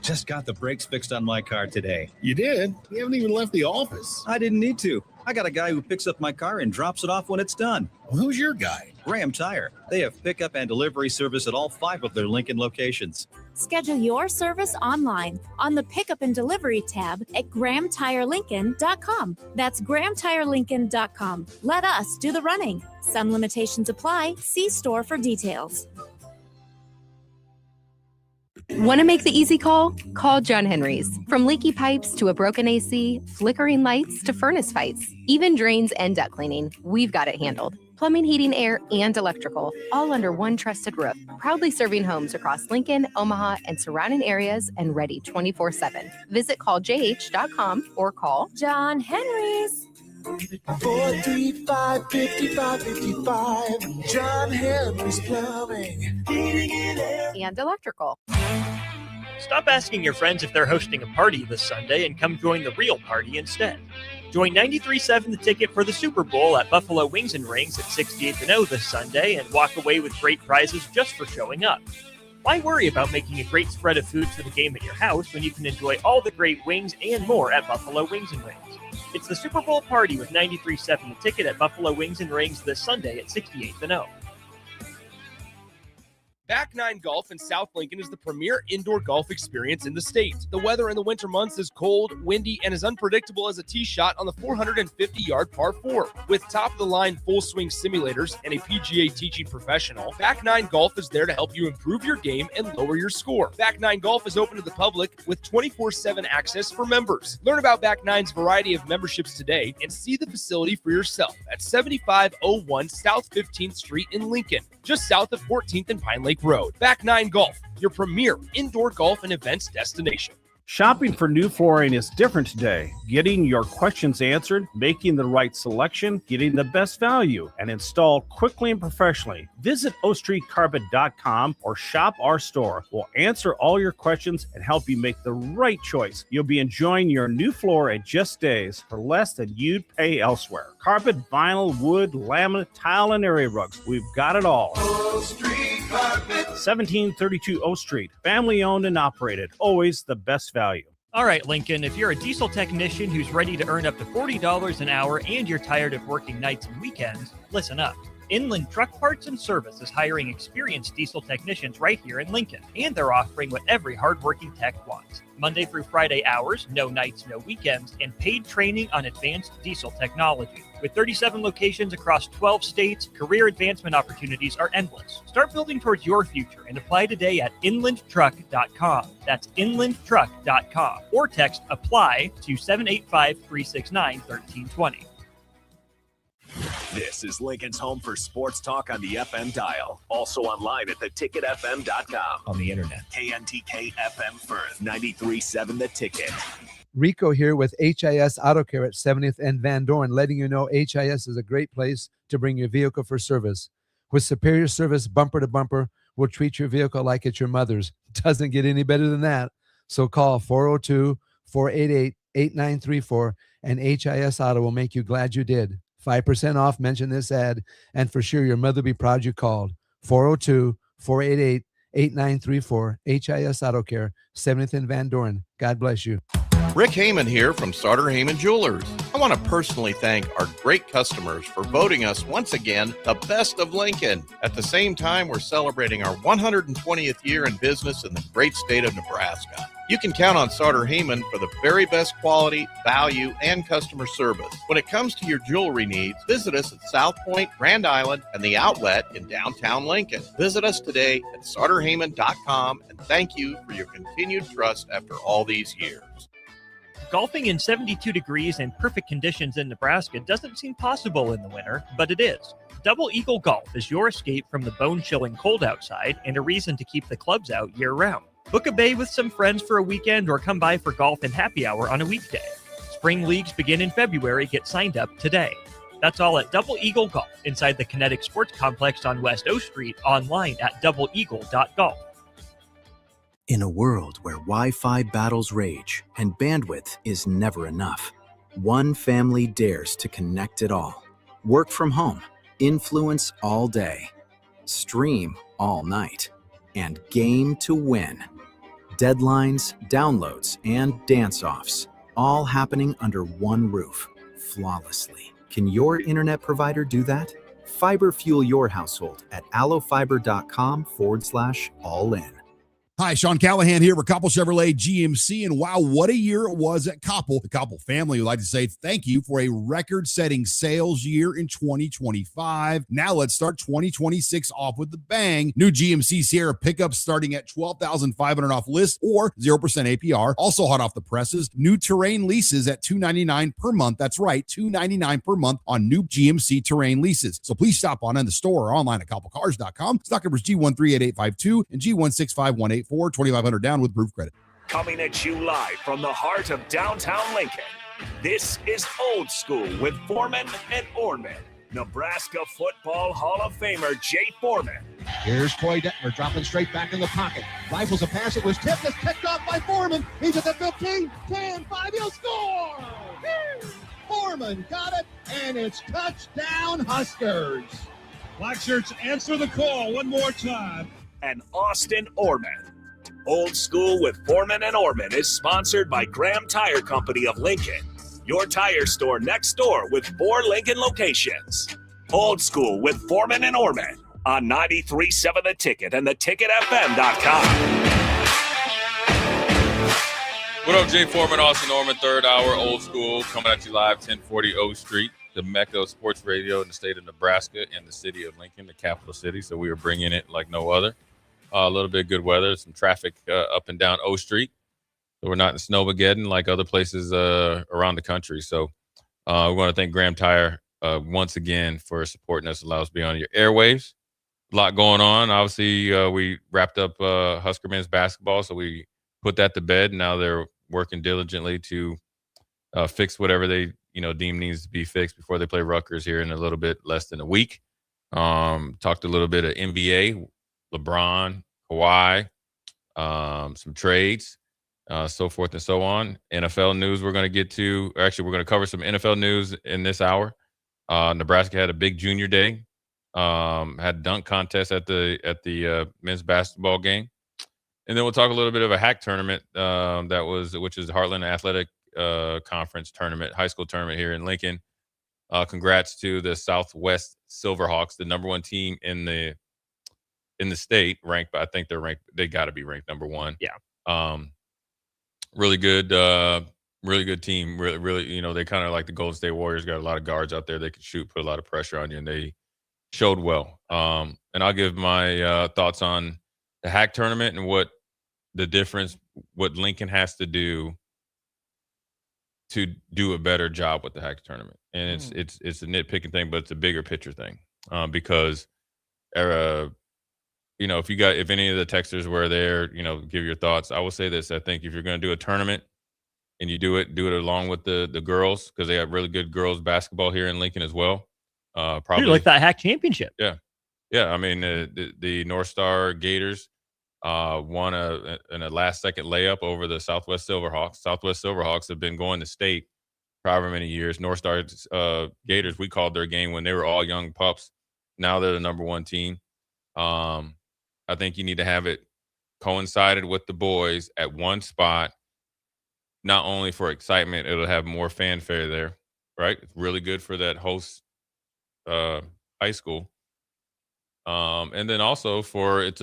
Just got the brakes fixed on my car today. You did? You haven't even left the office. I didn't need to. I got a guy who picks up my car and drops it off when it's done. Well, who's your guy? Graham Tire. They have pickup and delivery service at all 5 of their Lincoln locations. Schedule your service online on the Pickup and Delivery tab at GrahamTireLincoln.com. That's GrahamTireLincoln.com. Let us do the running. Some limitations apply. See store for details. Want to make the easy call? Call John Henry's. From leaky pipes to a broken AC, flickering lights to furnace fights, even drains and duct cleaning, we've got it handled. Plumbing, heating, air, and electrical, all under one trusted roof. Proudly serving homes across Lincoln, Omaha, and surrounding areas and ready 24/7. Visit calljh.com or call John Henry's. 435-5555. John Henry's Plumbing, Heating, and Air. And electrical. Stop asking your friends if they're hosting a party this Sunday and come join the real party instead. Join 93.7 The Ticket for the Super Bowl at Buffalo Wings and Rings at 68th and O this Sunday and walk away with great prizes just for showing up. Why worry about making a great spread of foods for the game at your house when you can enjoy all the great wings and more at Buffalo Wings and Rings? It's the Super Bowl party with 93.7 The Ticket at Buffalo Wings and Rings this Sunday at 68th and O. Back Nine Golf in South Lincoln is the premier indoor golf experience in the state. The weather in the winter months is cold, windy, and as unpredictable as a tee shot on the 450-yard par 4. With top-of-the-line full-swing simulators and a PGA teaching professional, Back Nine Golf is there to help you improve your game and lower your score. Back Nine Golf is open to the public with 24/7 access for members. Learn about Back Nine's variety of memberships today and see the facility for yourself at 7501 South 15th Street in Lincoln, just south of 14th and Pine Lake Road. Back Nine Golf, your premier indoor golf and events destination. Shopping for new flooring is different today. Getting your questions answered, making the right selection, getting the best value, and installed quickly and professionally. Visit ostreetcarpet.com or shop our store. We'll answer all your questions and help you make the right choice. You'll be enjoying your new floor in just days for less than you'd pay elsewhere. Carpet, vinyl, wood, laminate, tile, and area rugs. We've got it all. Carpet. 1732 O Street. Family owned and operated. Always the best value. All right, Lincoln, if you're a diesel technician who's ready to earn up to $40 an hour and you're tired of working nights and weekends, listen up. Inland Truck Parts and Service is hiring experienced diesel technicians right here in Lincoln, and they're offering what every hardworking tech wants. Monday through Friday hours, no nights, no weekends, and paid training on advanced diesel technology. With 37 locations across 12 states, career advancement opportunities are endless. Start building towards your future and apply today at inlandtruck.com. That's inlandtruck.com. Or text APPLY to 785-369-1320. This is Lincoln's home for sports talk on the FM dial. Also online at theticketfm.com. On the internet. KNTK FM Firth, 93.7 The Ticket. Rico here with HIS Auto Care at 70th and Van Dorn, letting you know HIS is a great place to bring your vehicle for service. With superior service bumper to bumper, we'll treat your vehicle like it's your mother's. Doesn't get any better than that. So call 402-488-8934 and HIS Auto will make you glad you did. 5% off, mention this ad, and for sure your mother will be proud you called. 402-488-8934, HIS Auto Care, 70th and Van Dorn. God bless you. Rick Heyman here from Sartor Heyman Jewelers. I want to personally thank our great customers for voting us once again the best of Lincoln. At the same time, we're celebrating our 120th year in business in the great state of Nebraska. You can count on Sartor Heyman for the very best quality, value, and customer service. When it comes to your jewelry needs, visit us at South Point, Grand Island, and the Outlet in downtown Lincoln. Visit us today at sartorheyman.com, and thank you for your continued trust after all these years. Golfing in 72 degrees and perfect conditions in Nebraska doesn't seem possible in the winter, but it is. Double Eagle Golf is your escape from the bone-chilling cold outside and a reason to keep the clubs out year-round. Book a bay with some friends for a weekend or come by for golf and happy hour on a weekday. Spring leagues begin in February. Get signed up today. That's all at Double Eagle Golf inside the Kinetic Sports Complex on West O Street, online at doubleeagle.golf. In a world where Wi-Fi battles rage and bandwidth is never enough, one family dares to connect it all. Work from home, influence all day, stream all night, and game to win. Deadlines, downloads, and dance-offs, all happening under one roof, flawlessly. Can your internet provider do that? Fiber fuel your household at allofiber.com/all-in. Hi, Sean Callahan here for Koppel Chevrolet GMC, and wow, what a year it was at Koppel. The Koppel family would like to say thank you for a record-setting sales year in 2025. Now let's start 2026 off with the bang. New GMC Sierra pickups starting at $12,500 off list or 0% APR. Also hot off the presses, new Terrain leases at $299 per month. That's right, $299 per month on new GMC Terrain leases. So please stop on in the store or online at koppelcars.com. Stock numbers G138852 and G16518. 2,500 down with proof credit. Coming at you live from the heart of downtown Lincoln. This is Old School with Foreman and Orman. Nebraska Football Hall of Famer Jay Foreman. Here's Troy Detmer dropping straight back in the pocket. Rifles a pass. It was tipped. It's picked off by Foreman. He's at the 15, 10, 5. He'll score. Foreman got it, and it's touchdown Huskers. Black shirts, answer the call one more time. And Austin Orman. Old School with Foreman and Orman is sponsored by Graham Tire Company of Lincoln, your tire store next door with 4 Lincoln locations. Old School with Foreman and Orman on 93.7 The Ticket and theticketfm.com. What up, Jay Foreman, Austin Norman, third hour, Old School, coming at you live, 1040 O Street, the Mecca of sports radio in the state of Nebraska and the city of Lincoln, the capital city. So we are bringing it like no other. A little bit of good weather, some traffic up and down O Street. So we're not in Snowmageddon like other places around the country. So we want to thank Graham Tire once again for supporting us, allows us to be on your airwaves. A lot going on. Obviously, we wrapped up Husker men's basketball, so we put that to bed. Now they're working diligently to fix whatever they deem needs to be fixed before they play Rutgers here in a little bit less than a week. Talked a little bit of NBA, LeBron, Kawhi, some trades, so forth and so on. NFL news we're going to get to. Actually, we're going to cover some NFL news in this hour. Nebraska had a big junior day. Had dunk contest at the men's basketball game. And then we'll talk a little bit of a hack tournament which is the Heartland Athletic Conference tournament, high school tournament here in Lincoln. Congrats to the Southwest Silverhawks, the number 1 team in the state, ranked. I think they're ranked. They got to be ranked number 1. Yeah. Really good team. Really, they kind of like the Golden State Warriors. Got a lot of guards out there. They can shoot, put a lot of pressure on you, and they showed well. And I'll give my thoughts on the hack tournament and what the difference, what Lincoln has to do a better job with the hack tournament. And it's a nitpicking thing, but it's a bigger picture thing. Because if any of the texters were there, give your thoughts. I will say this. I think if you're going to do a tournament and you do it along with the girls, because they have really good girls basketball here in Lincoln as well. Probably like that hack championship. Yeah. I mean, the North Star Gators won in a last-second layup over the Southwest Silverhawks. Southwest Silverhawks have been going to state for however many years. North Star Gators, we called their game when they were all young pups. Now they're the number 1 team. I think you need to have it coincided with the boys at one spot, not only for excitement, it'll have more fanfare there, right? It's really good for that host high school. And then also for it's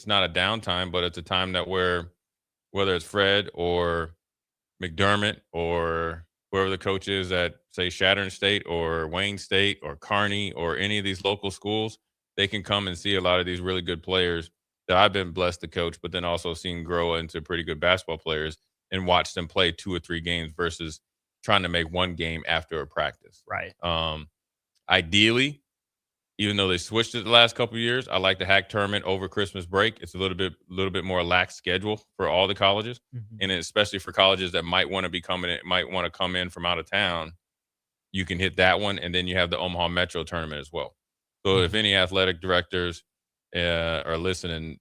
not a downtime, but it's a time that whether it's Fred or McDermott or whoever the coach is at, say, Shattern State or Wayne State or Kearney or any of these local schools, they can come and see a lot of these really good players that I've been blessed to coach, but then also seen grow into pretty good basketball players and watch them play 2 or 3 games versus trying to make 1 game after a practice. Right. Ideally, even though they switched it the last couple of years, I like the hack tournament over Christmas break. It's a little bit more lax schedule for all the colleges, and especially for colleges that might want to come in from out of town. You can hit that one, and then you have the Omaha Metro tournament as well. So if any athletic directors are listening,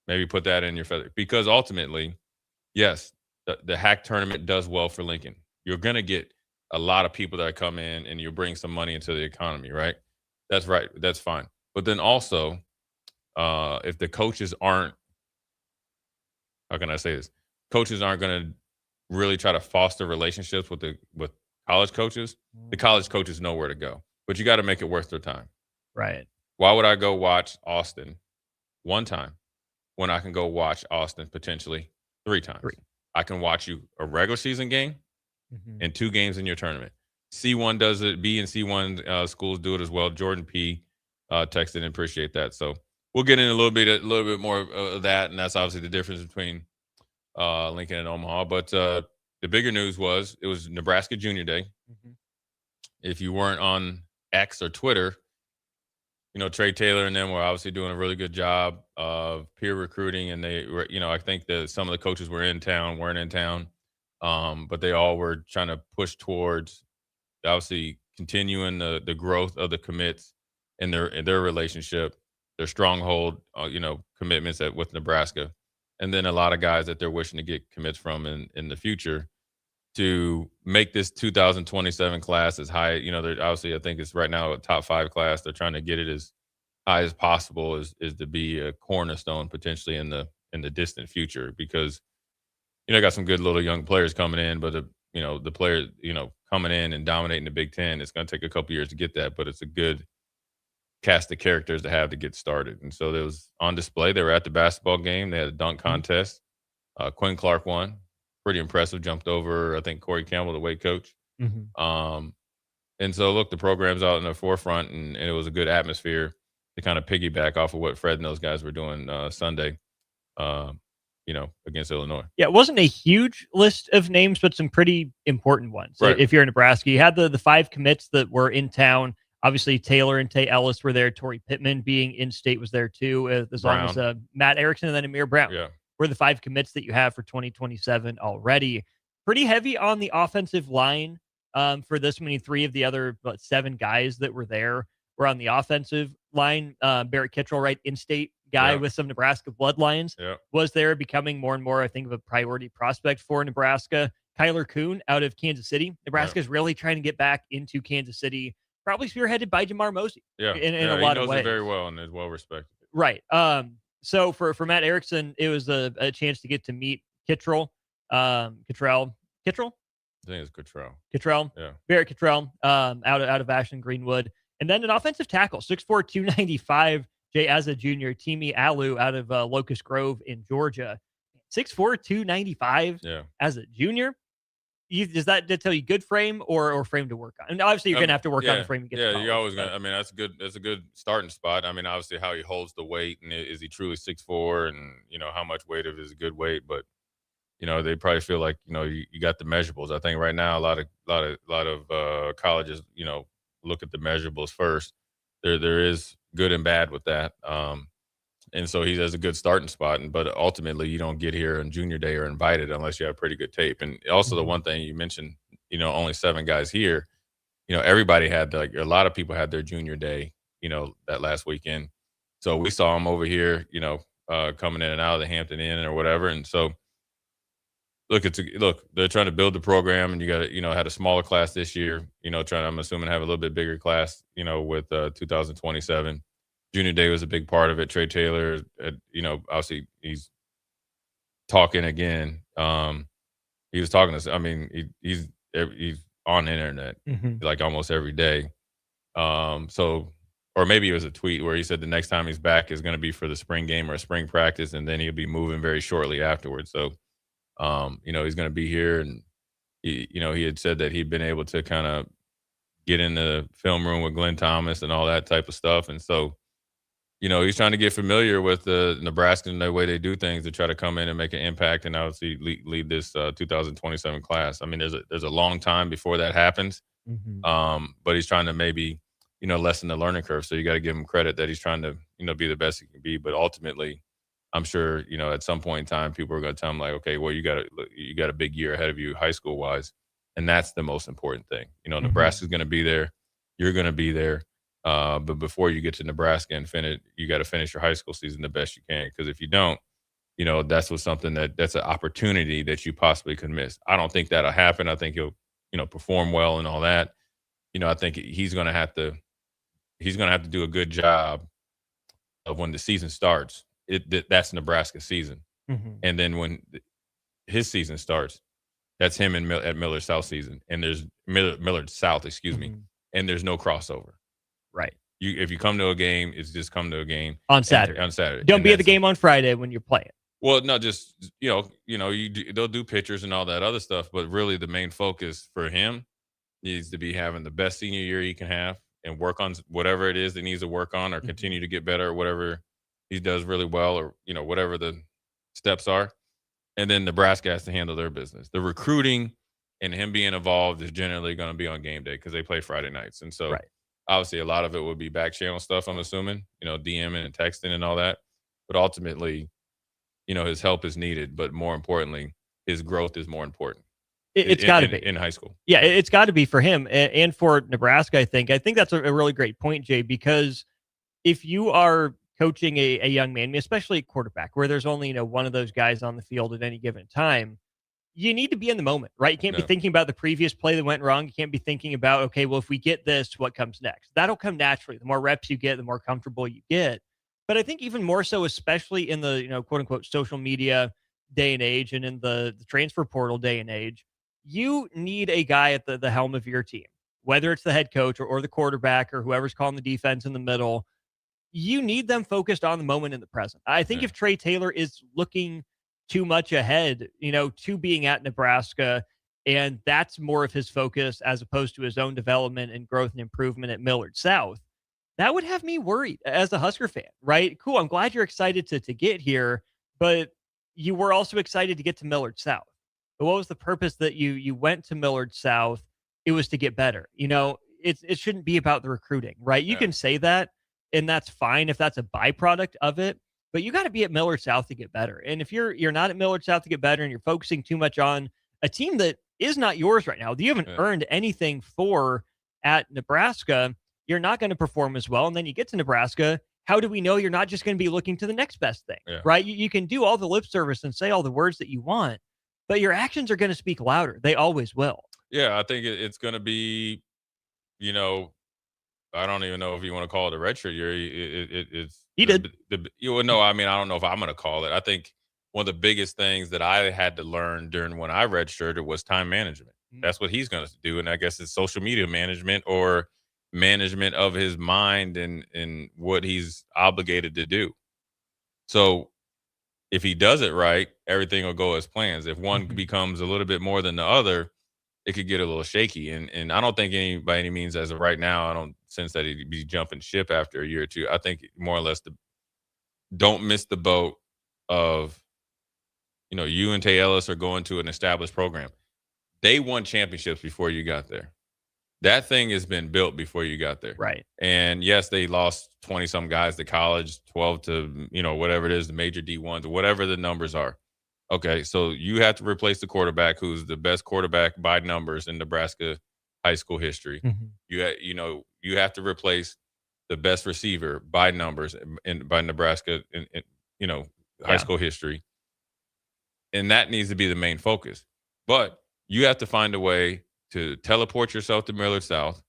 maybe put that in your feather, because ultimately, yes, the hack tournament does well for Lincoln. You're going to get a lot of people that come in and you bring some money into the economy, right? That's right. That's fine. But then also, if the coaches aren't, how can I say this? Coaches aren't going to really try to foster relationships with college coaches. The college coaches know where to go, but you got to make it worth their time. Right. Why would I go watch Austin 1 time when I can go watch Austin potentially 3 times? I can watch you a regular season game and 2 games in your tournament. C1 does it. B and C1 schools do it as well. Jordan P. Texted and appreciate that. So we'll get in a little bit more of that, and that's obviously the difference between Lincoln and Omaha. But the bigger news was it was Nebraska Junior Day. If you weren't on X or Twitter, Trey Taylor and them were obviously doing a really good job of peer recruiting, and they were, I think that some of the coaches weren't in town. But they all were trying to push towards obviously continuing the growth of the commits in their relationship, their stronghold, commitments with Nebraska, and then a lot of guys that they're wishing to get commits from in the future. to make this 2027 class as high. They're obviously, I think it's right now a top 5 class. They're trying to get it as high as possible, is to be a cornerstone potentially in the distant future, because got some good little young players coming in, but the players coming in and dominating the Big Ten, it's going to take a couple years to get that, but it's a good cast of characters to have to get started. And so it was on display. They were at the basketball game. They had a dunk contest. Quinn Clark won. Pretty impressive. Jumped over, I think, Corey Campbell, the weight coach. And so, look, the program's out in the forefront, and it was a good atmosphere to kind of piggyback off of what Fred and those guys were doing Sunday, against Illinois. Yeah, it wasn't a huge list of names, but some pretty important ones. Right. If you're in Nebraska, you had the 5 commits that were in town. Obviously, Taylor and Tay Ellis were there. Torrey Pittman, being in-state, was there too, as long as Matt Erickson and then Amir Brown. Yeah. Were the 5 commits that you have for 2027 already. Pretty heavy on the offensive line for this many. 3 of the other 7 guys that were there were on the offensive line. Barrett Kittrell, right, in-state guy with some Nebraska bloodlines, was there, becoming more and more, I think, of a priority prospect for Nebraska. Kyler Kuhn out of Kansas City. Nebraska is really trying to get back into Kansas City, probably spearheaded by Jamar Mosey. In a lot of ways. He knows it very well and is well respected. Right. So for Matt Erickson, it was a chance to get to meet Kittrell. Kittrell? I think it's Kittrell. Yeah. Barrett Kittrell, out of Ashland Greenwood. And then an offensive tackle, 6'4", 295, Jay Azza Jr., Timi Alu out of Locust Grove in Georgia. 6'4", 295 as a junior. Does that tell you good frame or frame to work on? And obviously, you're going to have to work on the frame to get to college. You're always going to. I mean, that's a good starting spot. I mean, obviously, how he holds the weight, and is he truly 6'4", and how much weight of it is a good weight. But they probably feel like you got the measurables. I think right now a lot of colleges look at the measurables first. There is good and bad with that. And so he has a good starting spot, but ultimately you don't get here on junior day or invited unless you have pretty good tape. And also the one thing you mentioned, only 7 guys here, everybody had a lot of people had their junior day, that last weekend. So we saw them over here, coming in and out of the Hampton Inn or whatever. And so they're trying to build the program, and you got to, had a smaller class this year, I'm assuming have a little bit bigger class, with 2027. Junior Day was a big part of it. Trey Taylor, obviously he's talking again. He was talking to us. I mean, he's on the internet like almost every day. Or maybe it was a tweet where he said the next time he's back is going to be for the spring game or a spring practice, and then he'll be moving very shortly afterwards. So, he's going to be here, and he had said that he'd been able to kind of get in the film room with Glenn Thomas and all that type of stuff, and so. He's trying to get familiar with the Nebraska and the way they do things to try to come in and make an impact and obviously lead this 2027 class. I mean, there's a long time before that happens, but he's trying to maybe, lessen the learning curve. So you got to give him credit that he's trying to, be the best he can be. But ultimately, I'm sure, at some point in time, people are going to tell him like, okay, well, you got a big year ahead of you high school wise. And that's the most important thing. Nebraska's going to be there. You're going to be there. But before you get to Nebraska and finish, you got to finish your high school season the best you can. Because if you don't, that's that's an opportunity that you possibly could miss. I don't think that'll happen. I think he'll, perform well and all that. I think he's going to have to do a good job of when the season starts. That's Nebraska season, and then when his season starts, that's him at Millard South season, and there's Millard South, excuse me, and there's no crossover. Right. If you come to a game, it's just come to a game on Saturday. Don't be at the game on Friday when you're playing. Well, not just they'll do pictures and all that other stuff, but really the main focus for him needs to be having the best senior year he can have and work on whatever it is that needs to work on or continue to get better at whatever he does really well or whatever the steps are. And then Nebraska has to handle their business. The recruiting and him being involved is generally going to be on game day because they play Friday nights, and so. Right. Obviously, a lot of it would be back channel stuff, I'm assuming, DMing and texting and all that. But ultimately, his help is needed. But more importantly, his growth is more important. It's got to be. In high school. Yeah, it's got to be for him and for Nebraska, I think. I think that's a really great point, Jay, because if you are coaching a young man, especially a quarterback, where there's only one of those guys on the field at any given time, you need to be in the moment, right? You can't be No. thinking about the previous play that went wrong. You can't be thinking about, okay, well, if we get this, what comes next? That'll come naturally. The more reps you get, the more comfortable you get. But I think even more so, especially in the, quote unquote, social media day and age and in the transfer portal day and age, you need a guy at the helm of your team, whether it's the head coach or the quarterback or whoever's calling the defense in the middle. You need them focused on the moment in the present. I think if Trey Taylor is looking too much ahead, to being at Nebraska, and that's more of his focus as opposed to his own development and growth and improvement at Millard South, that would have me worried as a Husker fan, right? Cool. I'm glad you're excited to get here, but you were also excited to get to Millard South. But what was the purpose that you went to Millard South? It was to get better. It shouldn't be about the recruiting, right? You can say that, and that's fine if that's a byproduct of it. But you got to be at Millard South to get better. And if you're not at Millard South to get better and you're focusing too much on a team that is not yours right now, that you haven't earned anything for at Nebraska, you're not going to perform as well. And then you get to Nebraska, how do we know you're not just going to be looking to the next best thing, right? You can do all the lip service and say all the words that you want, but your actions are going to speak louder. They always will. Yeah, I think it's going to be, I don't even know if you want to call it a redshirt year. It's he did. No, I mean, I don't know if I'm going to call it. I think one of the biggest things that I had to learn during when I redshirted was time management. That's what he's going to do, and I guess it's social media management or management of his mind and what he's obligated to do. So if he does it right, everything will go as plans. If one becomes a little bit more than the other, it could get a little shaky. And I don't think by any means as of right now, I don't sense that he'd be jumping ship after a year or two. I think more or less don't miss the boat of, you and Tay Ellis are going to an established program. They won championships before you got there. That thing has been built before you got there. Right. And yes, they lost 20-some guys to college, 12 to, whatever it is, the major D1s, whatever the numbers are. Okay, so you have to replace the quarterback who's the best quarterback by numbers in Nebraska high school history. You have to replace the best receiver by numbers by Nebraska high school history. And that needs to be the main focus. But you have to find a way to teleport yourself to Millard South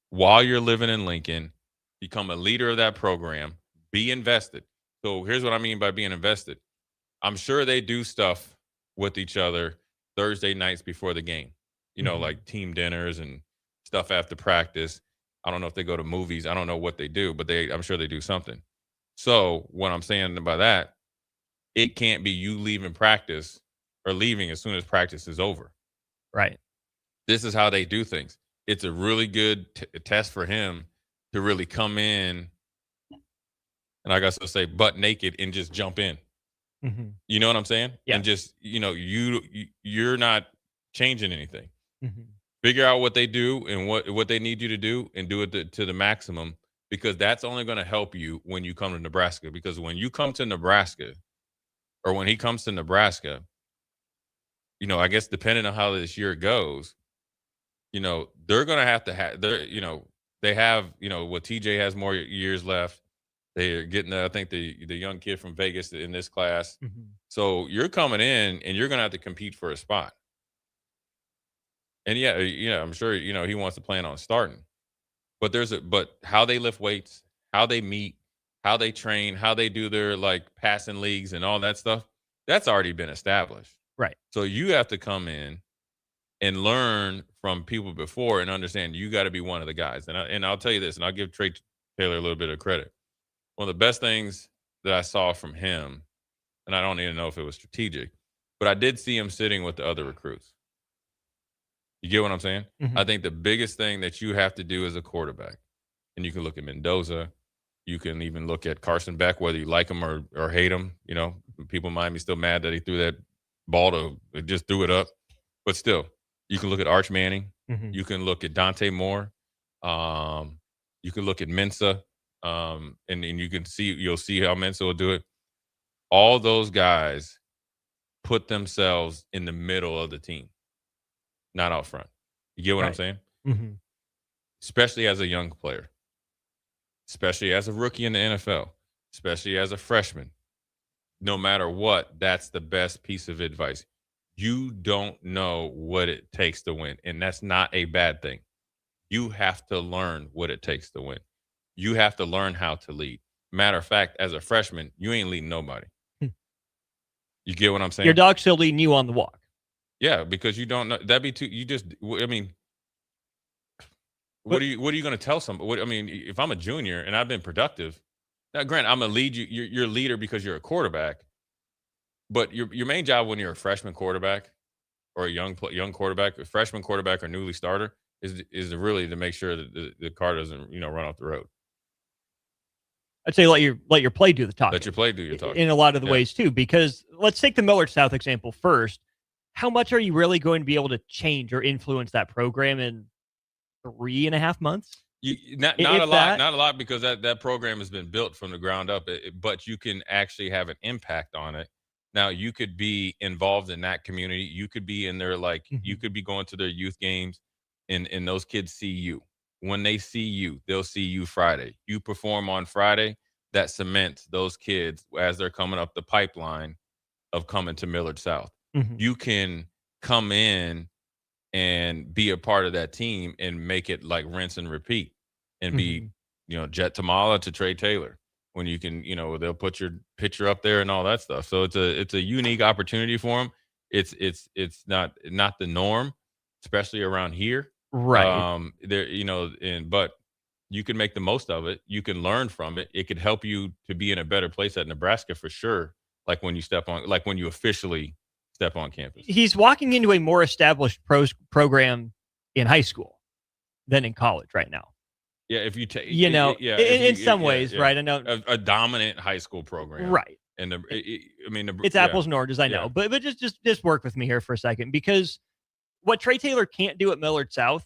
while you're living in Lincoln, become a leader of that program, be invested. So here's what I mean by being invested. I'm sure they do stuff with each other Thursday nights before the game, like team dinners and stuff after practice. I don't know if they go to movies. I don't know what they do, but I'm sure they do something. So what I'm saying by that, it can't be you leaving practice or leaving as soon as practice is over. Right. This is how they do things. It's a really good test for him to really come in, and I guess I'll say butt naked and just jump in. Mm-hmm. You know what I'm saying? Yeah. And just, you're not changing anything. Mm-hmm. Figure out what they do and what they need you to do and do it to the maximum, because that's only going to help you when you come to Nebraska. Because when you come to Nebraska, or when he comes to Nebraska, I guess depending on how this year goes, they're going to have, they have, what TJ has more years left. They're getting, I think, the young kid from Vegas in this class. Mm-hmm. So you're coming in and you're going to have to compete for a spot. And I'm sure, he wants to plan on starting. But but how they lift weights, how they meet, how they train, how they do their passing leagues and all that stuff, that's already been established. Right. So you have to come in and learn from people before and understand you got to be one of the guys. And I'll tell you this, and I'll give Trey Taylor a little bit of credit. One of the best things that I saw from him, and I don't even know if it was strategic, but I did see him sitting with the other recruits. You get what I'm saying? Mm-hmm. I think the biggest thing that you have to do as a quarterback, and you can look at Mendoza, you can even look at Carson Beck, whether you like him or hate him. People in Miami still mad that he threw that ball just threw it up. But still, you can look at Arch Manning. Mm-hmm. You can look at Dante Moore. You can look at Mensa. And you'll see how Mensa will do it. All those guys put themselves in the middle of the team, not out front. You get what I'm saying? Mm-hmm. Especially as a young player, especially as a rookie in the NFL, especially as a freshman. No matter what, that's the best piece of advice. You don't know what it takes to win, and that's not a bad thing. You have to learn what it takes to win. You have to learn how to lead. Matter of fact, as a freshman, you ain't leading nobody. You get what I'm saying? Your dog's still leading you on the walk. Yeah, because you don't know. That'd be too. You just. I mean, what are you going to tell somebody? I mean, if I'm a junior and I've been productive, now, granted, I'm gonna lead you. You're a leader because you're a quarterback. But your main job when you're a freshman quarterback or a young quarterback, a freshman quarterback or newly starter, is really to make sure that the car doesn't run off the road. I'd say let your play do the talking. Let your play do your talking in a lot of the ways too. Because let's take the Millard South example first. How much are you really going to be able to change or influence that program in 3.5 months? Not a lot because that program has been built from the ground up. But you can actually have an impact on it. Now, you could be involved in that community. You could be in their, you could be going to their youth games, and those kids see you. When they see you, they'll see you Friday. You perform on Friday, that cements those kids as they're coming up the pipeline of coming to Millard South. Mm-hmm. You can come in and be a part of that team and make it like rinse and repeat and be, Jet Tamala to Trey Taylor. When you can, they'll put your picture up there and all that stuff. So it's a unique opportunity for them. It's not the norm, especially around here. Right. But you can make the most of it. You can learn from it. It could help you to be in a better place at Nebraska for sure. Like when you officially step on campus. He's walking into a more established program in high school than in college right now. Yeah, if you take, in some ways, right? I know a dominant high school program, right? And it's apples and oranges, I know, but just work with me here for a second, because what Trey Taylor can't do at Millard South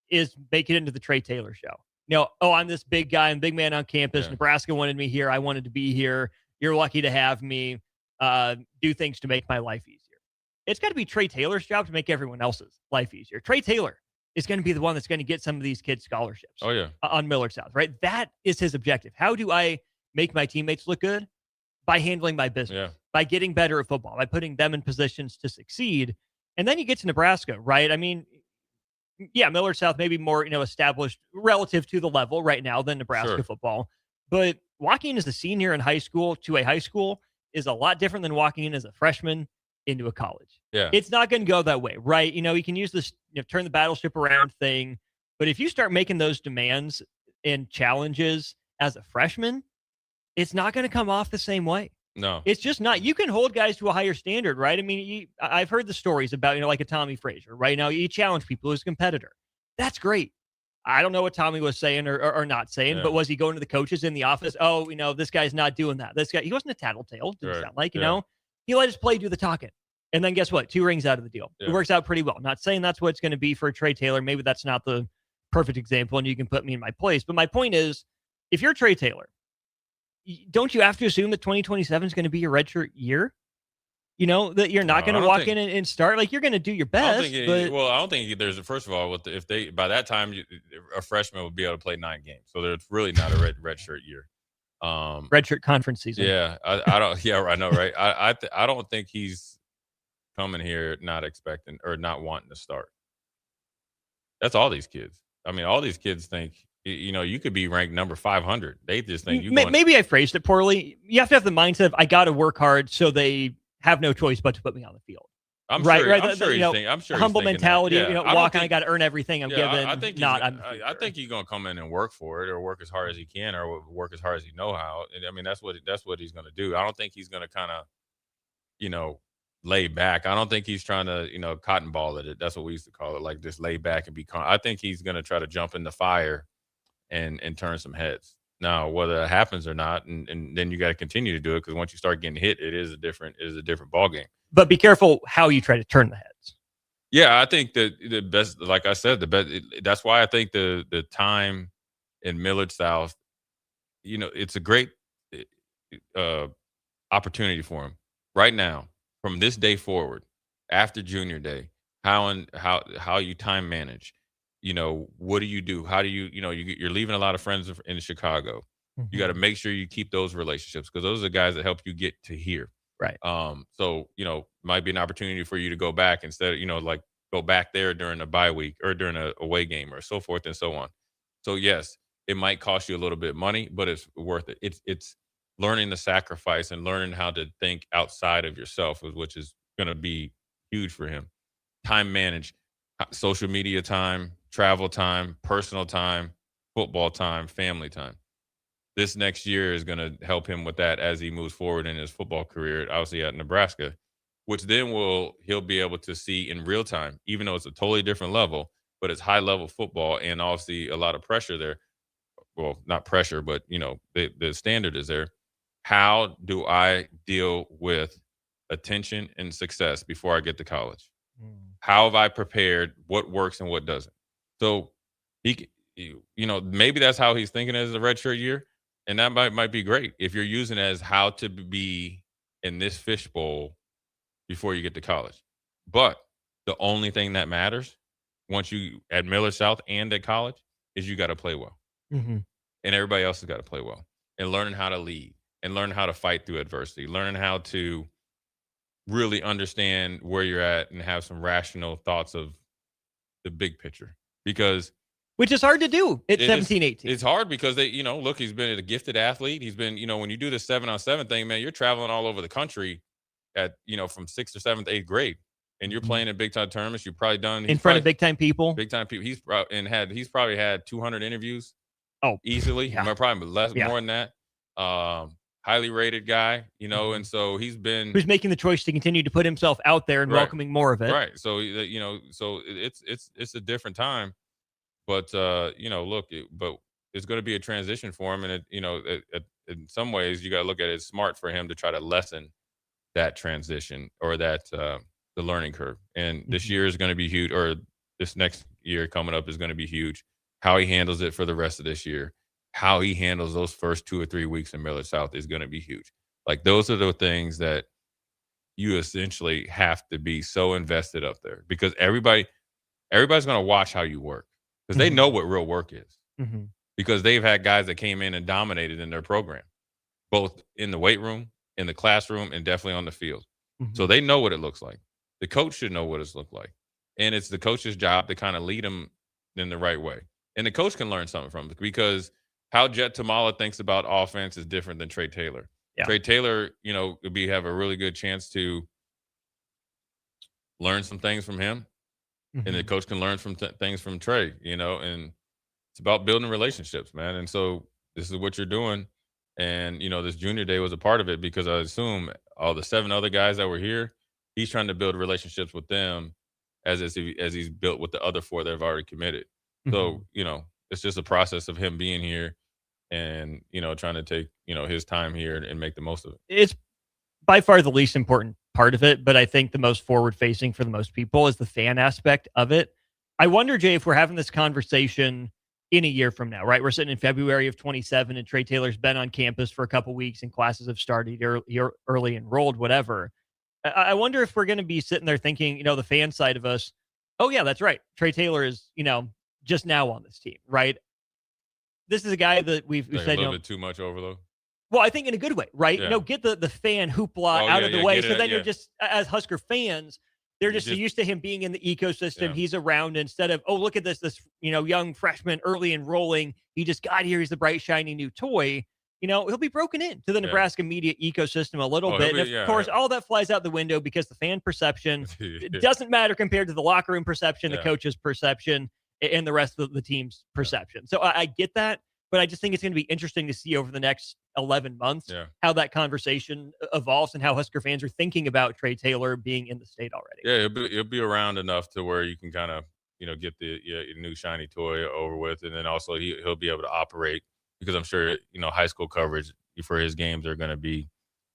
is make it into the Trey Taylor show. I'm this big guy and big man on campus. Nebraska wanted me here. I wanted to be here. You're lucky to have me. Do things to make my life easier. It's got to be Trey Taylor's job to make everyone else's life easier. Trey Taylor is going to be the one that's going to get some of these kids scholarships. Oh, yeah. On Millard South, right? That is his objective. How do I make my teammates look good? By handling my business, by getting better at football, by putting them in positions to succeed. And then you get to Nebraska, right? I mean, Millard South may be more, established relative to the level right now than Nebraska football. But walking in as a senior in high school to a high school is a lot different than walking in as a freshman into a college. Yeah. It's not going to go that way, right? You can use this turn the battleship around thing, but if you start making those demands and challenges as a freshman, it's not going to come off the same way. No. It's just not. You can hold guys to a higher standard, right? I mean, I've heard the stories about, like a Tommy Frazier, right? Now, you challenge people as a competitor. That's great. I don't know what Tommy was saying or not saying, but was he going to the coaches in the office? Oh, this guy's not doing that. This guy, he wasn't a tattletale, didn't sound like, He let his play do the talking. And then guess what? 2 rings out of the deal. It works out pretty well. Not saying that's what it's going to be for Trey Taylor. Maybe that's not the perfect example, and you can put me in my place. But my point is, if you're Trey Taylor, don't you have to assume that 2027 is going to be your redshirt year? That you're not going to walk in and start. Like, you're going to do your best. I don't think there's first of all, if they by that time a freshman would be able to play 9 games, so there's really not a redshirt year. Redshirt conference season. Yeah, I don't. Yeah, I know, right? I don't think he's coming here not expecting or not wanting to start. That's all these kids. I mean, all these kids think. You could be ranked number 500. They just think maybe I phrased it poorly. You have to have the mindset of I got to work hard, so they have no choice but to put me on the field. I'm sure humble mentality. Walk on. I got to earn everything I'm given. I think he's going to come in and work for it, or work as hard as he can, or work as hard as he know how. And I mean, that's what he's going to do. I don't think he's going to kind of, lay back. I don't think he's trying to, cotton ball at it. That's what we used to call it, like just lay back and be calm. I think he's going to try to jump in the fire and turn some heads. Now, whether that happens or not, and then you got to continue to do it, because once you start getting hit, it is a different ball game. But be careful how you try to turn the heads. Yeah, I think that the best, like I said, the best. That's why I think the time in Millard South, it's a great opportunity for him right now, from this day forward, after junior day. How you time manage. What do you do? How do you're leaving a lot of friends in Chicago. Mm-hmm. You got to make sure you keep those relationships, because those are the guys that help you get to here. Right. So, might be an opportunity for you to go back instead of, like go back there during a bye week or during a away game or so forth and so on. So yes, it might cost you a little bit of money, but it's worth it. It's learning the sacrifice and learning how to think outside of yourself, which is going to be huge for him. Time manage, social media time, travel time, personal time, football time, family time. This next year is going to help him with that as he moves forward in his football career, obviously at Nebraska, which then he'll be able to see in real time, even though it's a totally different level, but it's high level football and obviously a lot of pressure there. Well, not pressure, but the standard is there. How do I deal with attention and success before I get to college? How have I prepared? What works and what doesn't? So maybe that's how he's thinking as a redshirt year. And that might be great if you're using it as how to be in this fishbowl before you get to college. But the only thing that matters once you at Miller South and at college is you got to play well. Mm-hmm. And everybody else has got to play well and learning how to lead and learning how to fight through adversity, learning how to really understand where you're at and have some rational thoughts of the big picture. Which is hard to do at 17, 18. It's hard because look, he's been a gifted athlete. He's been, when you do the 7-on-7 thing, man, you're traveling all over the country at, from 6th or 7th, 8th grade. And you're playing in big time tournaments. You've probably done in front of big time people. Big time people. He's probably had 200 interviews. Oh, easily. Yeah. Probably more than that. Highly rated guy, and so who's making the choice to continue to put himself out there and welcoming more of it. Right. So so it's a different time, but look, but it's going to be a transition for him, and in some ways you got to look at it as smart for him to try to lessen that transition or that the learning curve. And this year is going to be huge, or this next year coming up is going to be huge. How he handles it for the rest of this year, how he handles those first 2 or 3 weeks in Miller South is going to be huge. Like those are the things that you essentially have to be so invested up there because everybody's going to watch how you work because they know what real work is because they've had guys that came in and dominated in their program, both in the weight room, in the classroom, and definitely on the field. So they know what it looks like. The coach should know what it's looked like. And it's the coach's job to kind of lead them in the right way. And the coach can learn something from it because how Jet Tamala thinks about offense is different than Trey Taylor. Yeah. Trey Taylor, have a really good chance to learn some things from him. And the coach can learn from things from Trey, and it's about building relationships, man. And so this is what you're doing. And, this junior day was a part of it because I assume all the 7 other guys that were here, he's trying to build relationships with them as he's built with the other 4 that have already committed. So, it's just a process of him being here and, trying to take, his time here and make the most of it. It's by far the least important part of it, but I think the most forward-facing for the most people is the fan aspect of it. I wonder, Jay, if we're having this conversation in a year from now, right? We're sitting in February of 27 and Trey Taylor's been on campus for a couple weeks and classes have started, early enrolled, whatever. I wonder if we're going to be sitting there thinking, the fan side of us, oh yeah, that's right. Trey Taylor is, just now on this team, right? This is a guy that we've said, a little bit too much overload. Well, I think in a good way, right? Yeah. Get the fan hoopla out of the way. So then you're just, as Husker fans, they're just used to him being in the ecosystem. Yeah. He's around instead of, oh, look at this young freshman early enrolling. He just got here. He's the bright, shiny new toy. He'll be broken into the Nebraska media ecosystem a little bit. And of course, all that flies out the window because the fan perception it doesn't matter compared to the locker room perception, the coach's perception, and the rest of the team's perception. So I get that, but I just think it's going to be interesting to see over the next 11 months how that conversation evolves and how Husker fans are thinking about Trey Taylor being in the state already. Yeah, he'll be around enough to where you can kind of, get the new shiny toy over with. And then also he'll be able to operate because I'm sure, high school coverage for his games are going to be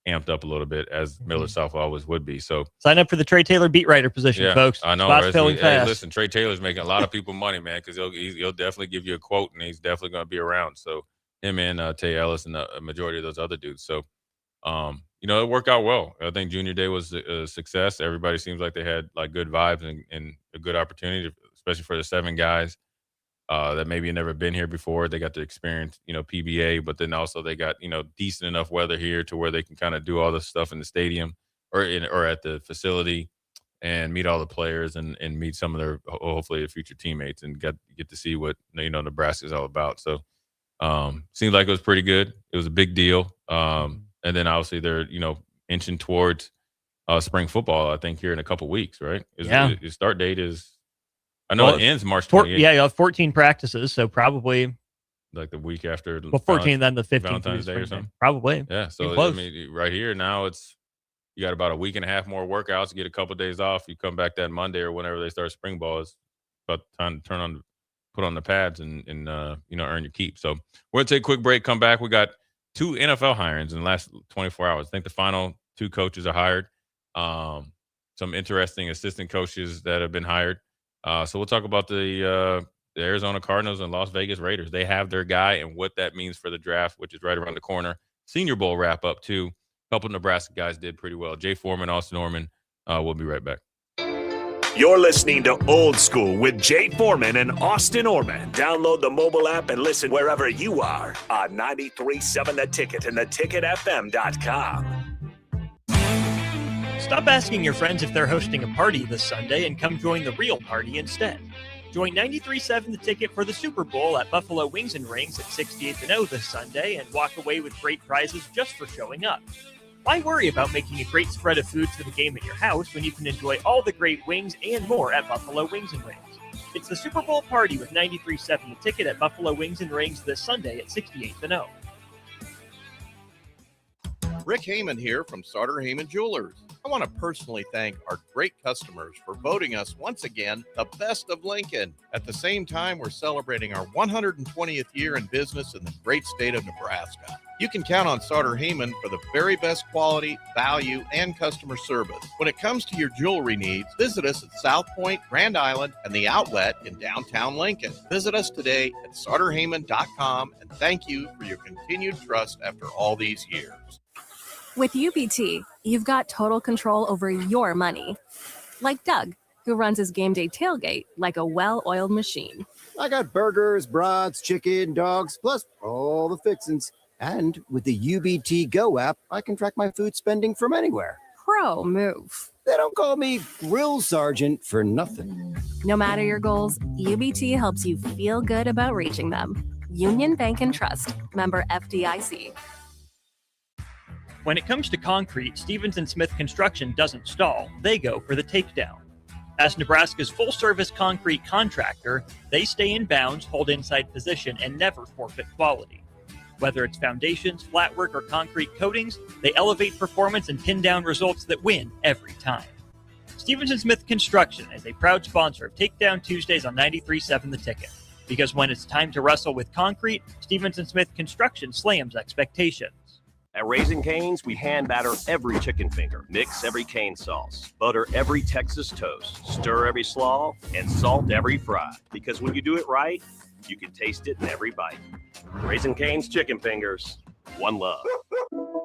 amped up a little bit as Miller South always would be. So sign up for the Trey Taylor beat writer position, folks. I know. Spots filling fast. Listen, Trey Taylor's making a lot of people money, man, because he'll definitely give you a quote and he's definitely going to be around. So him and Tay Ellis and a majority of those other dudes. So, it worked out well. I think junior day was a success. Everybody seems like they had like good vibes and a good opportunity, especially for the 7 guys that maybe had never been here before. They got to experience, PBA, but then also they got, decent enough weather here to where they can kind of do all this stuff in the stadium. or at the facility and meet all the players and meet some of their hopefully future teammates and get to see what Nebraska is all about. So seemed like it was pretty good. It was a big deal. And then obviously they're inching towards spring football. I think here in a couple weeks, right? The start date is. I know it ends March 28th. Yeah, you'll have 14 practices, so probably like the week after. 14, then the 15th. Valentine's Day or something. Probably. Yeah, so I mean, right here now you got about a week and a half more workouts. You get a couple of days off. You come back that Monday or whenever they start spring ball. It's about time to put on the pads and earn your keep. So we're gonna take a quick break. Come back. We got 2 NFL hirings in the last 24 hours. I think the final 2 coaches are hired. Some interesting assistant coaches that have been hired. So we'll talk about the Arizona Cardinals and Las Vegas Raiders. They have their guy and what that means for the draft, which is right around the corner. Senior Bowl wrap up too. A couple of Nebraska guys did pretty well. Jay Foreman, Austin Orman. We'll be right back. You're listening to Old School with Jay Foreman and Austin Orman. Download the mobile app and listen wherever you are on 93.7 The Ticket and theticketfm.com. Stop asking your friends if they're hosting a party this Sunday and come join the real party instead. Join 93.7 The Ticket for the Super Bowl at Buffalo Wings and Rings at 68th and O this Sunday and walk away with great prizes just for showing up. Why worry about making a great spread of foods for the game at your house when you can enjoy all the great wings and more at Buffalo Wings and Rings? It's the Super Bowl party with 93.7 The Ticket at Buffalo Wings and Rings this Sunday at 68th and O. Rick Heyman here from Sartor Heyman Jewelers. I want to personally thank our great customers for voting us once again the best of Lincoln. At the same time, we're celebrating our 120th year in business in the great state of Nebraska. You can count on Sartor Heyman for the very best quality, value, and customer service. When it comes to your jewelry needs, visit us at South Point, Grand Island, and the Outlet in downtown Lincoln. Visit us today at sartorheyman.com, and thank you for your continued trust after all these years. With UBT, you've got total control over your money. Like Doug, who runs his game day tailgate like a well-oiled machine. I got burgers, brats, chicken, dogs, plus all the fixins. And with the UBT Go app, I can track my food spending from anywhere. Pro move. They don't call me Grill Sergeant for nothing. No matter your goals, UBT helps you feel good about reaching them. Union Bank and Trust. Member FDIC. When it comes to concrete, Stevens & Smith Construction doesn't stall. They go for the takedown. As Nebraska's full-service concrete contractor, they stay in bounds, hold inside position, and never forfeit quality. Whether it's foundations, flatwork, or concrete coatings, they elevate performance and pin down results that win every time. Stevens & Smith Construction is a proud sponsor of Takedown Tuesdays on 93.7 The Ticket. Because when it's time to wrestle with concrete, Stevens & Smith Construction slams expectations. At Raising Cane's, we hand batter every chicken finger, mix every cane sauce, butter every Texas toast, stir every slaw, and salt every fry. Because when you do it right, you can taste it in every bite. Raising Cane's chicken fingers, one love.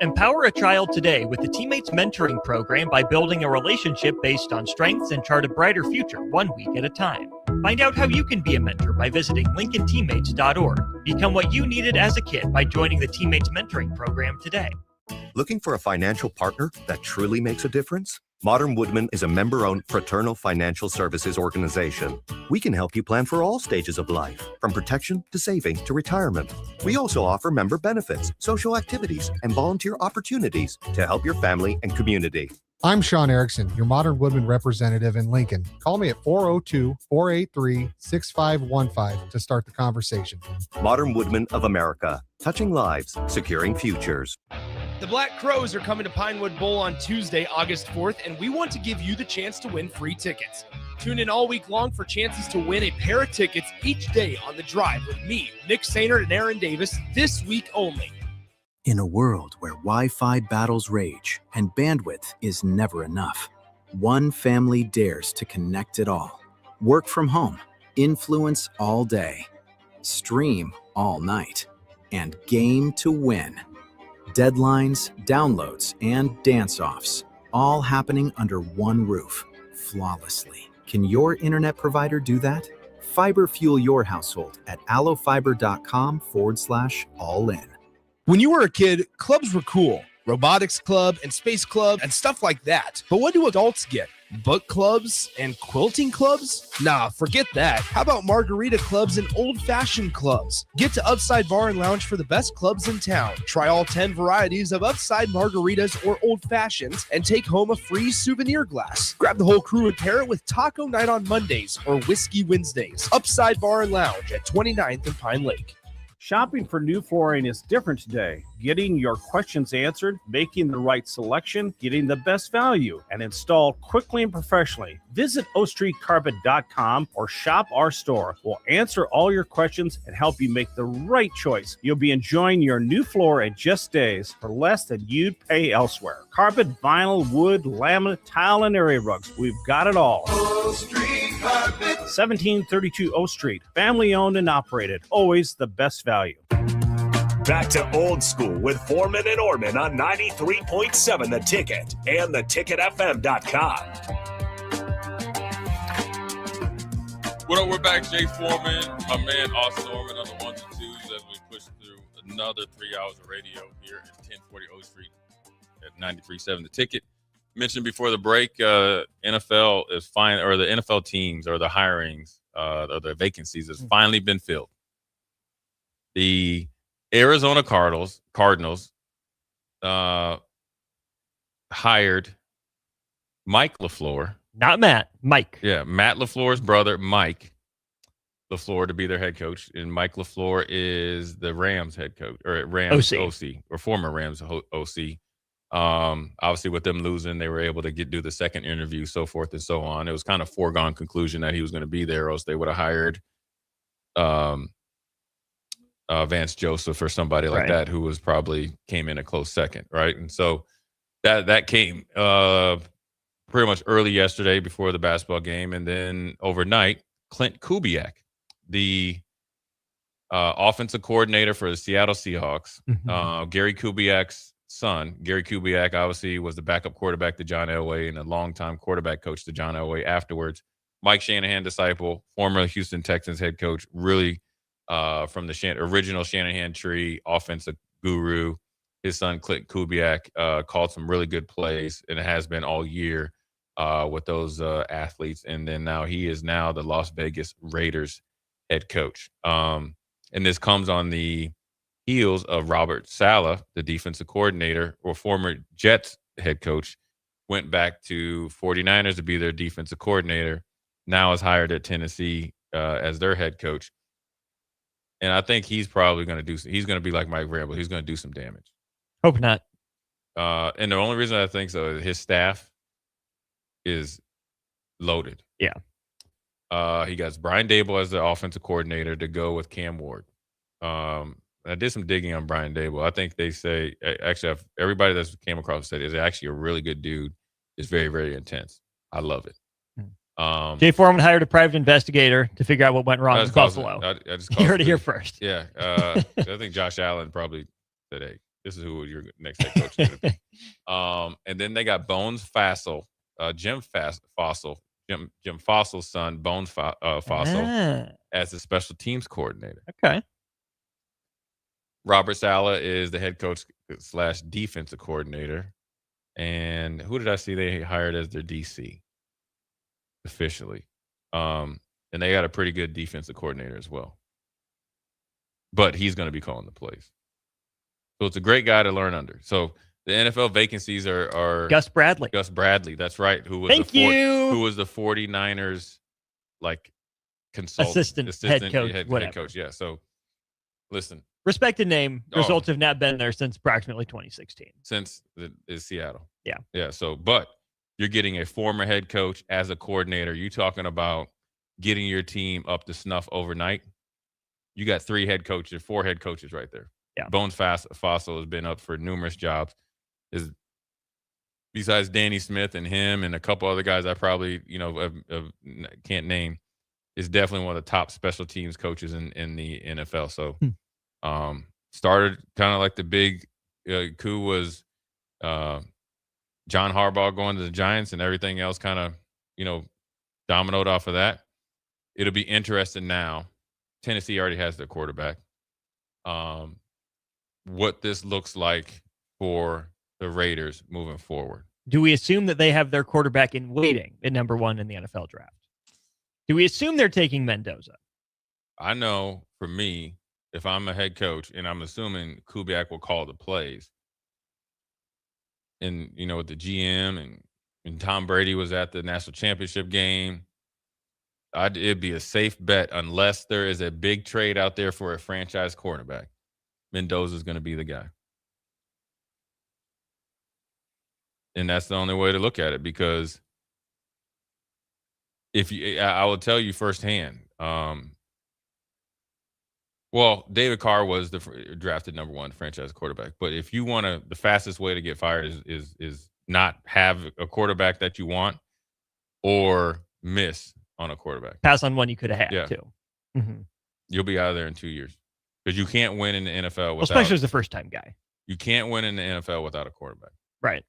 Empower a child today with the Teammates Mentoring Program by building a relationship based on strengths and chart a brighter future 1 week at a time. Find out how you can be a mentor by visiting LincolnTeammates.org. Become what you needed as a kid by joining the Teammates Mentoring Program today. Looking for a financial partner that truly makes a difference? Modern Woodman is a member-owned fraternal financial services organization. We can help you plan for all stages of life, from protection to saving to retirement. We also offer member benefits, social activities, and volunteer opportunities to help your family and community. I'm Sean Erickson, your Modern Woodman representative in Lincoln. Call me at 402-483-6515 to start the conversation. Modern Woodman of America, touching lives, securing futures. The Black Crows are coming to Pinewood Bowl on Tuesday, August 4th, and we want to give you the chance to win free tickets. Tune in all week long for chances to win a pair of tickets each day on The Drive with me, Nick Sainert, and Aaron Davis this week only. In a world where Wi-Fi battles rage and bandwidth is never enough, one family dares to connect it all. Work from home, influence all day, stream all night, and game to win. Deadlines, downloads, and dance-offs, all happening under one roof, flawlessly. Can your internet provider do that? Fiber fuel your household at allofiber.com/all-in. When you were a kid, clubs were cool. robotics club and space club and stuff like that. But what do adults get? Book clubs and quilting clubs? Nah, forget that. How about margarita clubs and old-fashioned clubs? Get to Upside Bar and Lounge for the best clubs in town. Try all 10 varieties of Upside margaritas or old fashions and take home a free souvenir glass. Grab the whole crew and pair it with taco night on Mondays or whiskey Wednesdays. Upside Bar and Lounge at 29th and Pine Lake. Shopping for new flooring is different today. Getting your questions answered, making the right selection, getting the best value, and installed quickly and professionally. Visit ostreetcarpet.com or shop our store. We'll answer all your questions and help you make the right choice. You'll be enjoying your new floor in just days for less than you'd pay elsewhere. Carpet, vinyl, wood, laminate, tile, and area rugs. We've got it all. O Street Carpet. 1732 O Street. Family owned and operated. Always the best value. Back to Old School with Foreman and Orman on 93.7 The Ticket and theticketfm.com. What up, we're back. Jay Foreman, my man Austin Orman on the ones and twos as we push through another 3 hours of radio here at 1040 O Street at 93.7 The Ticket. Mentioned before the break, NFL is fine, or the NFL teams or the hirings or the vacancies has finally been filled. The Arizona Cardinals hired Mike LaFleur. Not Matt, Mike. Yeah, Matt LaFleur's brother, Mike LaFleur, to be their head coach. And Mike LaFleur is the Rams head coach, or Rams OC or former Rams OC. Obviously, with them losing, they were able to do the second interview, so forth and so on. It was kind of foregone conclusion that he was going to be there, or else they would have hired Vance Joseph or somebody like that, who was probably came in a close second, right? And so that came pretty much early yesterday before the basketball game, and then overnight, Clint Kubiak, the offensive coordinator for the Seattle Seahawks, Gary Kubiak's son. Gary Kubiak obviously was the backup quarterback to John Elway and a longtime quarterback coach to John Elway afterwards. Mike Shanahan disciple, former Houston Texans head coach, really from the original Shanahan tree, offensive guru. His son, Clint Kubiak, called some really good plays, and it has been all year with those athletes. And then now he is now the Las Vegas Raiders head coach. And this comes on the heels of Robert Saleh, the defensive coordinator, or former Jets head coach, went back to 49ers to be their defensive coordinator, now is hired at Tennessee as their head coach. And I think he's probably going to he's going to be like Mike Vrabel. He's going to do some damage. Hope not. And the only reason I think so is his staff is loaded. Yeah. He got Brian Dable as the offensive coordinator to go with Cam Ward. I did some digging on Brian Dable. I think they say, actually, everybody that's came across said is actually a really good dude. It's very, very intense. I love it. Jay Foreman hired a private investigator to figure out what went wrong in Buffalo. I just you heard it here first. Yeah. I think Josh Allen probably said, hey, this is who your next head coach is going to be. And then they got Bones Fassel, Jim Fassel's son, Bones Fassel, as the special teams coordinator. Okay. Robert Saleh is the head coach / defensive coordinator. And who did I see they hired as their DC officially? And they got a pretty good defensive coordinator as well. But he's going to be calling the plays. So it's a great guy to learn under. So the NFL vacancies are Gus Bradley. Gus Bradley, that's right. Who was who was the 49ers like consultant, assistant head coach. Yeah. So listen. Respected name. Results have not been there since approximately 2016. Since is Seattle. Yeah. Yeah. So, but you're getting a former head coach as a coordinator. You talking about getting your team up to snuff overnight. You got 4 head coaches right there. Yeah. Bones Fassel has been up for numerous jobs. Besides Danny Smith and him and a couple other guys I probably, can't name, is definitely one of the top special teams coaches in the NFL. So, started kind of like the big coup was John Harbaugh going to the Giants, and everything else kind of, dominoed off of that. It'll be interesting now. Tennessee already has their quarterback. What this looks like for the Raiders moving forward. Do we assume that they have their quarterback in waiting at number 1 in the NFL draft? Do we assume they're taking Mendoza? I know for me, if I'm a head coach and I'm assuming Kubiak will call the plays, and with the GM and Tom Brady was at the national championship game, it'd be a safe bet unless there is a big trade out there for a franchise quarterback. Mendoza's going to be the guy. And that's the only way to look at it, because I will tell you firsthand, David Carr was drafted number 1 franchise quarterback. But if you want the fastest way to get fired is not have a quarterback that you want or miss on a quarterback. Pass on one you could have had, too. Mm-hmm. You'll be out of there in 2 years, because you can't win in the NFL especially as a first-time guy. You can't win in the NFL without a quarterback. Right.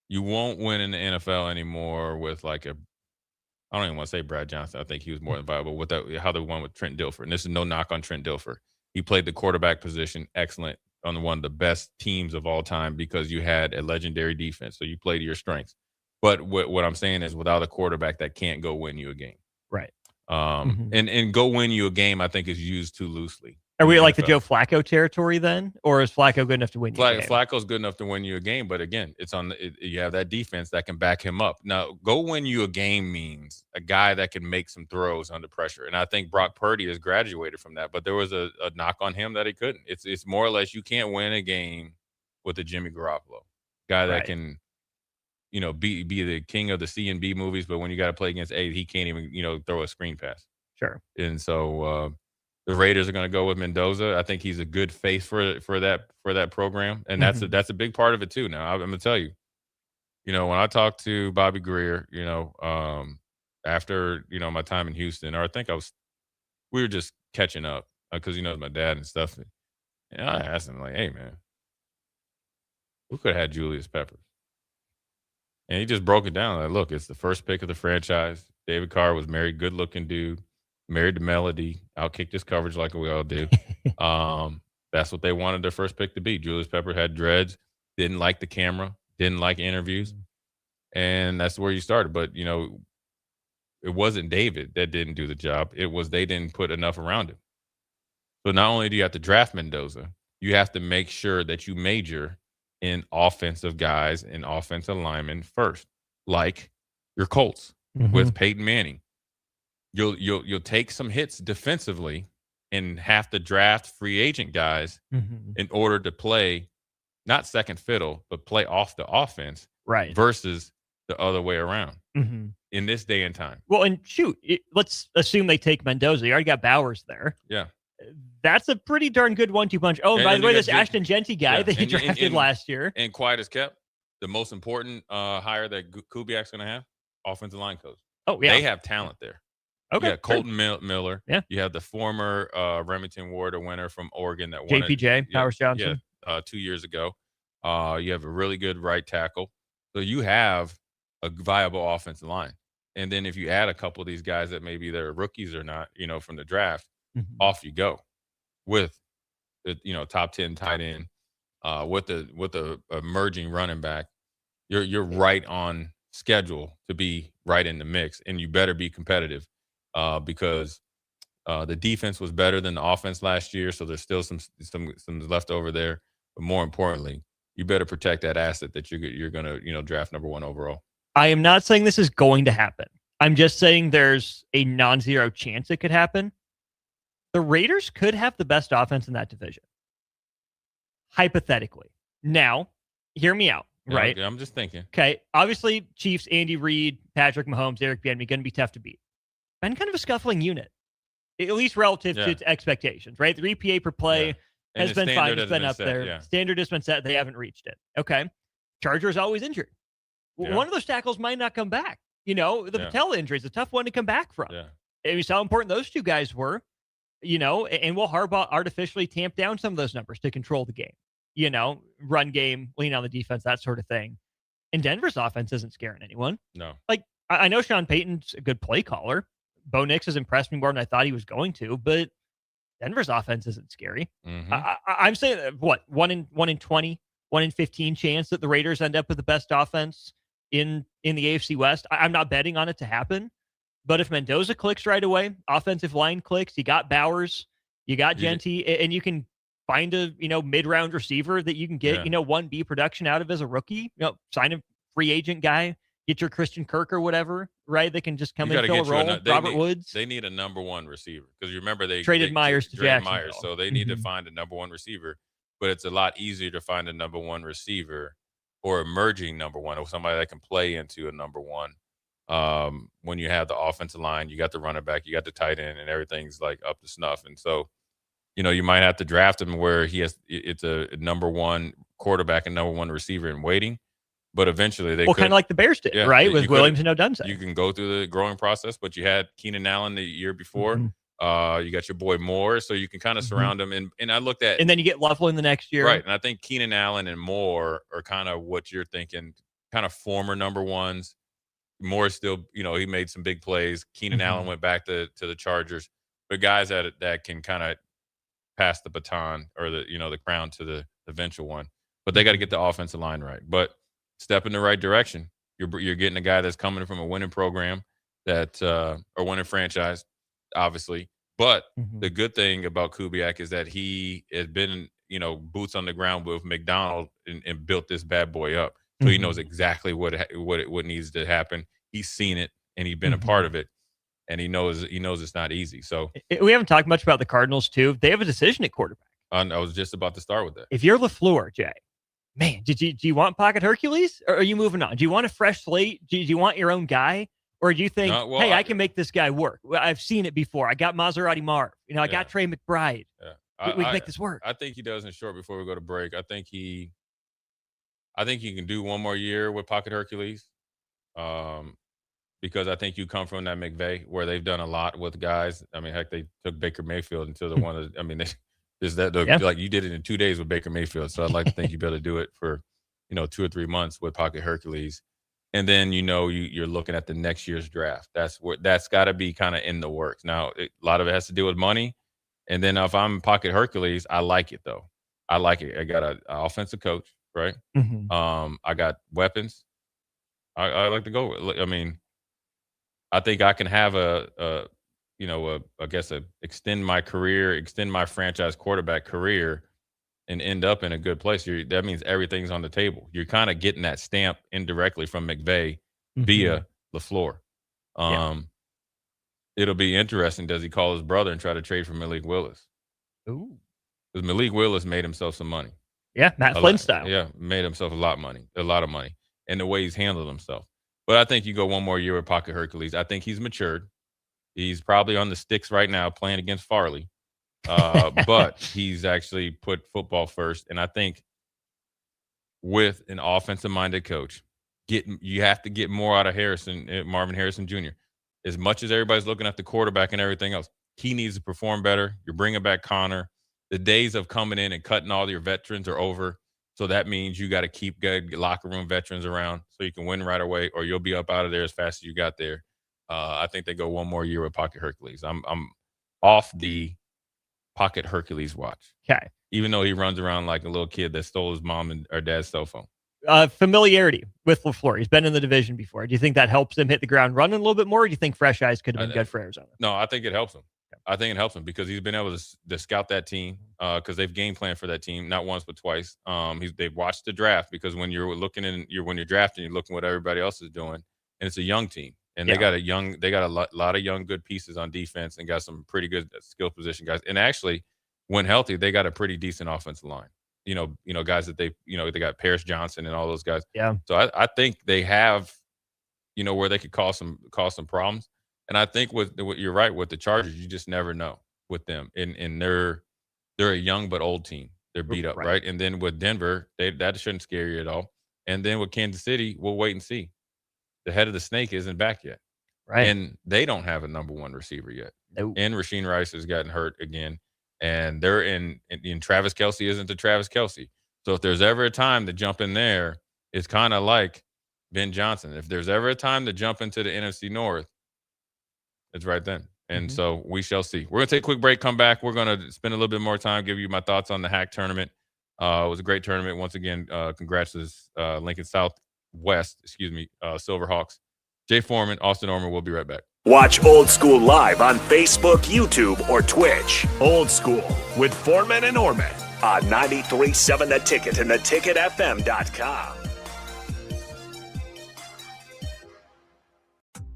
You won't win in the NFL anymore with I don't even want to say Brad Johnson. I think he was more than viable with how they won with Trent Dilfer. And this is no knock on Trent Dilfer. He played the quarterback position excellent on one of the best teams of all time, because you had a legendary defense. So you play to your strengths. But what I'm saying is, without a quarterback, that can't go win you a game. Right. And go win you a game, I think, is used too loosely. Are we like the Joe Flacco territory then? Or is Flacco good enough to win you a game? Flacco's good enough to win you a game, but again, it's you have that defense that can back him up. Now, go win you a game means a guy that can make some throws under pressure. And I think Brock Purdy has graduated from that, but there was a knock on him that he couldn't. It's more or less, you can't win a game with a Jimmy Garoppolo, guy that can, be the king of the C&B movies, but when you got to play against A, he can't even, throw a screen pass. Sure. And so, the Raiders are going to go with Mendoza. I think he's a good face for that program, and that's a big part of it too. Now, I'm going to tell you, when I talked to Bobby Greer, after my time in Houston, or I think we were just catching up because my dad and stuff, and I asked him hey man, who could have had Julius Peppers? And he just broke it down. Look, it's the first pick of the franchise. David Carr was married, good looking dude. Married to Melody, outkicked his coverage like we all do. That's what they wanted their first pick to be. Julius Pepper had dreads, didn't like the camera, didn't like interviews, and that's where you started. But, it wasn't David that didn't do the job. It was they didn't put enough around him. So not only do you have to draft Mendoza, you have to make sure that you major in offensive guys and offensive linemen first, like your Colts with Peyton Manning. You'll take some hits defensively and have to draft free agent guys in order to play not second fiddle, but play off the offense, right? Versus the other way around in this day and time. Well, and let's assume they take Mendoza. You already got Bowers there. Yeah, that's a pretty darn good 1-2 punch. Oh, and by the way, this Ashton Genty guy that he drafted last year, and quiet as kept, the most important hire that Kubiak's going to have, offensive line coach. Oh yeah, they have talent there. Okay. Yeah, Colton Miller. Yeah. You have the former Remington Award winner from Oregon that won JPJ, Powers Johnson. 2 years ago. You have a really good right tackle. So you have a viable offensive line. And then if you add a couple of these guys that maybe they're rookies or not, from the draft, off you go with the top 10 tight end, with the emerging running back. You're right on schedule to be right in the mix, and you better be competitive. Because the defense was better than the offense last year, so there's still some left over there. But more importantly, you better protect that asset that you're going to draft number 1 overall. I am not saying this is going to happen. I'm just saying there's a non-zero chance it could happen. The Raiders could have the best offense in that division, hypothetically. Now, hear me out. Right? Yeah, I'm just thinking. Okay, obviously, Chiefs, Andy Reid, Patrick Mahomes, Eric Bieniemy going to be tough to beat. Been kind of a scuffling unit, at least relative to its expectations, right? The EPA per play has been fine. It's been up there. Yeah. Standard has been set. They haven't reached it. Okay. Chargers always injured. Yeah. One of those tackles might not come back. The patella injury is a tough one to come back from. Yeah. And we saw how important those two guys were, and will Harbaugh artificially tamp down some of those numbers to control the game, run game, lean on the defense, that sort of thing. And Denver's offense isn't scaring anyone. No. I know Sean Payton's a good play caller. Bo Nix has impressed me more than I thought he was going to, but Denver's offense isn't scary. I'm saying 1 in 20 1 in 15 chance that the Raiders end up with the best offense in the AFC West. I'm not betting on it to happen, but if Mendoza clicks right away, offensive line clicks, you got Bowers, you got Genty, and you can find a mid-round receiver that you can get 1B production out of as a rookie. Sign a free agent guy, get your Christian Kirk or whatever, right? They can just come in, fill a role. Robert Woods. They need a number one receiver because you remember they traded Myers to Jacksonville. Myers, so they need to find a number one receiver. But it's a lot easier to find a number one receiver or emerging number one, or somebody that can play into a number one. When you have the offensive line, you got the running back, you got the tight end, and everything's like up to snuff. And so, you might have to draft him where it's a number one quarterback and number one receiver in waiting. But eventually they kind of like the Bears did, right? With Williams and Odunze. You can go through the growing process, but you had Keenan Allen the year before. You got your boy Moore, so you can kind of surround him. And I looked at, and then you get Loveland the next year, right? And I think Keenan Allen and Moore are kind of what you're thinking, kind of former number ones. Moore still, he made some big plays. Keenan Allen went back to the Chargers, but guys that can kind of pass the baton or the crown to the eventual one. But they got to get the offensive line right. But step in the right direction. You're getting a guy that's coming from a winning program or winning franchise, obviously. But the good thing about Kubiak is that he has been, boots on the ground with McDonald and built this bad boy up. So he knows exactly what needs to happen. He's seen it and he's been a part of it, and he knows it's not easy. So we haven't talked much about the Cardinals too. They have a decision at quarterback. I was just about to start with that. If you're LaFleur, Jay, man, do you want Pocket Hercules, or are you moving on? Do you want a fresh slate? Do you want your own guy, or do you think, hey, I can make this guy work? I've seen it before. I got Maserati Marv. I got Trey McBride. Yeah. We can make this work. I think he does in short before we go to break. I think he can do one more year with Pocket Hercules, because I think you come from that McVay where they've done a lot with guys. I mean, heck, they took Baker Mayfield into the one of. I mean, like you did it in 2 days with Baker Mayfield. So I'd like to think you better do it for 2 or 3 months with Pocket Hercules, and then you're looking at the next year's draft. That's got to be kind of in the works. Now, a lot of it has to do with money, and then if I'm Pocket Hercules, I like it though. I like it. I got an offensive coach. Right. I got weapons. I like to go. I mean, I think I can have extend my career, extend my franchise quarterback career, and end up in a good place. That means everything's on the table. You're kind of getting that stamp indirectly from McVay via LaFleur. It'll be interesting. Does he call his brother and try to trade for Malik Willis? Ooh, because Malik Willis made himself some money. Yeah, Matt Flynn style. Yeah, made himself a lot of money, and the way he's handled himself. But I think you go one more year with Pocket Hercules. I think he's matured. He's probably on the sticks right now playing against Farley, but he's actually put football first. And I think with an offensive-minded coach, you have to get more out of Marvin Harrison Jr. As much as everybody's looking at the quarterback and everything else, he needs to perform better. You're bringing back Connor. The days of coming in and cutting all your veterans are over. So that means you got to keep good locker room veterans around so you can win right away, or you'll be up out of there as fast as you got there. I think they go one more year with Pocket Hercules. I'm off the Pocket Hercules watch. Okay. Even though he runs around like a little kid that stole his mom or dad's cell phone. Familiarity with LaFleur. He's been in the division before. Do you think that helps him hit the ground running a little bit more, or do you think fresh eyes could have been good for Arizona? No, I think it helps him. I think it helps him because he's been able to scout that team because they've game planned for that team, not once but twice. They've watched the draft because when you're drafting, you're looking what everybody else is doing, and it's a young team, and they got a lot of young good pieces on defense and got some pretty good skill position guys. And actually, when healthy, they got a pretty decent offensive line. Guys that they got Paris Johnson and all those guys. Yeah. So I think they have, where they could cause some problems. And I think you're right with the Chargers, you just never know with them. And they're a young but old team. They're beat up, right? And then with Denver, that shouldn't scare you at all. And then with Kansas City, we'll wait and see. The head of the snake isn't back yet. Right. And they don't have a number one receiver yet. Nope. And Rasheed Rice has gotten hurt again. And they're in Travis Kelce isn't the Travis Kelce. So if there's ever a time to jump in there, it's kind of like Ben Johnson. If there's ever a time to jump into the NFC North, it's right then. And so we shall see. We're going to take a quick break, come back. We're going to spend a little bit more time, give you my thoughts on the Hack tournament. It was a great tournament. Once again, congrats to Lincoln Southwest, Silverhawks. Jay Foreman, Austin Orman. We'll be right back. Watch Old School live on Facebook, YouTube, or Twitch. Old School with Foreman and Orman on 93.7 The Ticket and theticketfm.com.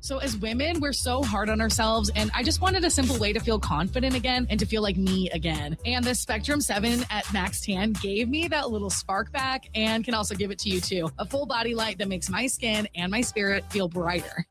So as women, we're so hard on ourselves, and I just wanted a simple way to feel confident again and to feel like me again. And the Spectrum 7 at Max Tan gave me that little spark back and can also give it to you too. A full body light that makes my skin and my spirit feel brighter.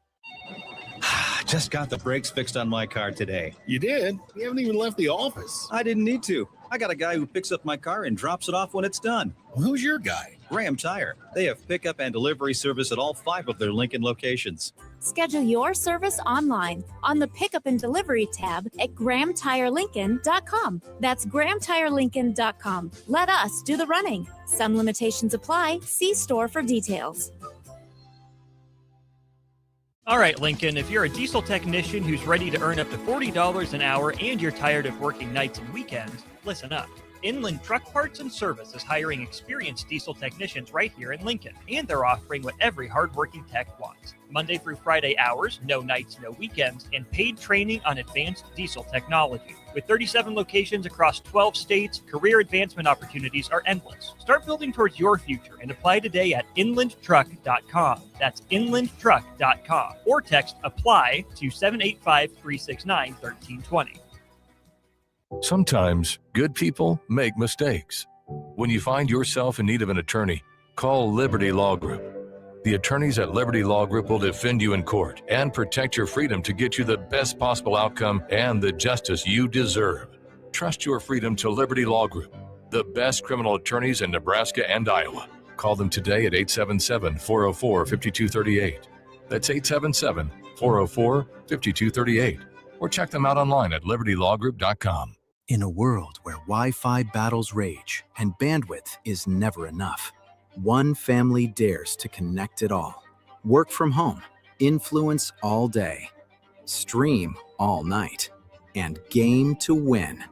Just got the brakes fixed on my car today. You did? You haven't even left the office. I didn't need to. I got a guy who picks up my car and drops it off when it's done. Well, who's your guy? Graham Tire. They have pickup and delivery service at all 5 of their Lincoln locations. Schedule your service online on the Pickup and Delivery tab at GrahamTireLincoln.com. That's GrahamTireLincoln.com. Let us do the running. Some limitations apply. See store for details. All right, Lincoln, if you're a diesel technician who's ready to earn up to $40 an hour and you're tired of working nights and weekends, listen up. Inland Truck Parts and Service is hiring experienced diesel technicians right here in Lincoln, and they're offering what every hardworking tech wants. Monday through Friday hours, no nights, no weekends, and paid training on advanced diesel technology. With 37 locations across 12 states, career advancement opportunities are endless. Start building towards your future and apply today at inlandtruck.com. That's inlandtruck.com. Or text APPLY to 785-369-1320. Sometimes good people make mistakes. When you find yourself in need of an attorney, call Liberty Law Group. The attorneys at Liberty Law Group will defend you in court and protect your freedom to get you the best possible outcome and the justice you deserve. Trust your freedom to Liberty Law Group, the best criminal attorneys in Nebraska and Iowa. Call them today at 877-404-5238. That's 877-404-5238. Or check them out online at libertylawgroup.com. In a world where Wi-Fi battles rage and bandwidth is never enough, one family dares to connect it all. Work from home, influence all day, stream all night, and game to win.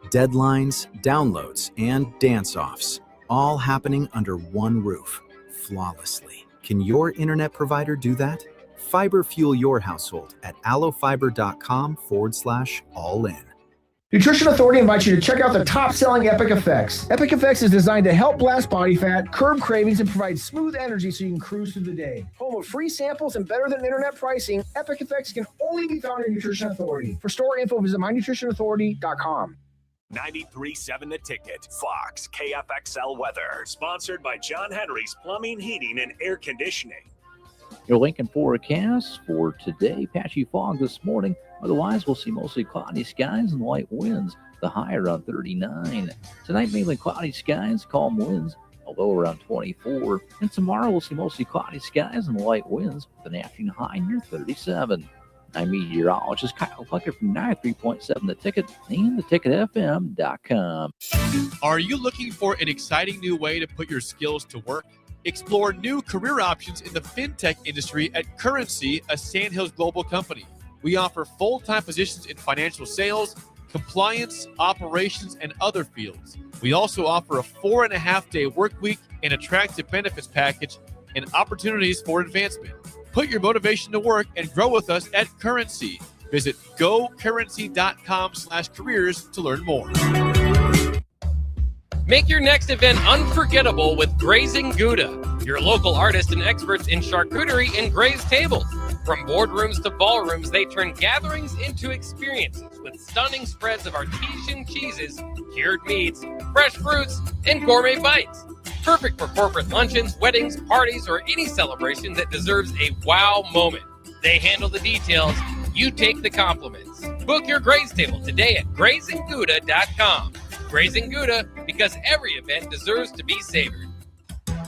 Deadlines, downloads, and dance-offs, all happening under one roof, flawlessly. Can your internet provider do that? Fiber fuel your household at allofiber.com/all-in. Nutrition Authority invites you to check out the top-selling Epic Effects. Epic Effects is designed to help blast body fat, curb cravings, and provide smooth energy so you can cruise through the day. Home of free samples and better than internet pricing, Epic Effects can only be found in Nutrition Authority. For store info, visit mynutritionauthority.com. 93.7 The Ticket, Fox, KFXL weather. Sponsored by John Henry's Plumbing, Heating, and Air Conditioning. Your Lincoln forecast for today, patchy fog this morning. Otherwise, we'll see mostly cloudy skies and light winds. The high around 39. Tonight, mainly cloudy skies, calm winds, a low around 24. And tomorrow, we'll see mostly cloudy skies and light winds with an afternoon high near 37. I'm meteorologist Kyle Plucker from 93.7 The Ticket and theticketfm.com. Are you looking for an exciting new way to put your skills to work? Explore new career options in the fintech industry at Currency, a Sandhills global company. We offer full-time positions in financial sales, compliance, operations, and other fields. We also offer a 4.5-day work week, an attractive benefits package, and opportunities for advancement. Put your motivation to work and grow with us at Currency. Visit gocurrency.com/careers to learn more. Make your next event unforgettable with Grazing Gouda, your local artists and experts in charcuterie and grazed tables. From boardrooms to ballrooms, they turn gatherings into experiences with stunning spreads of artesian cheeses, cured meats, fresh fruits, and gourmet bites. Perfect for corporate luncheons, weddings, parties, or any celebration that deserves a wow moment. They handle the details. You take the compliments. Book your graze table today at GrazingGouda.com. Grazing Gouda, because every event deserves to be savored.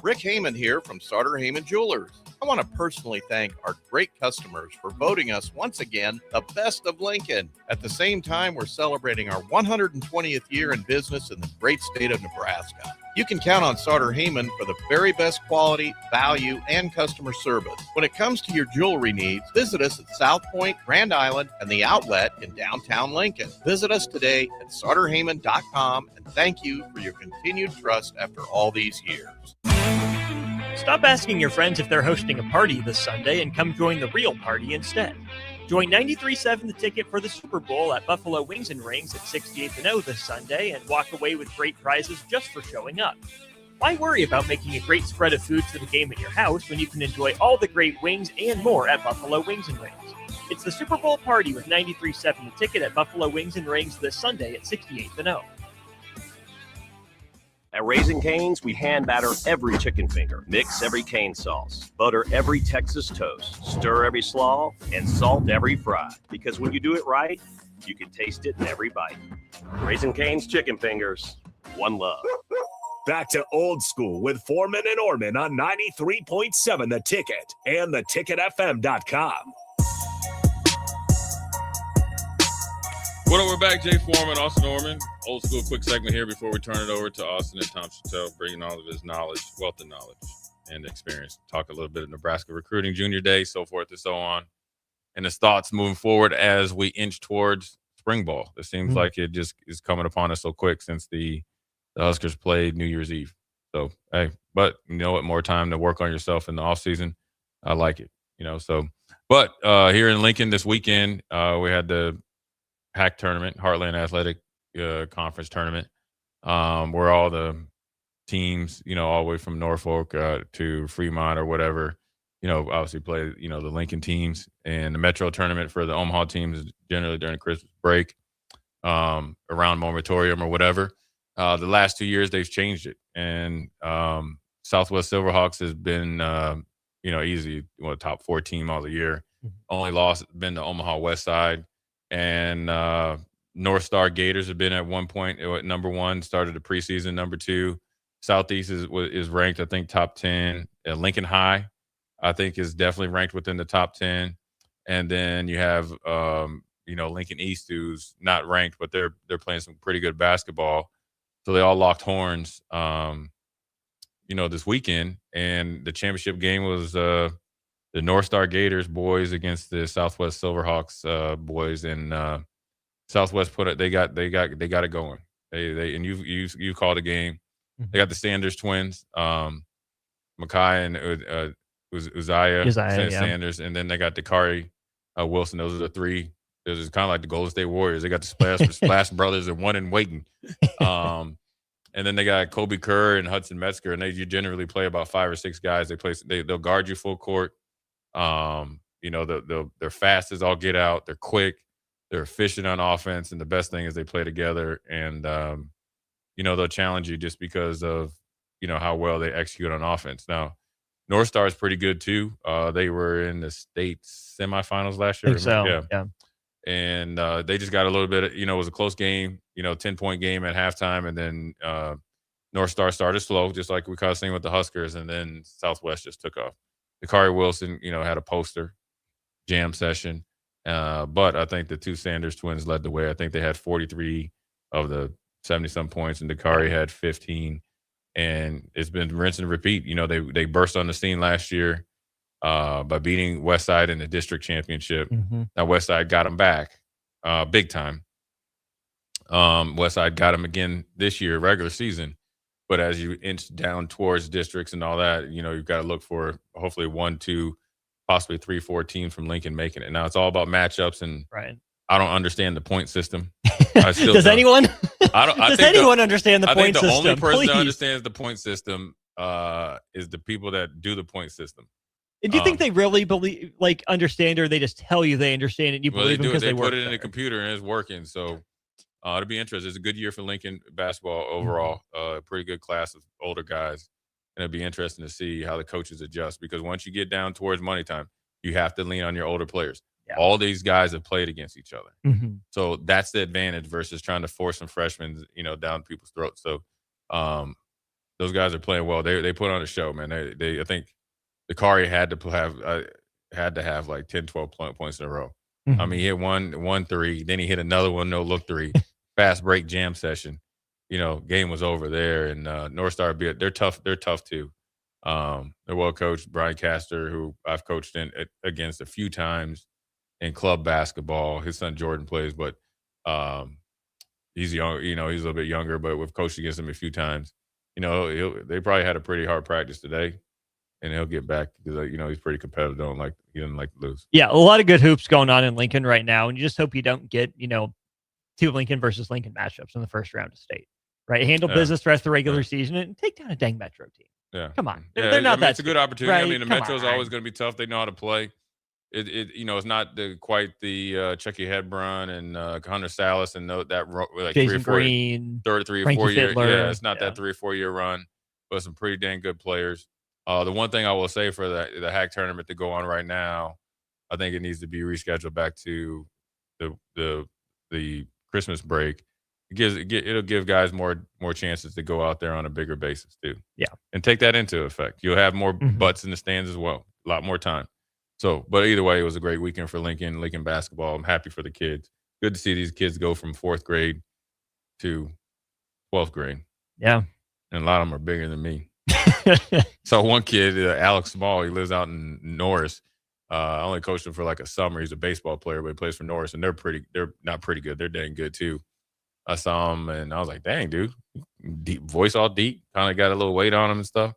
Rick Heyman here from Sauter Heyman Jewelers. I want to personally thank our great customers for voting us once again the best of Lincoln. At the same time, we're celebrating our 120th year in business in the great state of Nebraska. You can count on Sauter Heyman for the very best quality, value, and customer service. When it comes to your jewelry needs, visit us at South Point, Grand Island, and the outlet in downtown Lincoln. Visit us today at sauterheyman.com, and thank you for your continued trust after all these years. Stop asking your friends if they're hosting a party this Sunday and come join the real party instead. Join 93.7 The Ticket for the Super Bowl at Buffalo Wings and Rings at 68th and O this Sunday and walk away with great prizes just for showing up. Why worry about making a great spread of foods for the game at your house when you can enjoy all the great wings and more at Buffalo Wings and Rings? It's the Super Bowl party with 93.7 The Ticket at Buffalo Wings and Rings this Sunday at 68th and O. At Raising Cane's, we hand batter every chicken finger, mix every cane sauce, butter every Texas toast, stir every slaw, and salt every fry. Because when you do it right, you can taste it in every bite. Raising Cane's chicken fingers, one love. Back to Old School with Foreman and Orman on 93.7 The Ticket and theticketfm.com. What up, we're back. Jay Foreman, Austin Orman. Old School quick segment here before we turn it over to Austin and Tom Chattel, bringing all of his knowledge, wealth of knowledge and experience. Talk a little bit of Nebraska recruiting, junior day, so forth and so on. And his thoughts moving forward as we inch towards spring ball. It seems like it just is coming upon us so quick since the Huskers played New Year's Eve. So, hey, but you know what? More time to work on yourself in the offseason. I like it, But here in Lincoln this weekend, we had the HAC tournament, Heartland Athletic Conference tournament, where all the teams, all the way from Norfolk to Fremont or whatever, obviously play, the Lincoln teams, and the Metro tournament for the Omaha teams is generally during Christmas break, around Moratorium or whatever. The last 2 years they've changed it, and Southwest Silverhawks has been, easy, top 4 team all the year. Only loss been the Omaha West Side. And North Star Gators have been at one point at number 1, started the preseason number 2. Southeast is ranked, I think, top 10. Lincoln High, I think, is definitely ranked within the top 10. And then you have, Lincoln East, who's not ranked, but they're playing some pretty good basketball. So they all locked horns, this weekend. And the championship game was the North Star Gators boys against the Southwest Silverhawks boys, and Southwest they got it going. They and you called the game. They got the Sanders twins, Makai and Uzziah Sanders, and then they got Dakari Wilson. Those are the 3. It was kind of like the Golden State Warriors. They got the Splash brothers and one in Waiting. And then they got Kobe Kerr and Hudson Metzger, and you generally play about 5 or 6 guys. They'll guard you full court. They're fast as all get out. They're quick. They're efficient on offense, and the best thing is they play together. And they'll challenge you just because of how well they execute on offense. Now, North Star is pretty good too. They were in the state semifinals last year. I think so. Yeah. And they just got a little bit. It was a close game. 10-point game at halftime, and then North Star started slow, just like we kind of seen with the Huskers, and then Southwest just took off. Dakari Wilson, had a poster jam session. But I think the 2 Sanders twins led the way. I think they had 43 of the 70-some points, and Dakari had 15. And it's been rinse and repeat. They burst on the scene last year by beating Westside in the district championship. Now, Westside got them back big time. Westside got them again this year, regular season. But as you inch down towards districts and all that, you've got to look for hopefully 1, 2, possibly 3, 4 teams from Lincoln making it. Now, it's all about matchups, and I don't understand the point system. Does anyone? Does anyone understand the point system? I think the only person that understands the point system is the people that do the point system. And do you think they really understand, or they just tell you they understand it and you believe them because they work put it in the computer and it's working. So it'll be interesting. It's a good year for Lincoln basketball overall. Pretty good class of older guys. And it'll be interesting to see how the coaches adjust, because once you get down towards money time, you have to lean on your older players. Yeah. All these guys have played against each other. So that's the advantage versus trying to force some freshmen, down people's throats. So Those guys are playing well. They put on a show, man. I think Dakari had to have like 10, 12 points in a row. Mm-hmm. I mean, he hit one three, then he hit another one, no look three, fast break jam session. Game was over there. And North Star, they're tough. They're tough too. They're well coached. Brian Castor, who I've coached against a few times in club basketball. His son Jordan plays, but he's young. He's a little bit younger, but we've coached against him a few times. They probably had a pretty hard practice today, and he'll get back because he's pretty competitive. He doesn't like to lose. Yeah, a lot of good hoops going on in Lincoln right now, and you just hope you don't get two Lincoln versus Lincoln matchups in the first round of state. Right, handle business the rest of the regular season and take down a dang Metro team. Yeah, come on, they're not that. It's a good opportunity. Right? I mean, the Metro's always going to be tough. They know how to play. It's not quite the Chucky Hedbron and Hunter Salas and like Jason Green, 3 or 4 year. Yeah, it's not that 3 or 4 year run, but some pretty dang good players. The one thing I will say for the HAC tournament to go on right now, I think it needs to be rescheduled back to the Christmas break. It'll give guys more chances to go out there on a bigger basis too. Yeah, and take that into effect. You'll have more butts in the stands as well. A lot more time. So, but either way, it was a great weekend for Lincoln basketball. I'm happy for the kids. Good to see these kids go from 4th grade to 12th grade. Yeah. And a lot of them are bigger than me. So one kid, Alex Small, he lives out in Norris. I only coached him for like a summer. He's a baseball player, but he plays for Norris, and they're not pretty good. They're dang good too. I saw him, and I was like, dang, dude. Deep voice all deep. Kind of got a little weight on him and stuff.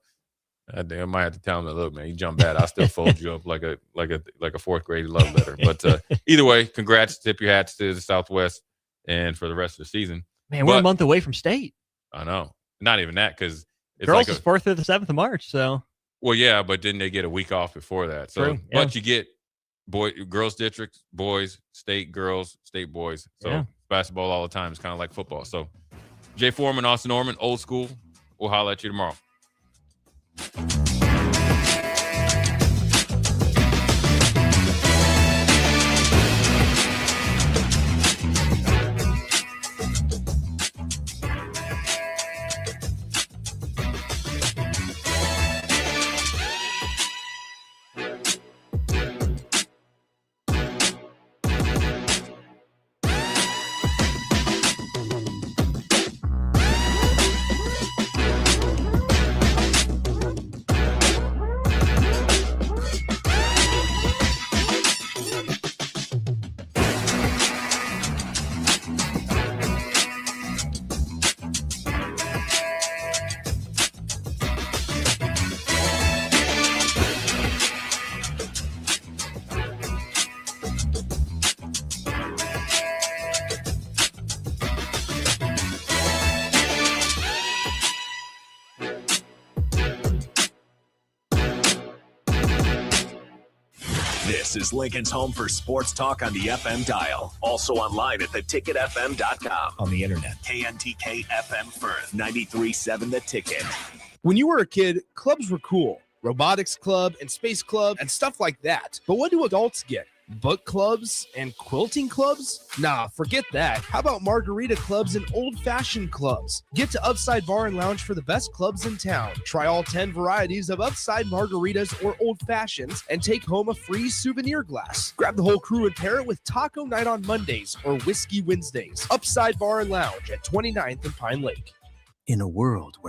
I might have to tell him that, look, man, you jump bad. I'll still fold you up like a 4th grade love letter. But either way, congrats. Tip your hats to the Southwest and for the rest of the season. Man, we're a month away from state. I know. Not even that, because it's girls is 4th through the 7th of March. So, well, yeah, but then they get a week off before that. So, true, yeah. But you get girls districts, boys, state girls, state boys. So basketball all the time is kind of like football. So, Jay Foreman, Austin Norman, old school. We'll holler at you tomorrow. This is Lincoln's home for sports talk on the FM dial. Also online at theticketfm.com. On the internet, KNTK FM Firth, 93.7 The Ticket. When you were a kid, clubs were cool. Robotics club and space club and stuff like that. But what do adults get? Book clubs and quilting clubs? Nah, forget that. How about margarita clubs and old-fashioned clubs? Get to Upside Bar and Lounge for the best clubs in town. Try all 10 varieties of Upside margaritas or old fashions and take home a free souvenir glass. Grab the whole crew and pair it with taco night on Mondays or whiskey Wednesdays. Upside Bar and Lounge at 29th and Pine Lake. In a world where